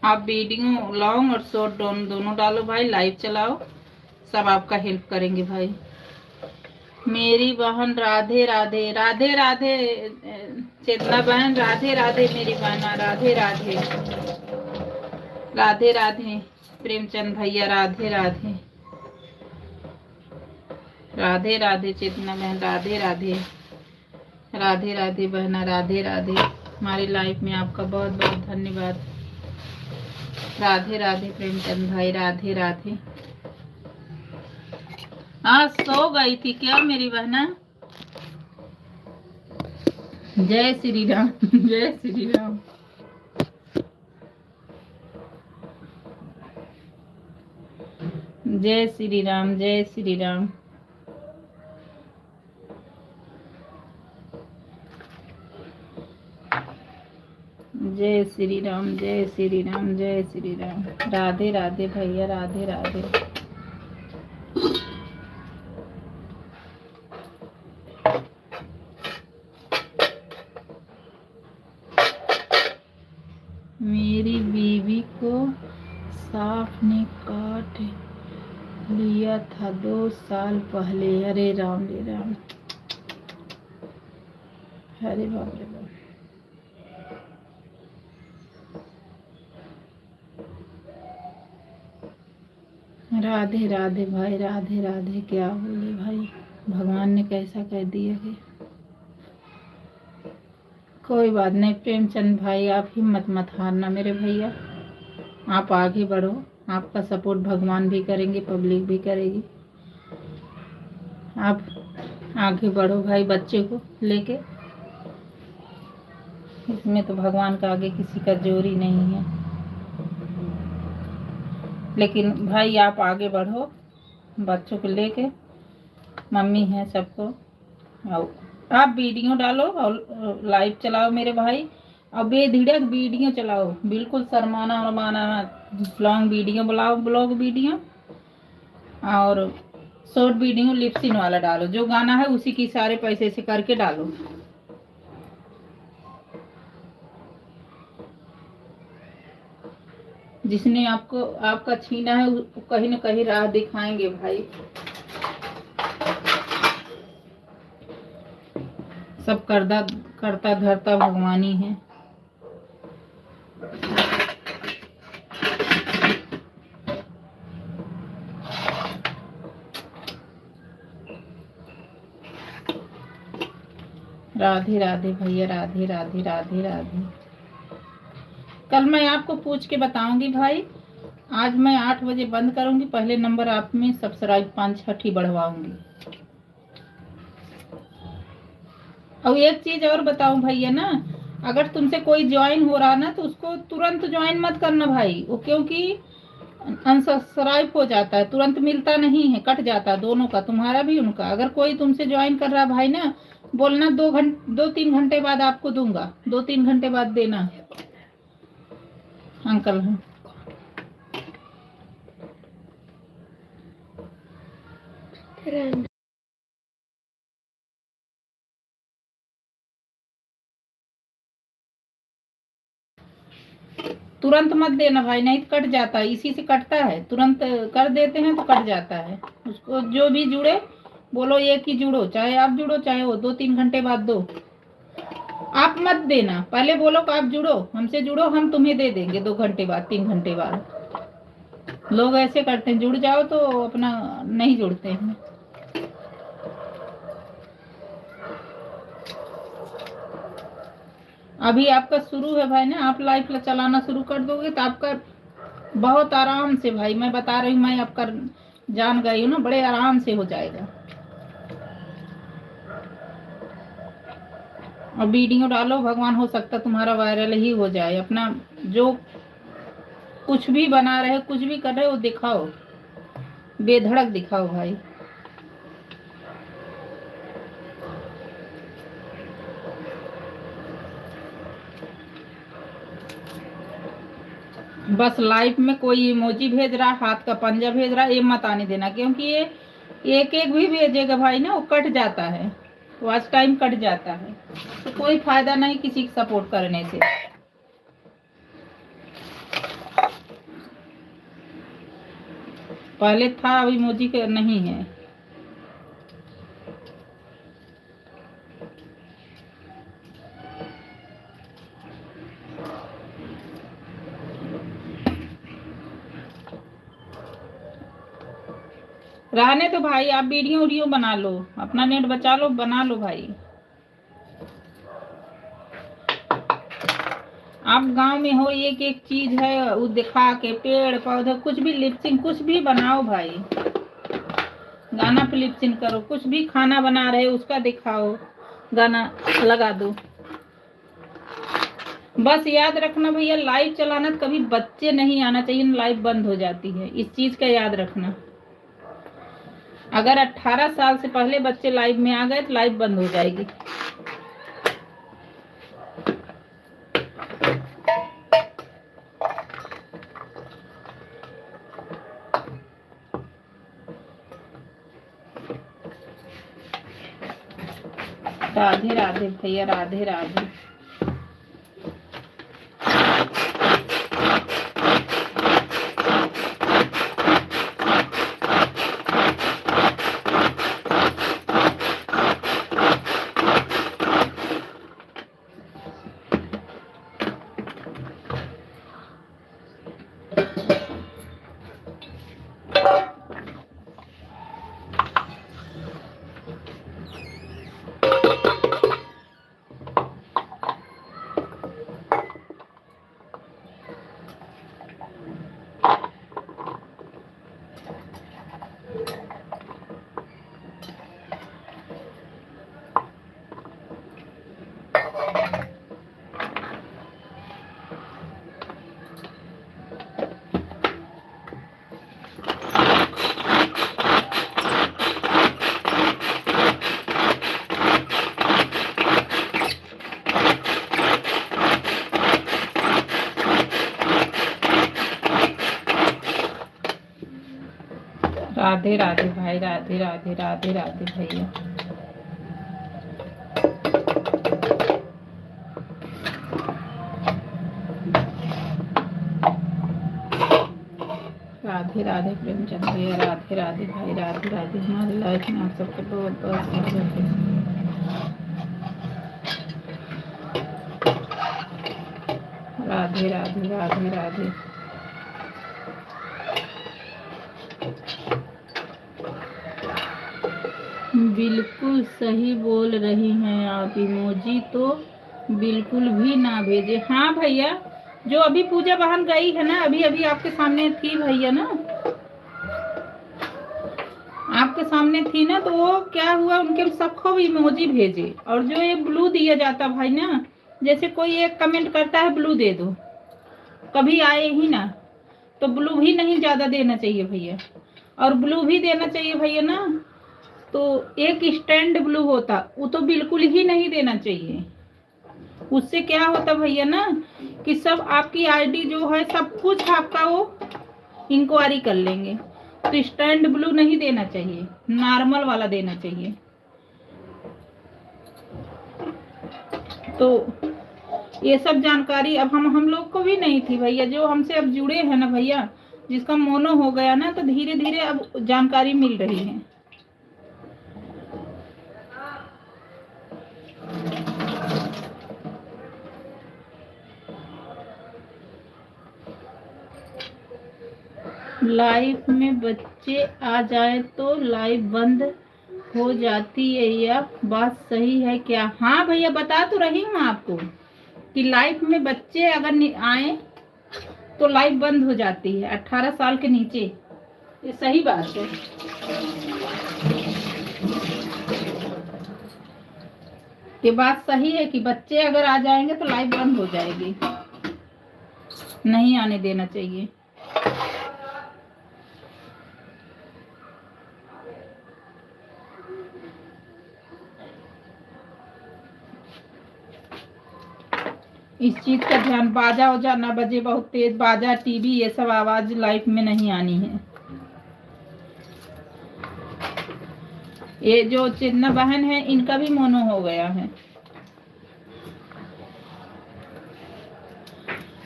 आप वीडियो लॉन्ग और शॉर्ट दोनों डालो भाई, लाइव चलाओ, सब आपका हेल्प करेंगे भाई। मेरी बहन राधे राधे, राधे राधे चेतना बहन, राधे राधे मेरी बहना, राधे राधे, राधे राधे प्रेमचंद भैया, राधे राधे, राधे राधे चेतना बहन, राधे राधे, राधे राधे बहना, राधे राधे। हमारी लाइफ में आपका बहुत बहुत धन्यवाद। राधे राधे प्रेमचंद भाई, राधे राधे। हाँ, सो गई थी क्या मेरी बहना? जय श्री राम, जय श्री राम। जय श्री राम, जय श्री राम। जय श्री राम, जय श्री राम, जय श्री राम। राधे राधे भैया, राधे राधे। मेरी बीवी को सांप ने काट लिया था 2 साल पहले। अरे राम रे राम, अरे बाप रे बाप। राधे राधे भाई, राधे राधे। क्या बोले भाई, भगवान ने कैसा कह दिया कि कोई बात नहीं प्रेमचंद भाई, आप हिम्मत मत हारना मेरे भैया। आप आगे बढ़ो, आपका सपोर्ट भगवान भी करेंगे, पब्लिक भी करेगी। आप आगे बढ़ो भाई, बच्चे को लेके। इसमें तो भगवान का आगे किसी का जोर ही नहीं है। लेकिन भाई आप आगे बढ़ो, बच्चों को लेके। मम्मी है सबको। और आप वीडियो डालो और लाइव चलाओ मेरे भाई, और बेधड़क वीडियो चलाओ, बिल्कुल शर्माना वरमाना मत। लॉन्ग वीडियो बनाओ, ब्लॉग वीडियो और शॉर्ट वीडियो लिपसिन वाला डालो। जो गाना है उसी की सारे पैसे से करके डालो। जिसने आपको आपका छीना है वो कहीं न कहीं राह दिखाएंगे भाई। सब करता धरता भगवान ही है। राधे राधे भैया, राधे राधे, राधे राधे। कल मैं आपको पूछ के बताऊंगी भाई। आज मैं 8 बजे बंद करूंगी। पहले नंबर आप में सब्सक्राइब 5-6 ही बढ़वाऊंगी। और एक चीज और बताऊं भैया ना, अगर तुमसे कोई ज्वाइन हो रहा ना तो उसको तुरंत ज्वाइन मत करना भाई, वो क्योंकि अनसब्सक्राइब हो जाता है, तुरंत मिलता नहीं है, कट जाता है दोनों का, तुम्हारा भी उनका। अगर कोई तुमसे ज्वाइन कर रहा भाई ना, बोलना 2-3 घंटे बाद आपको दूंगा, 2-3 घंटे बाद देना अंकल है। तुरंत मत देना भाई, नहीं तो कट जाता है, इसी से कटता है। तुरंत कर देते हैं तो कट जाता है। उसको जो भी जुड़े बोलो एक ही जुड़ो, चाहे आप जुड़ो चाहे वो, 2-3 घंटे बाद दो। आप मत देना, पहले बोलो कि आप जुड़ो, हमसे जुड़ो, हम तुम्हें दे देंगे 2 घंटे बाद, 3 घंटे बाद। लोग ऐसे करते हैं, जुड़ जाओ तो अपना नहीं जुड़ते हैं। अभी आपका शुरू है भाई ना, आप लाइफ चलाना शुरू कर दोगे तो आपका बहुत आराम से, भाई मैं बता रही हूँ, मैं आपका जान गई हूँ ना, बड़े आराम से हो जाएगा। और वीडियो डालो, भगवान हो सकता तुम्हारा वायरल ही हो जाए। अपना जो कुछ भी बना रहे, कुछ भी कर रहे हो, दिखाओ, बेधड़क दिखाओ भाई। बस लाइफ में कोई इमोजी भेज रहा, हाथ का पंजा भेज रहा, ये मत आने देना, क्योंकि ये एक एक भी भेजेगा भाई ना, वो कट जाता है, वॉच टाइम कट जाता है। तो कोई फायदा नहीं किसी को सपोर्ट करने से। पहले था, अब इमोजी का नहीं है। रहने तो भाई, आप वीडियो बना लो, अपना नेट बचा लो, बना लो भाई। आप गांव में हो, एक एक चीज है वो दिखा के, पेड़ पौधे कुछ भी लिपसिंग कुछ भी बनाओ भाई, गाना पे लिपसिंग करो, कुछ भी खाना बना रहे उसका दिखाओ, गाना लगा दो। बस याद रखना भैया, लाइव चलाना कभी बच्चे नहीं आना चाहिए, लाइव बंद हो जाती है, इस चीज का याद रखना। अगर 18 साल से पहले बच्चे लाइव में आ गए तो लाइव बंद हो जाएगी। राधे राधे भैया, राधे राधे। राधे राधे भाई, राधे राधे, राधे राधे भैया। राधे राधे प्रेमचंद भैया, राधे राधे भाई, राधे राधे। हमारे लाइफ में आप सबको बहुत बहुत स्वागत है। राधे राधे, राधे राधे। बिल्कुल सही बोल रही हैं आप, इमोजी तो बिल्कुल भी ना भेजे। हाँ भैया, जो अभी पूजा बहन गई है ना, अभी अभी आपके सामने थी भैया ना, आपके सामने थी ना, तो वो क्या हुआ, उनके सबको भी इमोजी भेजे। और जो ये ब्लू दिया जाता भाई ना, जैसे कोई एक कमेंट करता है ब्लू दे दो, कभी आए ही ना, तो ब्लू भी नहीं ज्यादा देना चाहिए भैया। और ब्लू भी देना चाहिए भैया ना, तो एक स्टैंड ब्लू होता, वो तो बिल्कुल ही नहीं देना चाहिए। उससे क्या होता भैया ना, कि सब आपकी आईडी जो है सब कुछ आपका वो इंक्वायरी कर लेंगे। तो स्टैंड ब्लू नहीं देना चाहिए, नॉर्मल वाला देना चाहिए। तो ये सब जानकारी अब हम लोग को भी नहीं थी भैया, जो हमसे अब जुड़े हैं ना भैया, जिसका मोनो हो गया ना, तो धीरे धीरे अब जानकारी मिल रही है। लाइफ में बच्चे आ जाए तो लाइव बंद हो जाती है, यह बात सही है क्या? हाँ भैया, बता तो रही हूँ आपको कि लाइफ में बच्चे अगर आए तो लाइफ बंद हो जाती है 18 साल के नीचे। ये सही बात है। ये बात सही है कि बच्चे अगर आ जाएंगे तो लाइफ बंद हो जाएगी, नहीं आने देना चाहिए। इस चीज का ध्यान, बाजा वजा ना बजे बहुत तेज, बाजा टीवी ये सब आवाज लाइफ में नहीं आनी है। ये जो चेतना बहन है, इनका भी मोनो हो गया है।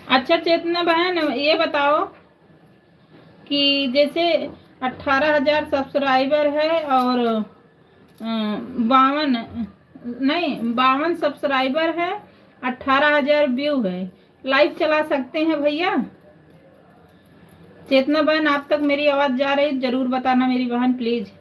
अच्छा चेतना बहन, ये बताओ कि जैसे 18,000 सब्सक्राइबर है और 52 सब्सक्राइबर है, 18,000 व्यू है, लाइव चला सकते हैं भैया? चेतना बहन, आप तक मेरी आवाज जा रही, जरूर बताना मेरी बहन प्लीज।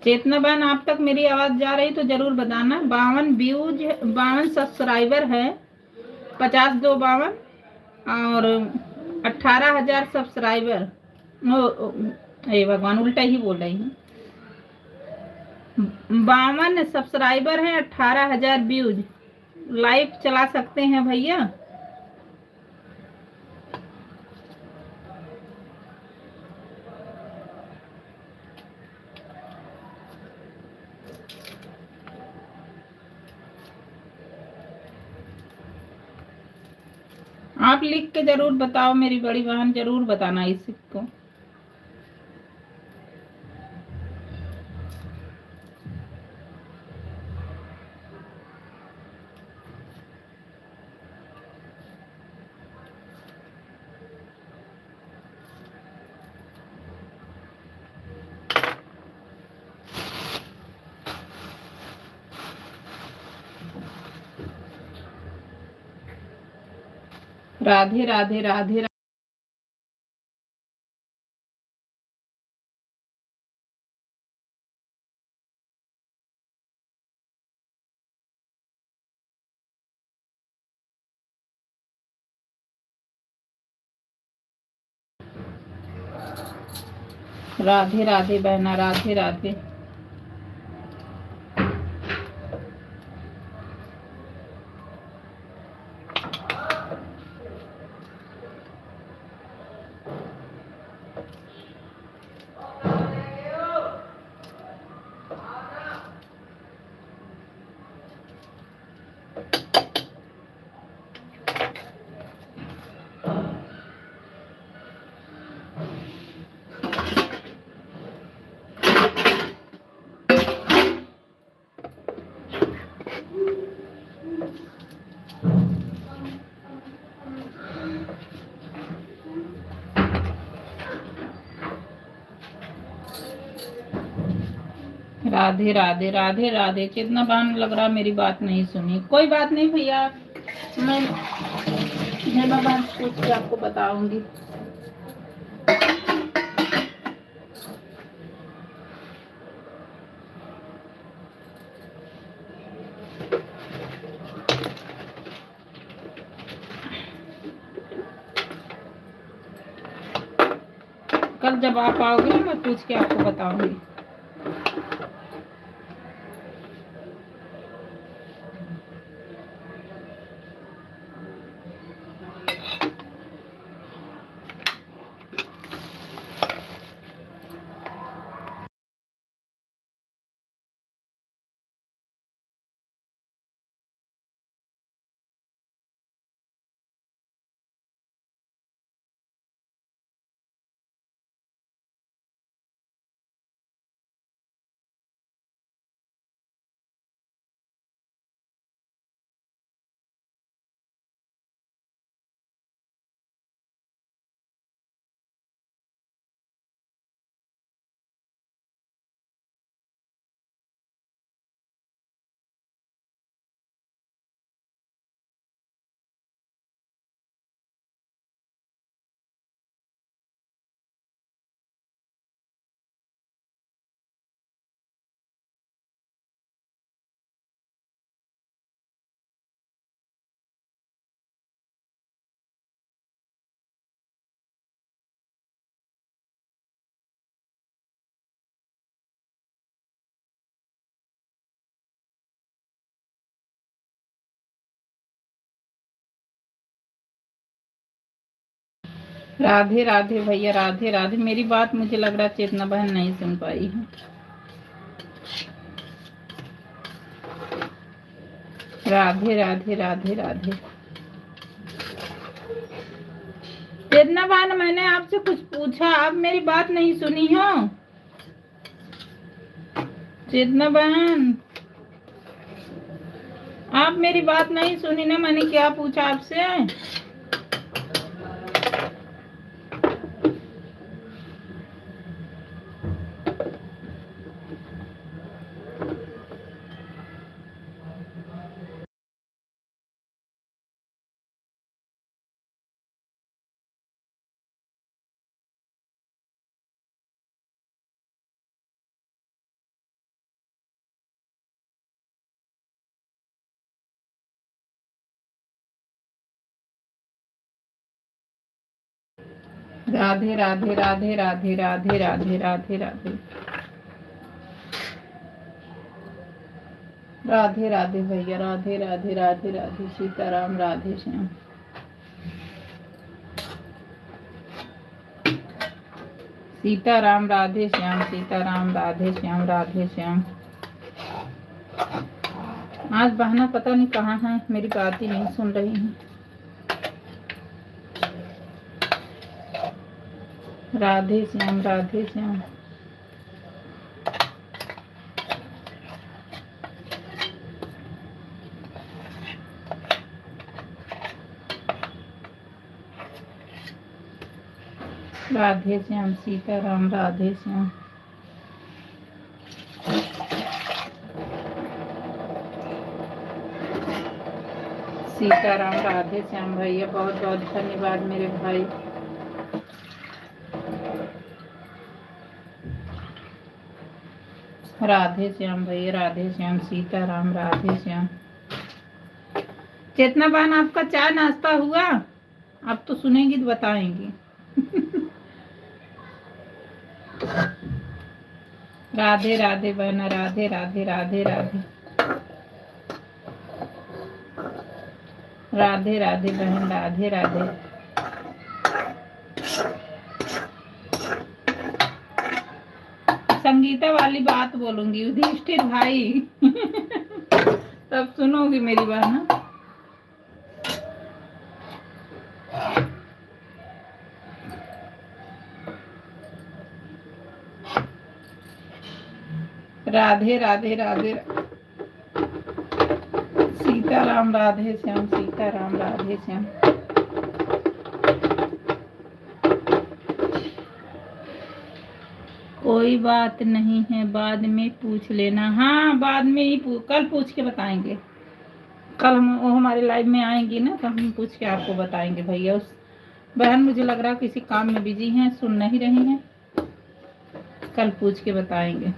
चेतना बहन, आप तक मेरी आवाज जा रही तो जरूर बताना। 52 सब्सक्राइबर है, 50 2 52 और 18,000 सब्सक्राइबर। हे भगवान, उल्टा ही बोल रही हूँ। 52 सब्सक्राइबर है, 18,000 व्यूज। लाइव चला सकते हैं भैया? आप लिख के जरूर बताओ मेरी बड़ी बहन, जरूर बताना इसको। राधे राधे राधे राधे राधे बहना, राधे राधे। राधे राधे राधे राधे। चेतना बहन, लग रहा मेरी बात नहीं सुनी। कोई बात नहीं भैया, मैं बात पूछ के आपको बताऊंगी। कल जब आप आओगे ना, मैं पूछ के आपको बताऊंगी। राधे राधे भैया, राधे राधे। मेरी बात मुझे लग रहा चेतना बहन नहीं सुन पाई है। राधे राधे राधे राधे। चेतना बहन, मैंने आपसे कुछ पूछा, आप मेरी बात नहीं सुनी हो। चेतना बहन, आप मेरी बात नहीं सुनी ना, मैंने क्या पूछा आपसे? राधे राधे राधे राधे राधे राधे राधे राधे राधे राधे भैया, राधे राधे राधे राधे सीताराम, राधे श्याम। सीताराम राधे श्याम, सीताराम राधे श्याम, राधे श्याम। आज बहना पता नहीं कहाँ है, मेरी बात ही नहीं सुन रही है। राधे श्याम, राधे श्याम। राधे श्याम, सीताराम, राधे श्याम। सीताराम राधे श्याम भैया, बहुत बहुत धन्यवाद मेरे भाई। राधे श्याम भैया, राधे श्याम, सीताराम, राधे श्याम। चेतना बहन, आपका चाय नाश्ता हुआ? आप तो सुनेंगी तो बताएंगी। राधे राधे बहना, राधे राधे राधे राधे राधे राधे बहन, राधे राधे। संगीता वाली बात बोलूंगी युधिष्ठिर भाई। तब सुनोगी मेरी बहन। राधे राधे राधे सीताराम, राधे श्याम, सीताराम, राधे श्याम। कोई बात नहीं है, बाद में पूछ लेना। हाँ, बाद में ही कल पूछ के बताएंगे। कल वो हमारे लाइव में आएंगी ना, तो हम पूछ के आपको बताएंगे भैया। उस बहन मुझे लग रहा किसी काम में बिजी हैं, सुन नहीं रही हैं। कल पूछ के बताएंगे।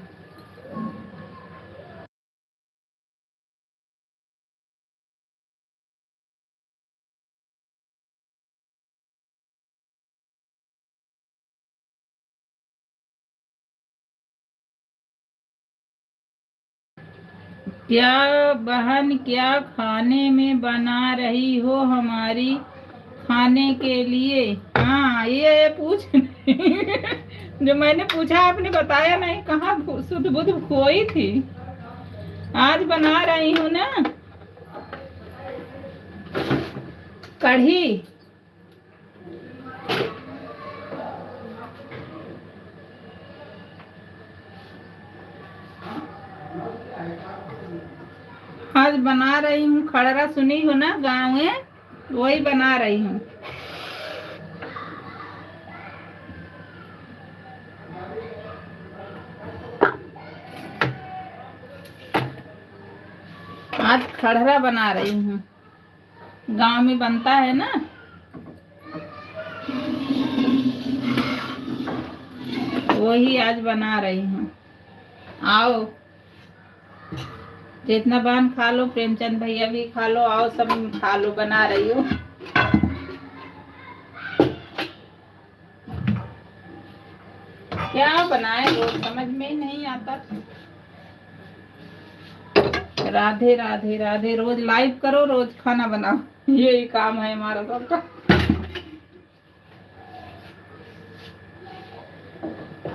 क्या बहन, क्या खाने में बना रही हो हमारी खाने के लिए? हाँ, ये पूछ। जो मैंने पूछा आपने बताया नहीं, कहाँ सुध बुध खोई थी। आज बना रही हूँ ना कढ़ी। आज बना रही हूँ खड़रा, सुनी हो ना गाँव में, वही बना रही हूँ। आज खड़रा बना रही हूँ, गांव में बनता है ना, वही आज बना रही हूँ। आओ जितना बहन खा लो, प्रेमचंद भैया भी खा लो, आओ सब खा लो, बना रही हूँ। क्या बनाए रोज समझ में ही नहीं आता। राधे राधे राधे, रोज लाइव करो, रोज खाना बनाओ, यही काम है हमारा सबका।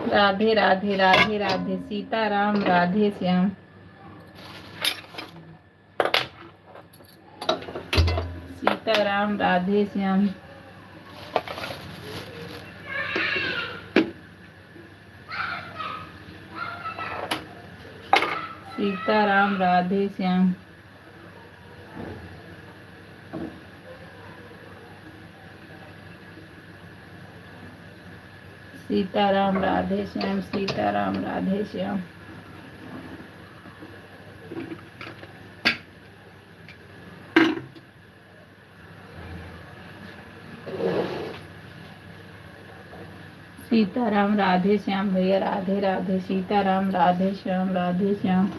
राधे राधे राधे राधे सीताराम, राधे श्याम। सीताराम, राधे श्याम। सीताराम, राधे श्याम। सीताराम, राधे श्याम, सीताराम, राधे श्याम। सीताराम, राधे श्याम भैया, राधे राधे सीताराम, राधे श्याम, राधे श्याम।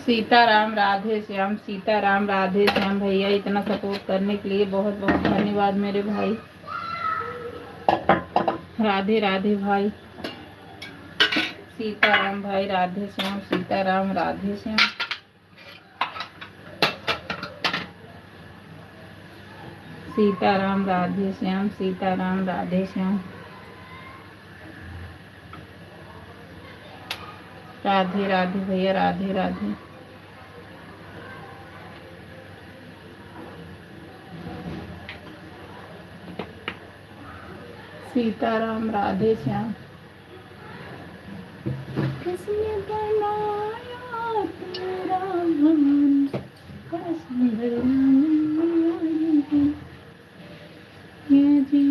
सीताराम राधे श्याम, सीताराम राधे श्याम। भैया इतना सपोर्ट करने के लिए बहुत बहुत धन्यवाद मेरे भाई। राधे राधे भाई। सीताराम भाई, राधे श्याम, सीताराम राधे श्याम। सीताराम राधे श्याम, सीताराम राधे श्याम। राधे राधे भैया, राधे राधे। सीताराम राधे श्याम। किसने बनाया तेरा मन, बड़ा सुंदर ये जी।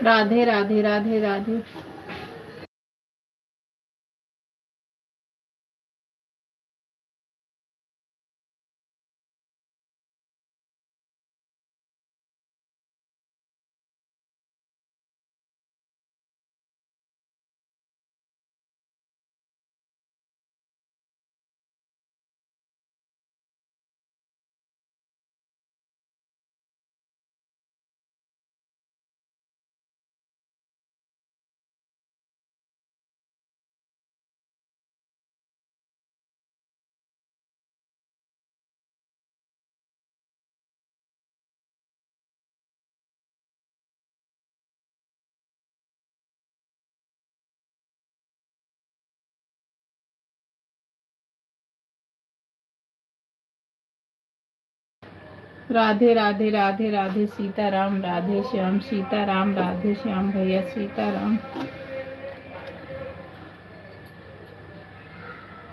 राधे राधे राधे राधे। राधे राधे राधे राधे। सीताराम राधे श्याम, सीताराम राधे श्याम भैया, सीताराम।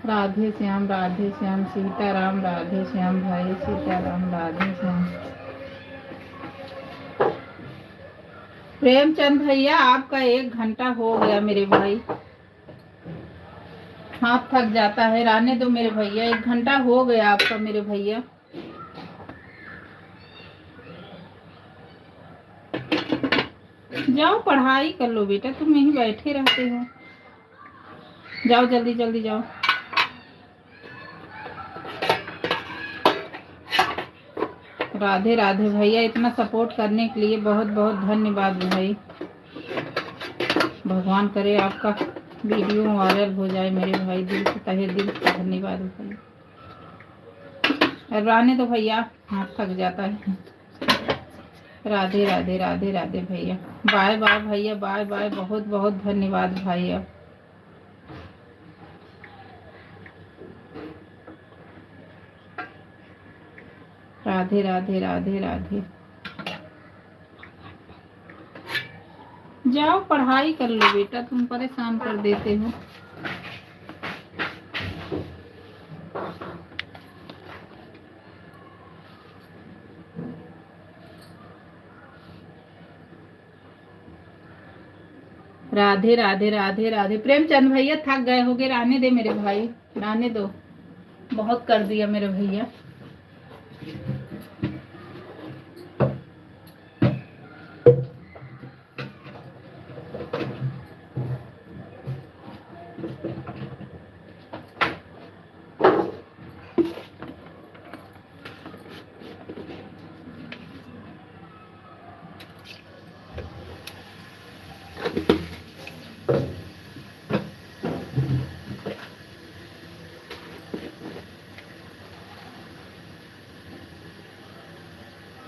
राधे श्याम, राधे श्याम, सीताराम राधे श्याम भाई, सीताराम राधे श्याम। प्रेमचंद भैया आपका 1 घंटा हो गया मेरे भाई। हाथ थक जाता है, रहने दो मेरे भैया। 1 घंटा हो गया आपका मेरे भैया। जाओ पढ़ाई कर लो बेटा, तुम यहीं बैठे रहते हो। जाओ जल्दी जल्दी जाओ। राधे राधे भैया, इतना सपोर्ट करने के लिए बहुत बहुत धन्यवाद भाई। भगवान करे आपका वीडियो वायरल हो जाए मेरे भाई। दिल से, तहे दिल से धन्यवाद भाई। और रहने दो भैया, हाथ थक जाता है। राधे राधे राधे राधे भैया। बाय बाय भैया, बाय बाय। बहुत बहुत धन्यवाद भाई। अब राधे राधे राधे राधे। जाओ पढ़ाई कर लो बेटा, तुम परेशान कर देते हो। राधे राधे राधे राधे। प्रेमचंद भैया थक गए होगे, रहने दे मेरे भाई, रहने दो। बहुत कर दिया मेरे भैया।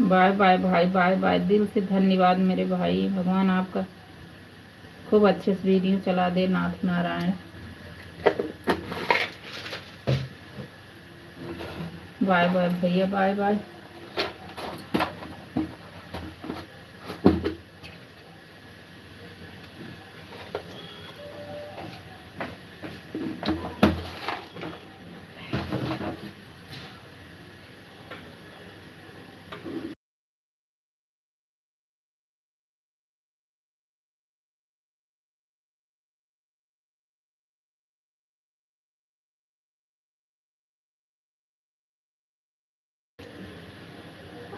बाय बाय भाई, बाय बाय। दिल से धन्यवाद मेरे भाई। भगवान आपका खूब अच्छे से वीडियो चला दे। नाथ नारायण। बाय बाय भैया, बाय बाय।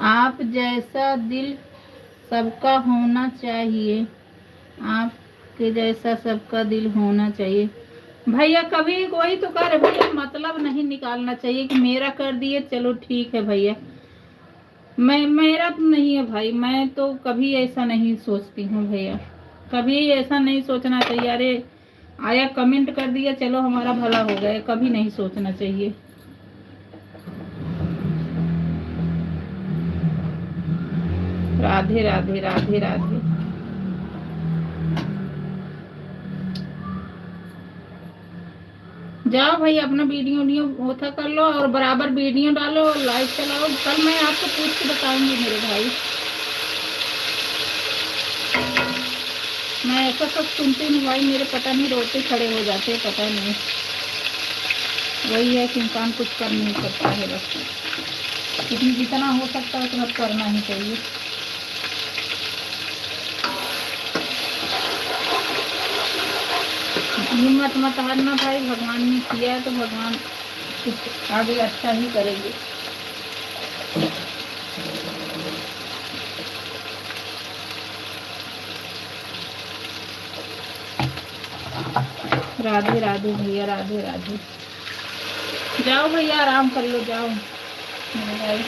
आप जैसा दिल सबका होना चाहिए। आप के जैसा सबका दिल होना चाहिए। भैया कभी कोई तो करे भैया, मतलब नहीं निकालना चाहिए कि मेरा कर दिए चलो ठीक है भैया। मेरा तो नहीं है भाई, मैं तो कभी ऐसा नहीं सोचती हूँ भैया। कभी ऐसा नहीं सोचना चाहिए, अरे आया कमेंट कर दिया चलो हमारा भला हो गया, कभी नहीं सोचना चाहिए। राधे राधे राधे राधे। जाओ भाई अपना वीडियो वीडियो होता कर लो और बराबर वीडियो डालो, लाइव चलाओ। कल मैं आपको पूछ के बताऊंगी मेरे भाई। मैं ऐसा सब सुनती हूँ भाई, मेरे पता नहीं रोते खड़े हो जाते, पता नहीं। वही है कि इंसान कुछ कर नहीं सकता है, बस लेकिन जितना हो सकता है उतना करना ही चाहिए। हिम्मत मत हारना भाई, भगवान ने किया है तो भगवान कुछ आगे अच्छा ही करेंगे। राधे राधे भैया, राधे राधे। जाओ भैया आराम कर लो, जाओ मेरे भाई।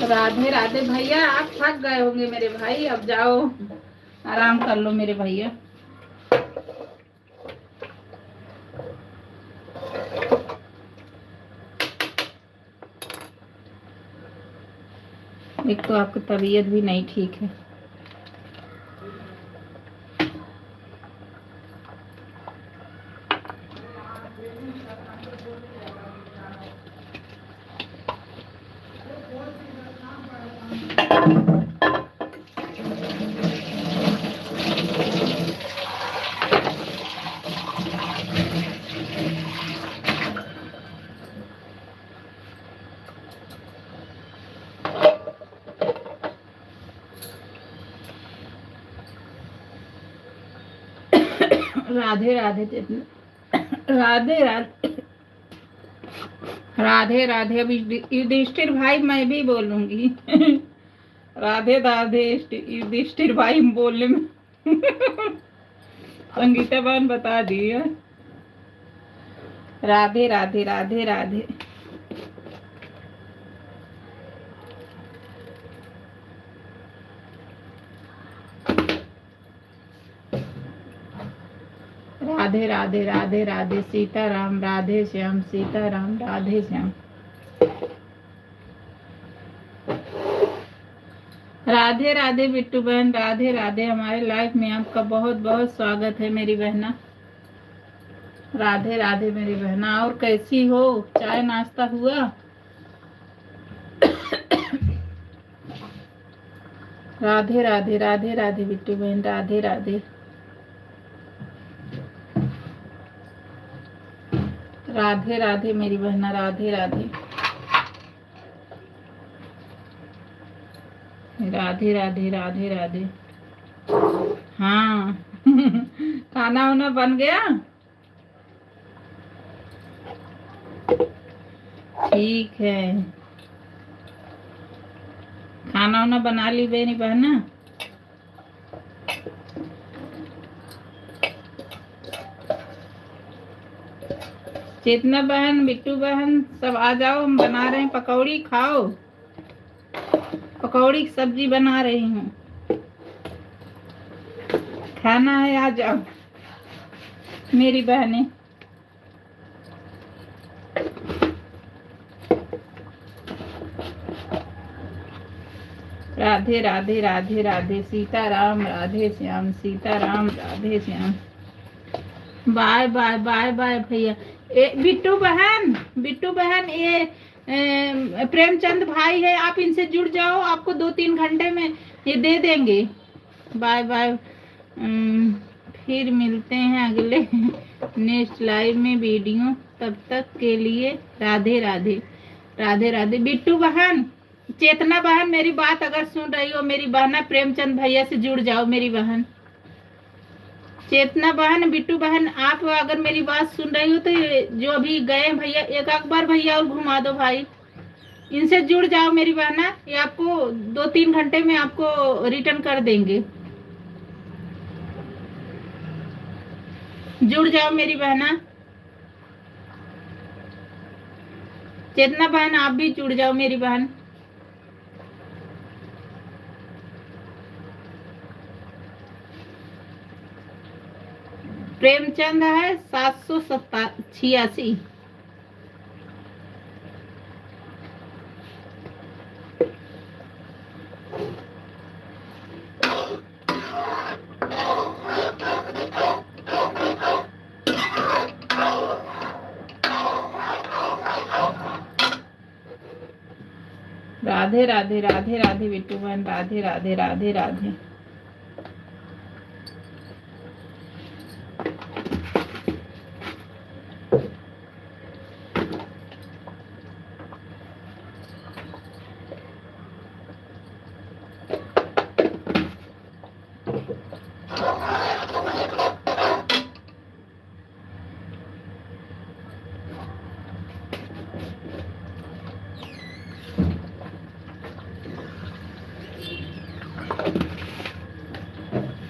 राधे राधे भैया, आप थक गए होंगे मेरे भाई, अब जाओ आराम कर लो मेरे भैया। एक तो आपकी तबीयत भी नहीं ठीक है। राधे राधे राधे राधे राधे राधे। अभी युधिष्ठिर भाई मैं भी बोलूंगी। राधे राधे युधिष्ठिर भाई बोलने में। संगीता बहन बता दी है। राधे राधे राधे राधे। राधे राधे राधे राधे। सीताराम राधे श्याम, सीताराम राधे श्याम। राधे राधे बिट्टू बहन, राधे राधे। हमारे लाइफ में आपका बहुत बहुत स्वागत है मेरी बहना। राधे राधे मेरी बहना। और कैसी हो, चाय नाश्ता हुआ? राधे राधे राधे राधे बिट्टू बहन, राधे राधे। राधे राधे मेरी बहना, राधे राधे। राधे राधे राधे राधे। हाँ। खाना वाना बन गया? ठीक है, खाना वाना बना ली मेरी बहना? चेतना बहन, बिट्टू बहन, सब आ जाओ, हम बना रहे हैं पकौड़ी, खाओ। पकौड़ी की सब्जी बना रही हूँ, खाना है आ जाओ मेरी बहनें। Radhe Radhe Radhe Radhe Radhe Sitaram Radhe Shyam Sitaram Radhe Shyam. Bye bye bye bye भैया। बिट्टू बहन ये प्रेमचंद भाई है, आप इनसे जुड़ जाओ, आपको 2-3 घंटे में ये दे देंगे। Bye bye. फिर मिलते हैं अगले नेक्स्ट लाइव में वीडियो, तब तक के लिए राधे राधे राधे राधे। बिट्टू बहन, चेतना बहन, मेरी बात अगर सुन रही हो, मेरी बहना प्रेमचंद भैया से जुड़ जाओ। मेरी बहन चेतना बहन, बिट्टू बहन, आप अगर मेरी बात सुन रही हो तो जो अभी गए भैया, एक बार भैया और घुमा दो भाई, इनसे जुड़ जाओ मेरी बहना। ये आपको 2-3 घंटे में आपको रिटर्न कर देंगे। जुड़ जाओ मेरी बहना। चेतना बहन, आप भी जुड़ जाओ मेरी बहन। प्रेमचंद है 786। राधे राधे राधे राधे बिट्टू बहन, राधे राधे राधे राधे।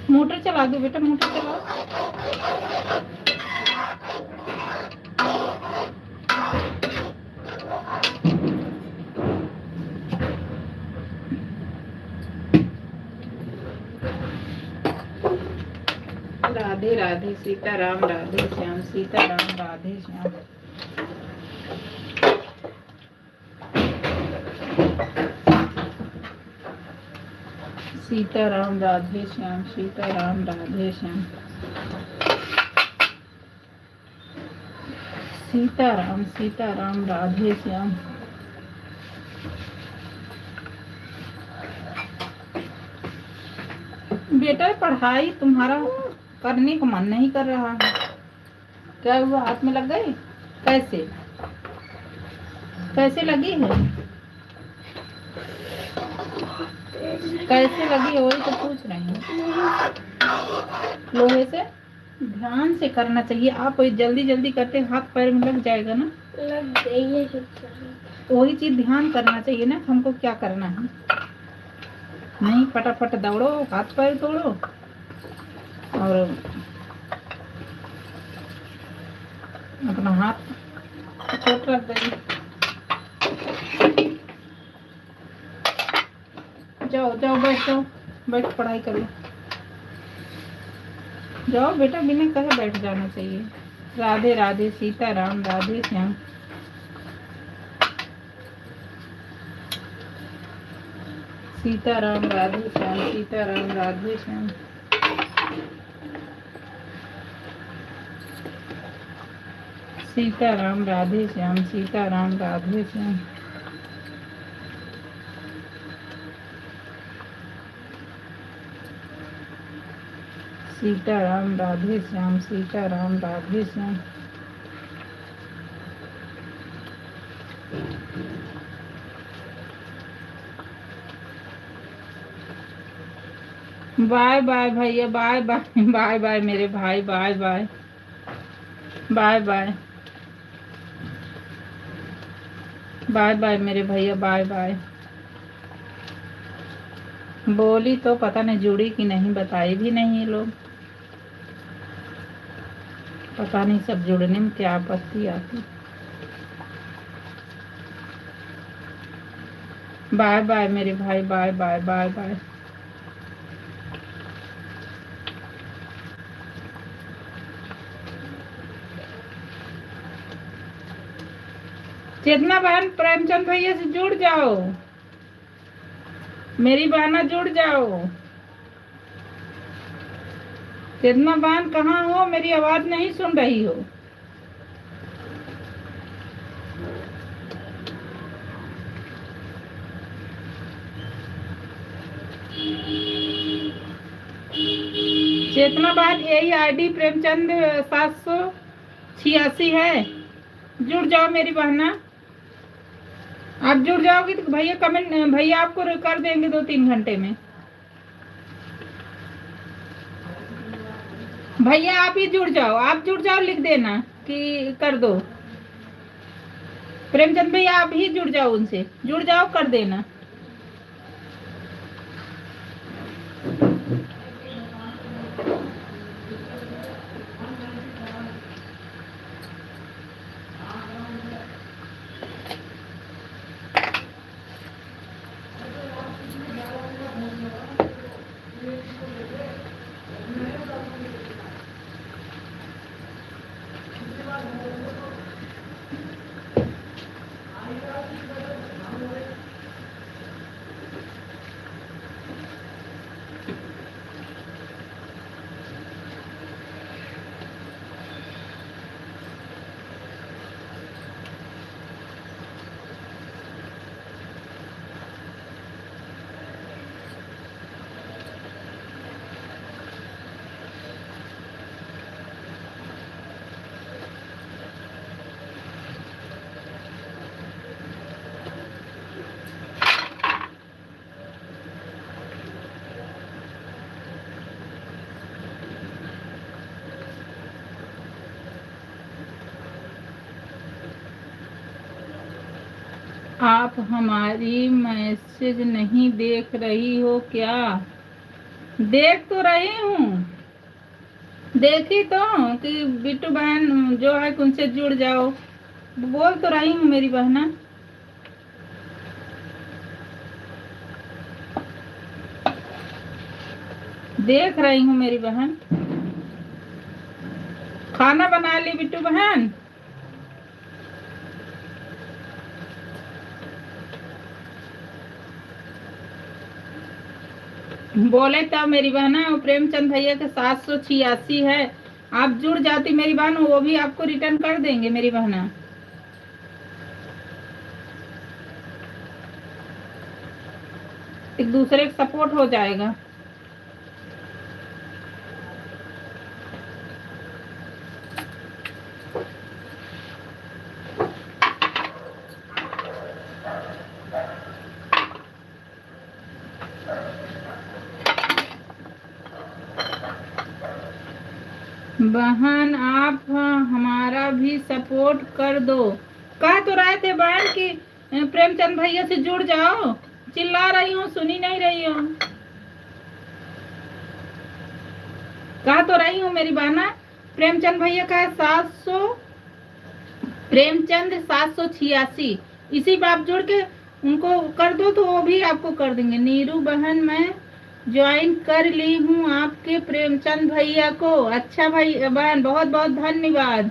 मोटर चला दो बेटा, मोटर चलाओ। राधे राधे सीताराम राधे श्याम सीताराम राधे श्याम। सीताराम राधे श्याम सीताराम राधे श्याम। सीताराम सीताराम राधे श्याम। बेटा पढ़ाई तुम्हारा करने का मन नहीं कर रहा है, क्या हुआ? हाथ में लग गई? कैसे कैसे लगी है? कैसे लगी है वही तो पूछ रही हूँ। लोहे से ध्यान से करना चाहिए। आप जल्दी जल्दी करते हाथ पैर में लग जाएगा ना। लग गई है। वही चीज ध्यान करना चाहिए ना, हमको क्या करना है। नहीं फटाफट दौड़ो, हाथ पैर तोड़ो और अपना हाथ चोट लग गई। जाओ जाओ बैठ जाओ, बैठ पढ़ाई करो। जाओ बेटा, बिना कहे बैठ जाना चाहिए। राधे राधे सीताराम राधे श्याम। सीताराम राधे श्याम सीताराम राधे श्याम। सीताराम राधे श्याम सीताराम राधे श्याम। सीताराम राधे श्याम सीताराम राधे श्याम। बाय बाय भैया, बाय बाय बाय बाय मेरे भाई, bye bye bye bye bye bye मेरे भैया, बाय बाय। बोली तो पता नहीं जुड़ी कि नहीं, बताई भी नहीं ये लोग। पता नहीं सब जुड़ने में क्या आपत्ति आती। बाय बाय मेरे भाई, बाय बाय बाय बाय। चेतना बहन, प्रेमचंद भैया से जुड़ जाओ। मेरी बहना जुड़ जाओ। चेतना बहन कहाँ हो, मेरी आवाज नहीं सुन रही हो? चेतना बहन यही आईडी प्रेमचंद 786 है। जुड़ जाओ मेरी बहना। आप जुड़ जाओगी तो भैया कमेंट, भैया आपको कर देंगे 2-3 घंटे में। भैया आप ही जुड़ जाओ, आप जुड़ जाओ, लिख देना कि कर दो। प्रेमचंद भैया आप ही जुड़ जाओ, उनसे जुड़ जाओ, कर देना। आप हमारी मैसेज नहीं देख रही हो क्या? देख तो रही हूँ, देखी तो कि बिट्टू बहन जो है उनसे जुड़ जाओ, बोल तो रही हूँ मेरी बहना। देख रही हूँ मेरी बहन। खाना बना ली बिट्टू बहन? बोले तब मेरी बहना, प्रेमचंद भैया के 786 है। आप जुड़ जाती मेरी बहन, वो भी आपको रिटर्न कर देंगे मेरी बहना। एक दूसरे का सपोर्ट हो जाएगा। बहन आप हमारा भी सपोर्ट कर दो। कह तो रहे थे बहन कि प्रेमचंद भैया से जुड़ जाओ, चिल्ला रही हूँ, सुनी नहीं रही हो। कह तो रही हूँ मेरी बहना, प्रेमचंद भैया का है 700, प्रेमचंद 786, इसी पर आप जुड़ के उनको कर दो तो वो भी आपको कर देंगे। नीरू बहन मैं ज्वाइन कर ली हूँ आपके प्रेमचंद भैया को। अच्छा भाई बहन, बहुत बहुत धन्यवाद,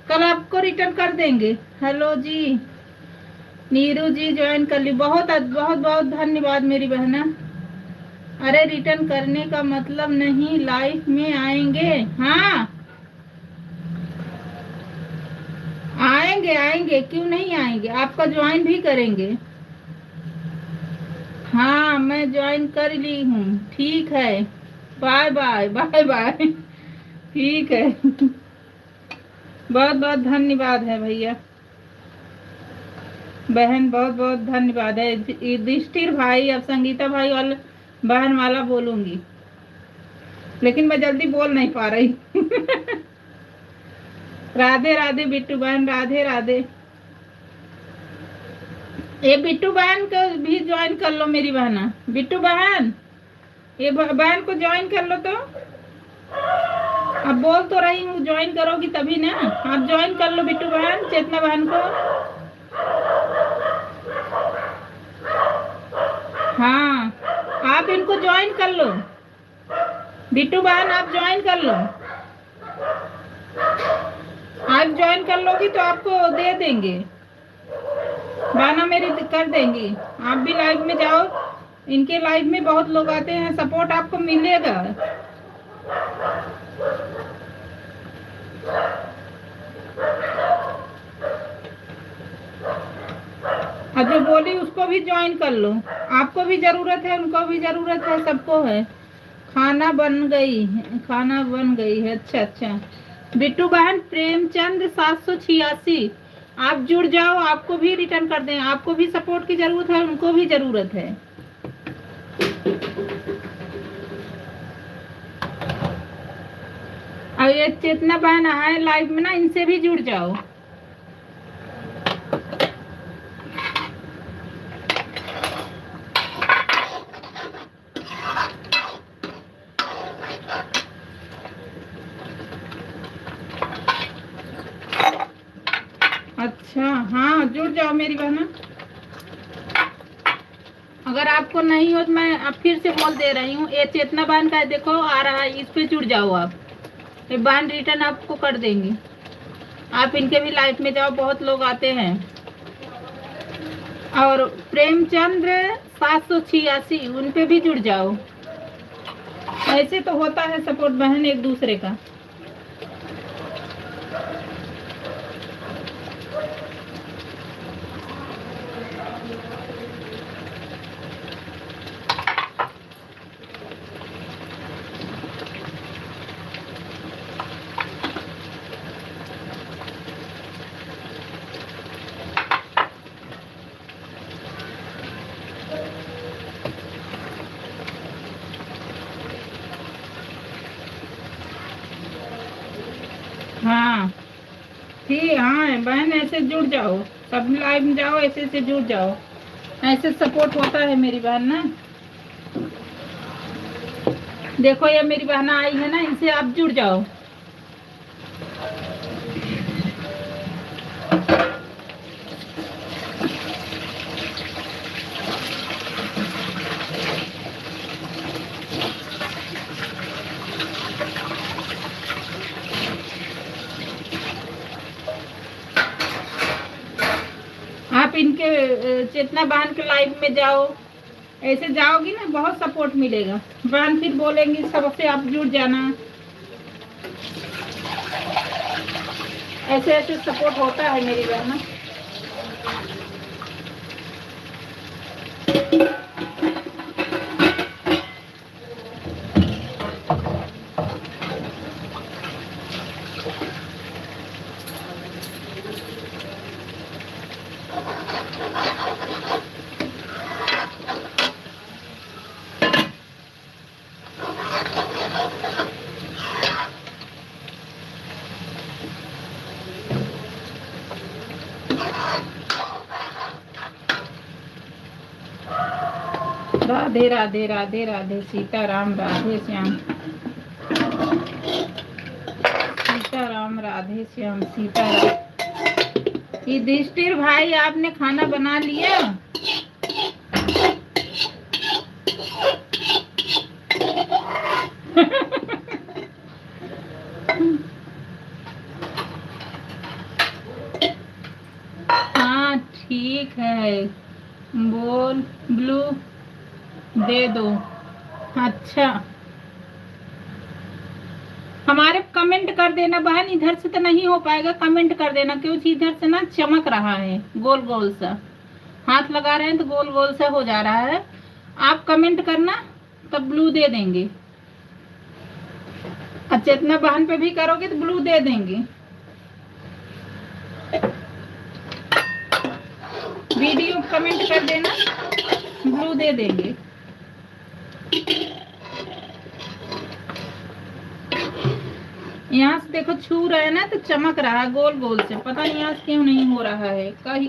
कल आपको रिटर्न कर देंगे। हेलो जी, नीरू जी ज्वाइन कर ली, बहुत बहुत बहुत धन्यवाद मेरी बहना। अरे रिटर्न करने का मतलब नहीं, लाइफ में आएंगे। हाँ आएंगे आएंगे, क्यों नहीं आएंगे, आपका ज्वाइन भी करेंगे। हाँ मैं ज्वाइन कर ली हूँ, ठीक है, बाय बाय बाय बाय। ठीक है, बहुत बहुत धन्यवाद है भैया बहन, बहुत बहुत धन्यवाद है। युधिष्ठिर भाई, अब संगीता भाई वाला बहन वाला बोलूंगी, लेकिन मैं जल्दी बोल नहीं पा रही। राधे राधे बिट्टू बहन, राधे राधे। ये बिट्टू बहन को भी ज्वाइन कर लो मेरी बहना। बिट्टू बहन, ये बहन को ज्वाइन कर लो तो। अब बोल तो रही हूँ ज्वाइन करोगी तभी ना। आप ज्वाइन कर लो बिट्टू बहन, चेतना बहन को। हाँ आप इनको ज्वाइन कर लो, बिट्टू बहन आप ज्वाइन कर लो। आप ज्वाइन कर लोगी तो आपको दे देंगे, बहना मेरी कर देंगी। आप भी लाइव में जाओ, इनके लाइव में बहुत लोग आते हैं, सपोर्ट आपको मिलेगा। और जो बोली उसको भी ज्वाइन कर लो, आपको भी जरूरत है, उनको भी जरूरत है, सबको है। खाना बन गई, खाना बन गई है। अच्छा अच्छा, बिट्टू बहन प्रेमचंद 786, आप जुड़ जाओ, आपको भी रिटर्न कर दें। आपको भी सपोर्ट की जरूरत है, उनको भी जरूरत है। और ये चेतना बहन है लाइव में ना, इनसे भी जुड़ जाओ। अच्छा हाँ, जुड़ जाओ मेरी बहना। अगर आपको नहीं हो तो मैं अब फिर से बोल दे रही हूँ, ये चेतना बहन का देखो आ रहा है, इस पे जुड़ जाओ आप, ये बहन रिटर्न आपको कर देंगी। आप इनके भी लाइफ में जाओ, बहुत लोग आते हैं। और प्रेमचंद 786, उन पे भी जुड़ जाओ। ऐसे तो होता है सपोर्ट बहन एक दूसरे का। हाँ ठीक, हाँ बहन ऐसे जुड़ जाओ, सब लाइव में जाओ, ऐसे ऐसे जुड़ जाओ, ऐसे सपोर्ट होता है मेरी बहन ना। देखो ये मेरी बहन आई है ना, इनसे आप जुड़ जाओ। आप इनके चेतना बहन के लाइव में जाओ, ऐसे जाओगी ना बहुत सपोर्ट मिलेगा। बहन फिर बोलेंगी सबसे आप जुड़ जाना, ऐसे ऐसे सपोर्ट होता है मेरी बहन ना। राधे राधे राधे राधे, सीताराम राधे श्याम, सीताराम राधे श्याम, सीताराम। युधिष्ठिर भाई आपने खाना बना लिया? हाँ ठीक है, बोल ब्लू दे दो। अच्छा हमारे कमेंट कर देना बहन, इधर से तो नहीं हो पाएगा, कमेंट कर देना, क्योंकि इधर से ना चमक रहा है गोल गोल सा, हाथ लगा रहे हैं तो गोल गोल सा हो जा रहा है। आप कमेंट करना तब ब्लू दे देंगे। अच्छा इतना बहन पे भी करोगे तो ब्लू दे देंगे। वीडियो कमेंट कर देना, ब्लू दे देंगे। यहाँ से देखो छू रहे हैं ना तो चमक रहा है गोल गोल से, पता नहीं यहाँ से क्यों नहीं हो रहा है, कहीं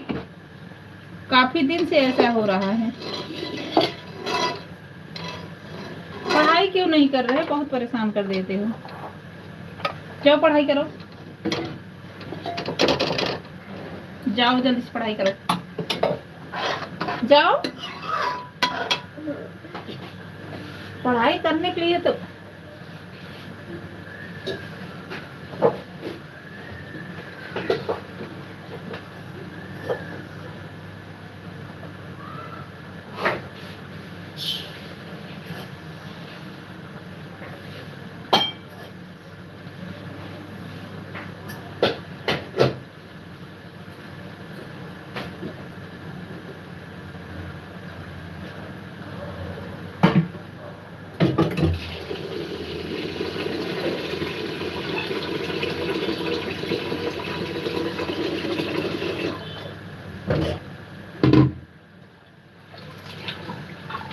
काफी दिन से ऐसा हो रहा है। पढ़ाई क्यों नहीं कर रहे, बहुत परेशान कर देते हो। जाओ पढ़ाई करो, जाओ जल्दी से पढ़ाई करो, जाओ पढ़ाई करने के लिए तो।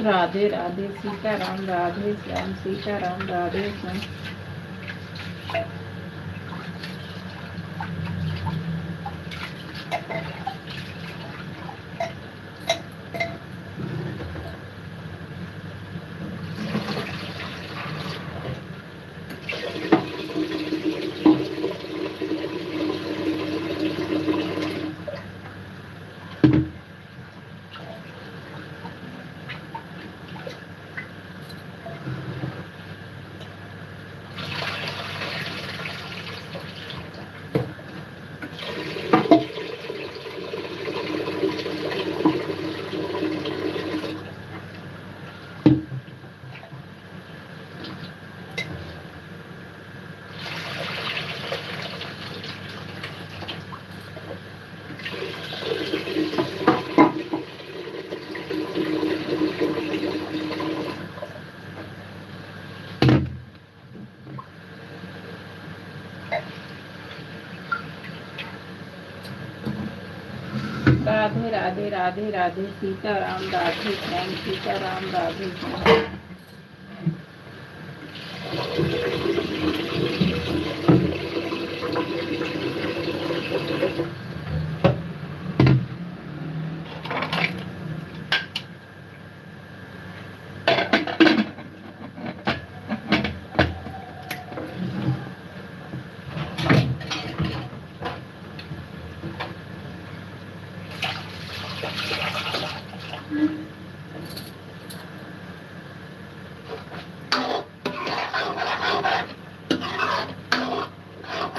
राधे राधे सीताराम राधे श्याम सीताराम राधे श्याम। राधे राधे राधे राधे सीताराम राधे श्याम सीताराम राधे श्याम।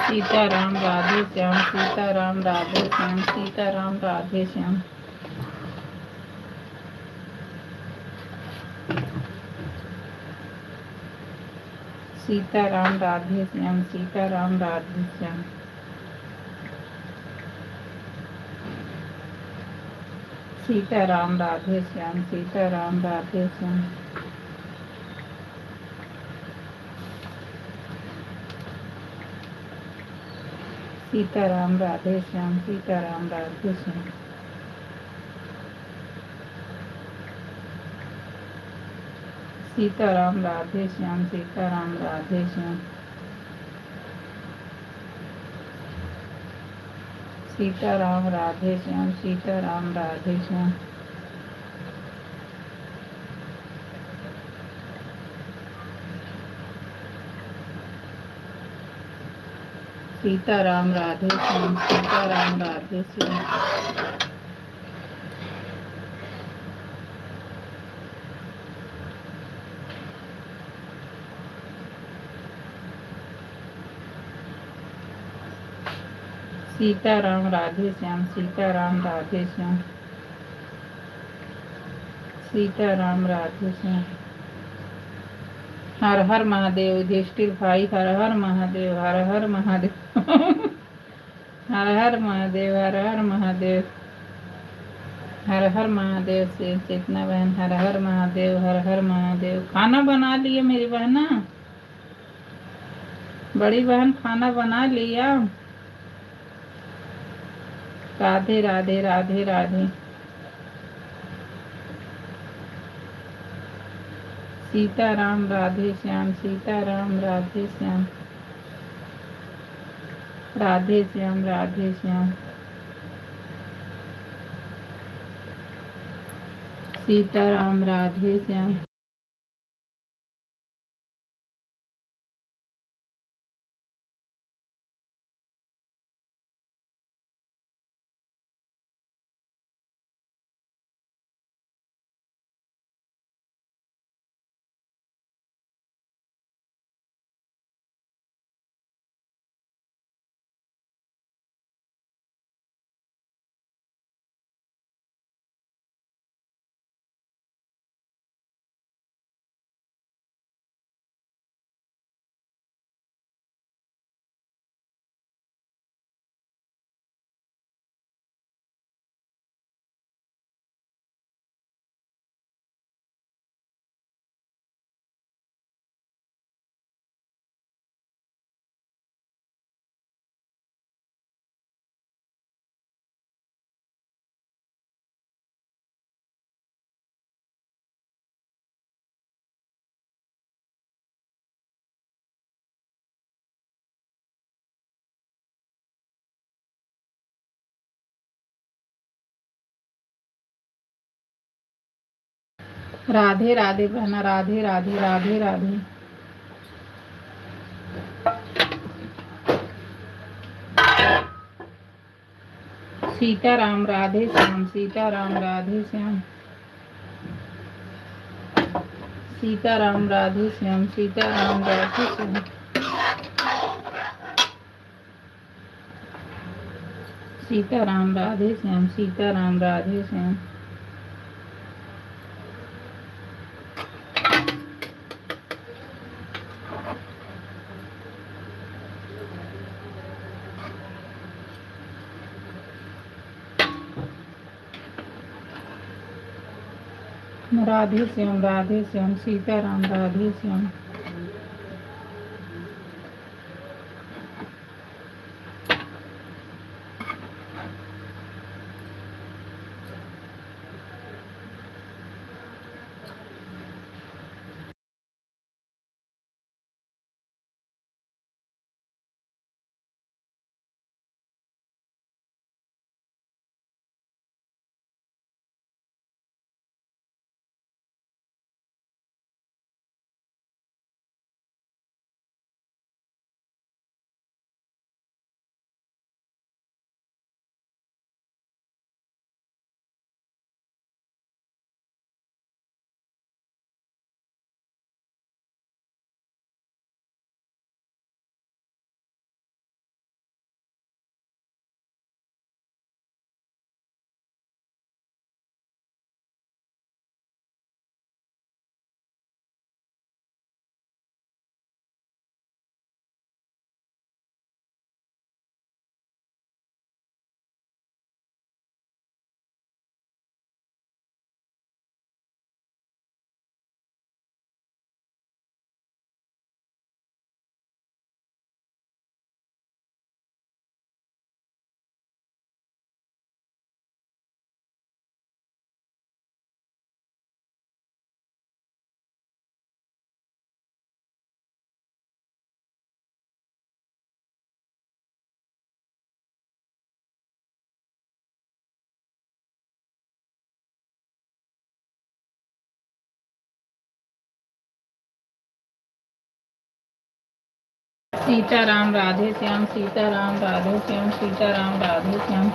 सीताराम राधे श्याम सीताराम राधे श्याम सीताराम राधे श्याम। सीताराम राधे श्याम सीताराम राधे श्याम। सीताराम राधे श्याम सीताराम राधे श्याम। सीताराम राधे श्याम सीताराम राधे श्याम। सीताराम राधे श्याम सीताराम राधे श्याम। सीताराम राधे श्याम सीताराम राधे श्याम। सीताराम राधे श्याम सीताराम राधे श्याम। सीताराम राधे श्याम सीताराम राधे श्याम। सीताराम राधे श्याम। हर हर महादेव युधिष्ठिर भाई हर हर महादेव हर हर महादेव हर हर महादेव हर हर महादेव हर हर महादेव से चेतना बहन हर हर महादेव हर हर महादेव। खाना बना लिए मेरी बहना, बड़ी बहन खाना बना लिया। राधे राधे राधे राधे। सीताराम राधे श्याम सीताराम राधे श्याम। राधे श्याम राधे श्याम। सीताराम राधे श्याम। राधे राधे बहना, राधे राधे, राधे राधे। सीताराम राधे श्याम, सीताराम राधे श्याम, सीताराम राधे श्याम, सीताराम राधे श्याम, सीताराम राधे श्याम, सीताराम राधे श्याम। राधे श्याम, राधे श्याम, सीताराम राधे श्याम। सीताराम राधे श्याम, सीताराम राधे श्याम, सीताराम राधे श्याम।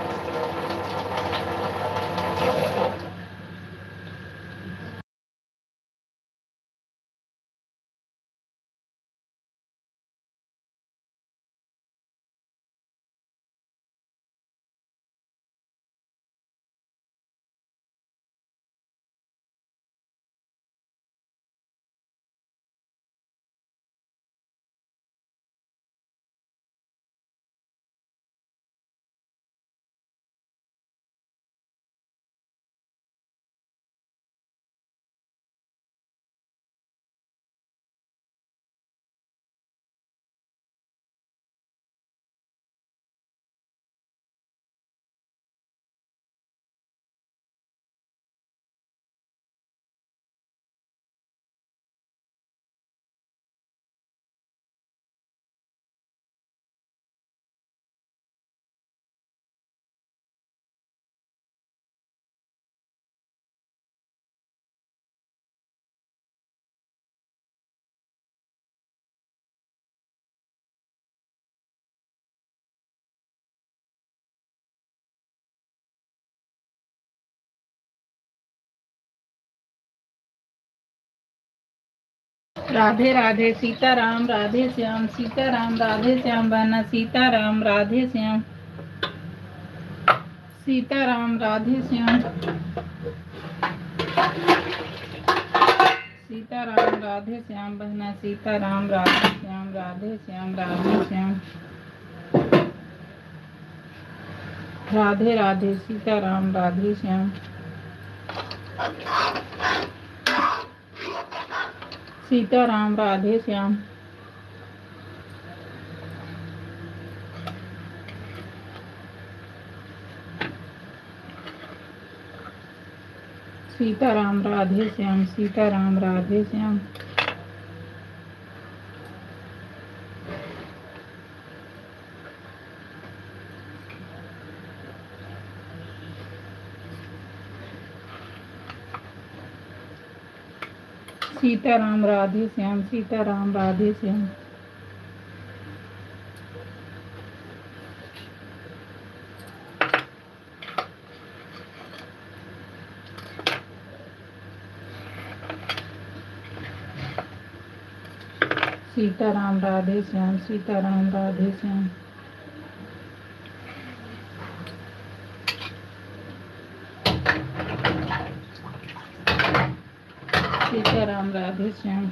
राधे राधे, सीताराम राधे श्याम, सीताराम राधे श्याम बहना, सीताराम राधे श्याम, सीताराम राधे श्याम, सीताराम राधे श्याम बहना, सीताराम राधे श्याम, राधे श्याम, राधे श्याम। राधे राधे, सीताराम राधे श्याम, सीताराम राधे श्याम, सीताराम राधे श्याम, सीताराम राधे श्याम। सीताराम राधे श्याम, सीताराम राधे श्याम। सीताराम राधे श्याम, सीताराम राधे श्याम। सीताराम राधे श्याम।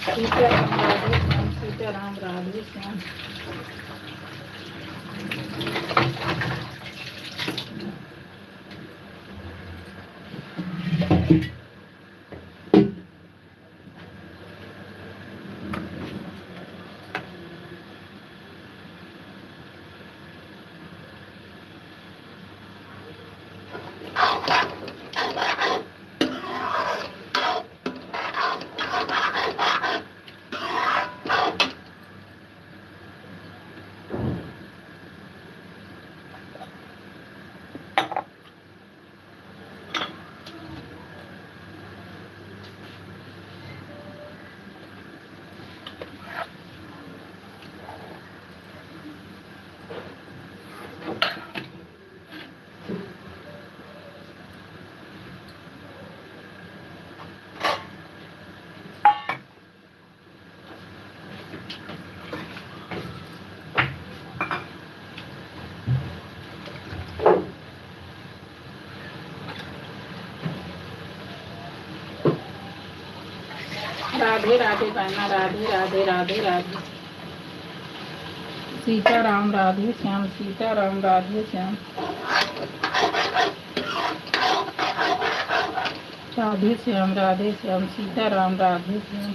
सीताराम राधे श्याम, सीताराम राधे श्याम। राधे राधे बहना, राधे राधे राधे राधे। सीताराम राधे श्याम, सीताराम राधे श्याम। राधे श्याम, राधे श्याम, सीताराम राधे श्याम।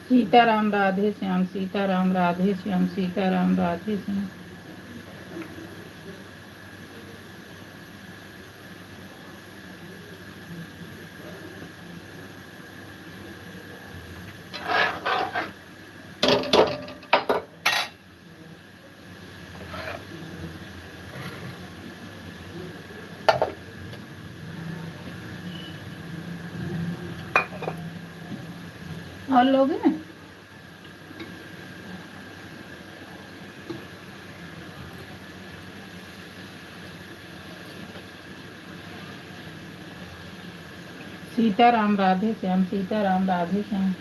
सीताराम राधे श्याम, सीताराम राधे श्याम, सीताराम राधे श्याम। और लोग हैं सीताराम राधे श्याम, सीताराम राधे श्याम।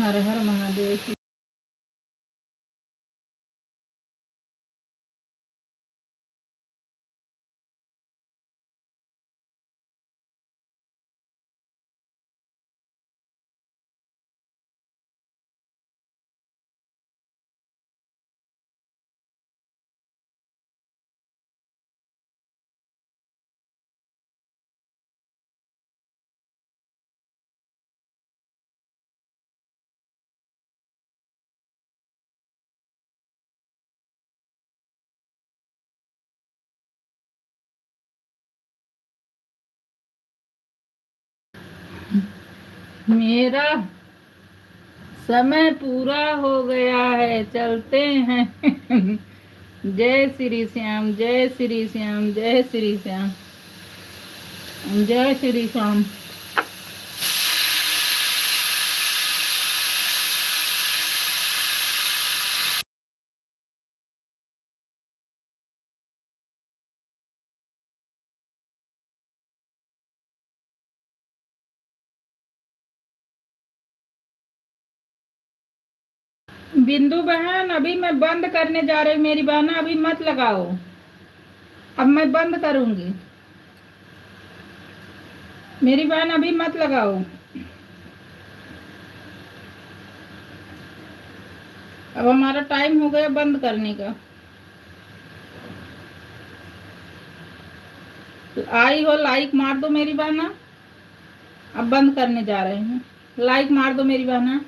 हर हर महादेव की। मेरा समय पूरा हो गया है, चलते हैं। जय श्री श्याम, जय श्री श्याम, जय श्री श्याम, जय श्री श्याम। बिंदु बहन, अभी मैं बंद करने जा रही हूँ। मेरी बहना अभी मत लगाओ, अब मैं बंद करूंगी। मेरी बहन अभी मत लगाओ। अब हमारा टाइम हो गया बंद करने का। तो आई हो लाइक मार दो मेरी बहना। अब बंद करने जा रहे हैं। लाइक मार दो मेरी बहना।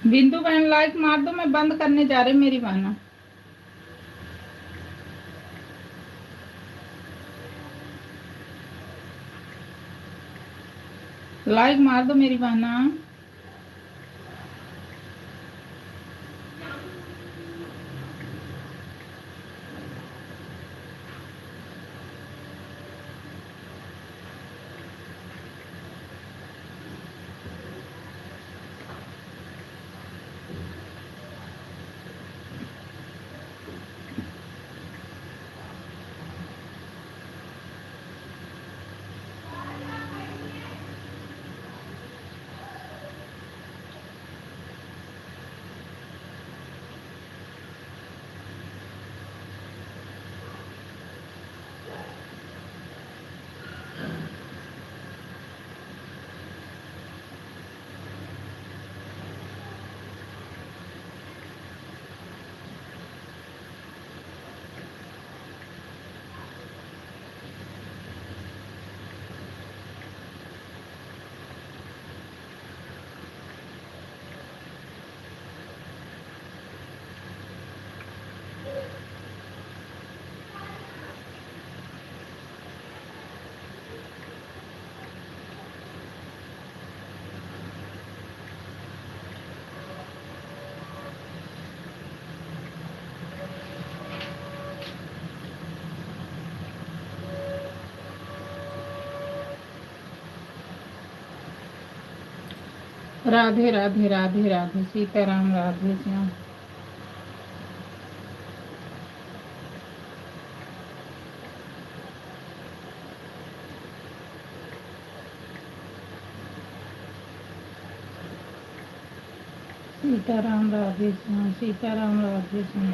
बिंदु बहन लाइक मार दो, मैं बंद करने जा रही हूँ मेरी बहना। लाइक मार दो मेरी बहना। राधे राधे राधे राधे, सीताराम, राधे श्याम। सीताराम, राधे श्याम, सीताराम, राधे श्याम।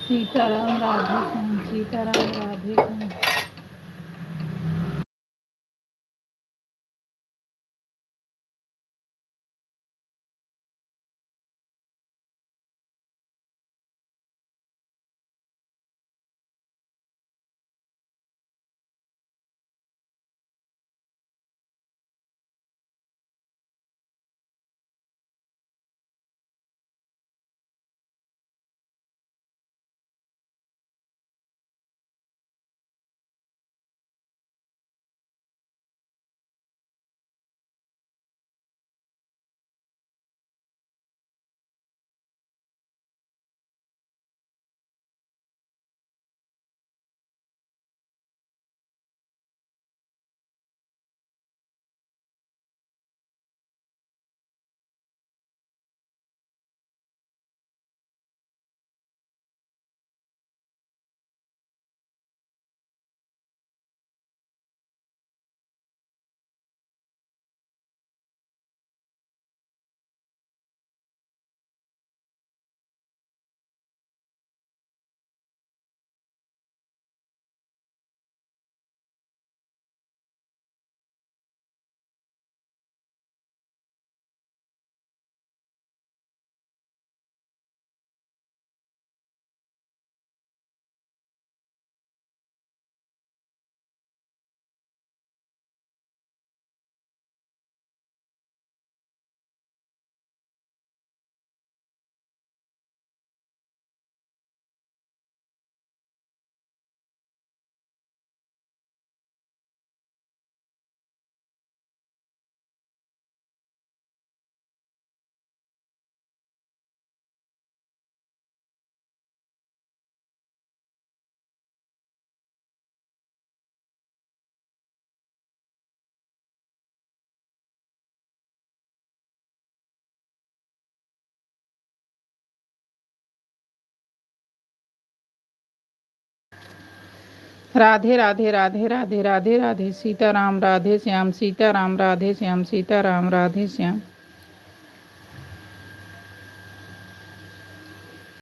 सीताराम, राधे श्याम, सीताराम, राधे श्याम। राधे राधे राधे राधे राधे राधे सीताराम राधे श्याम सीताराम राधे श्याम सीताराम राधे श्याम।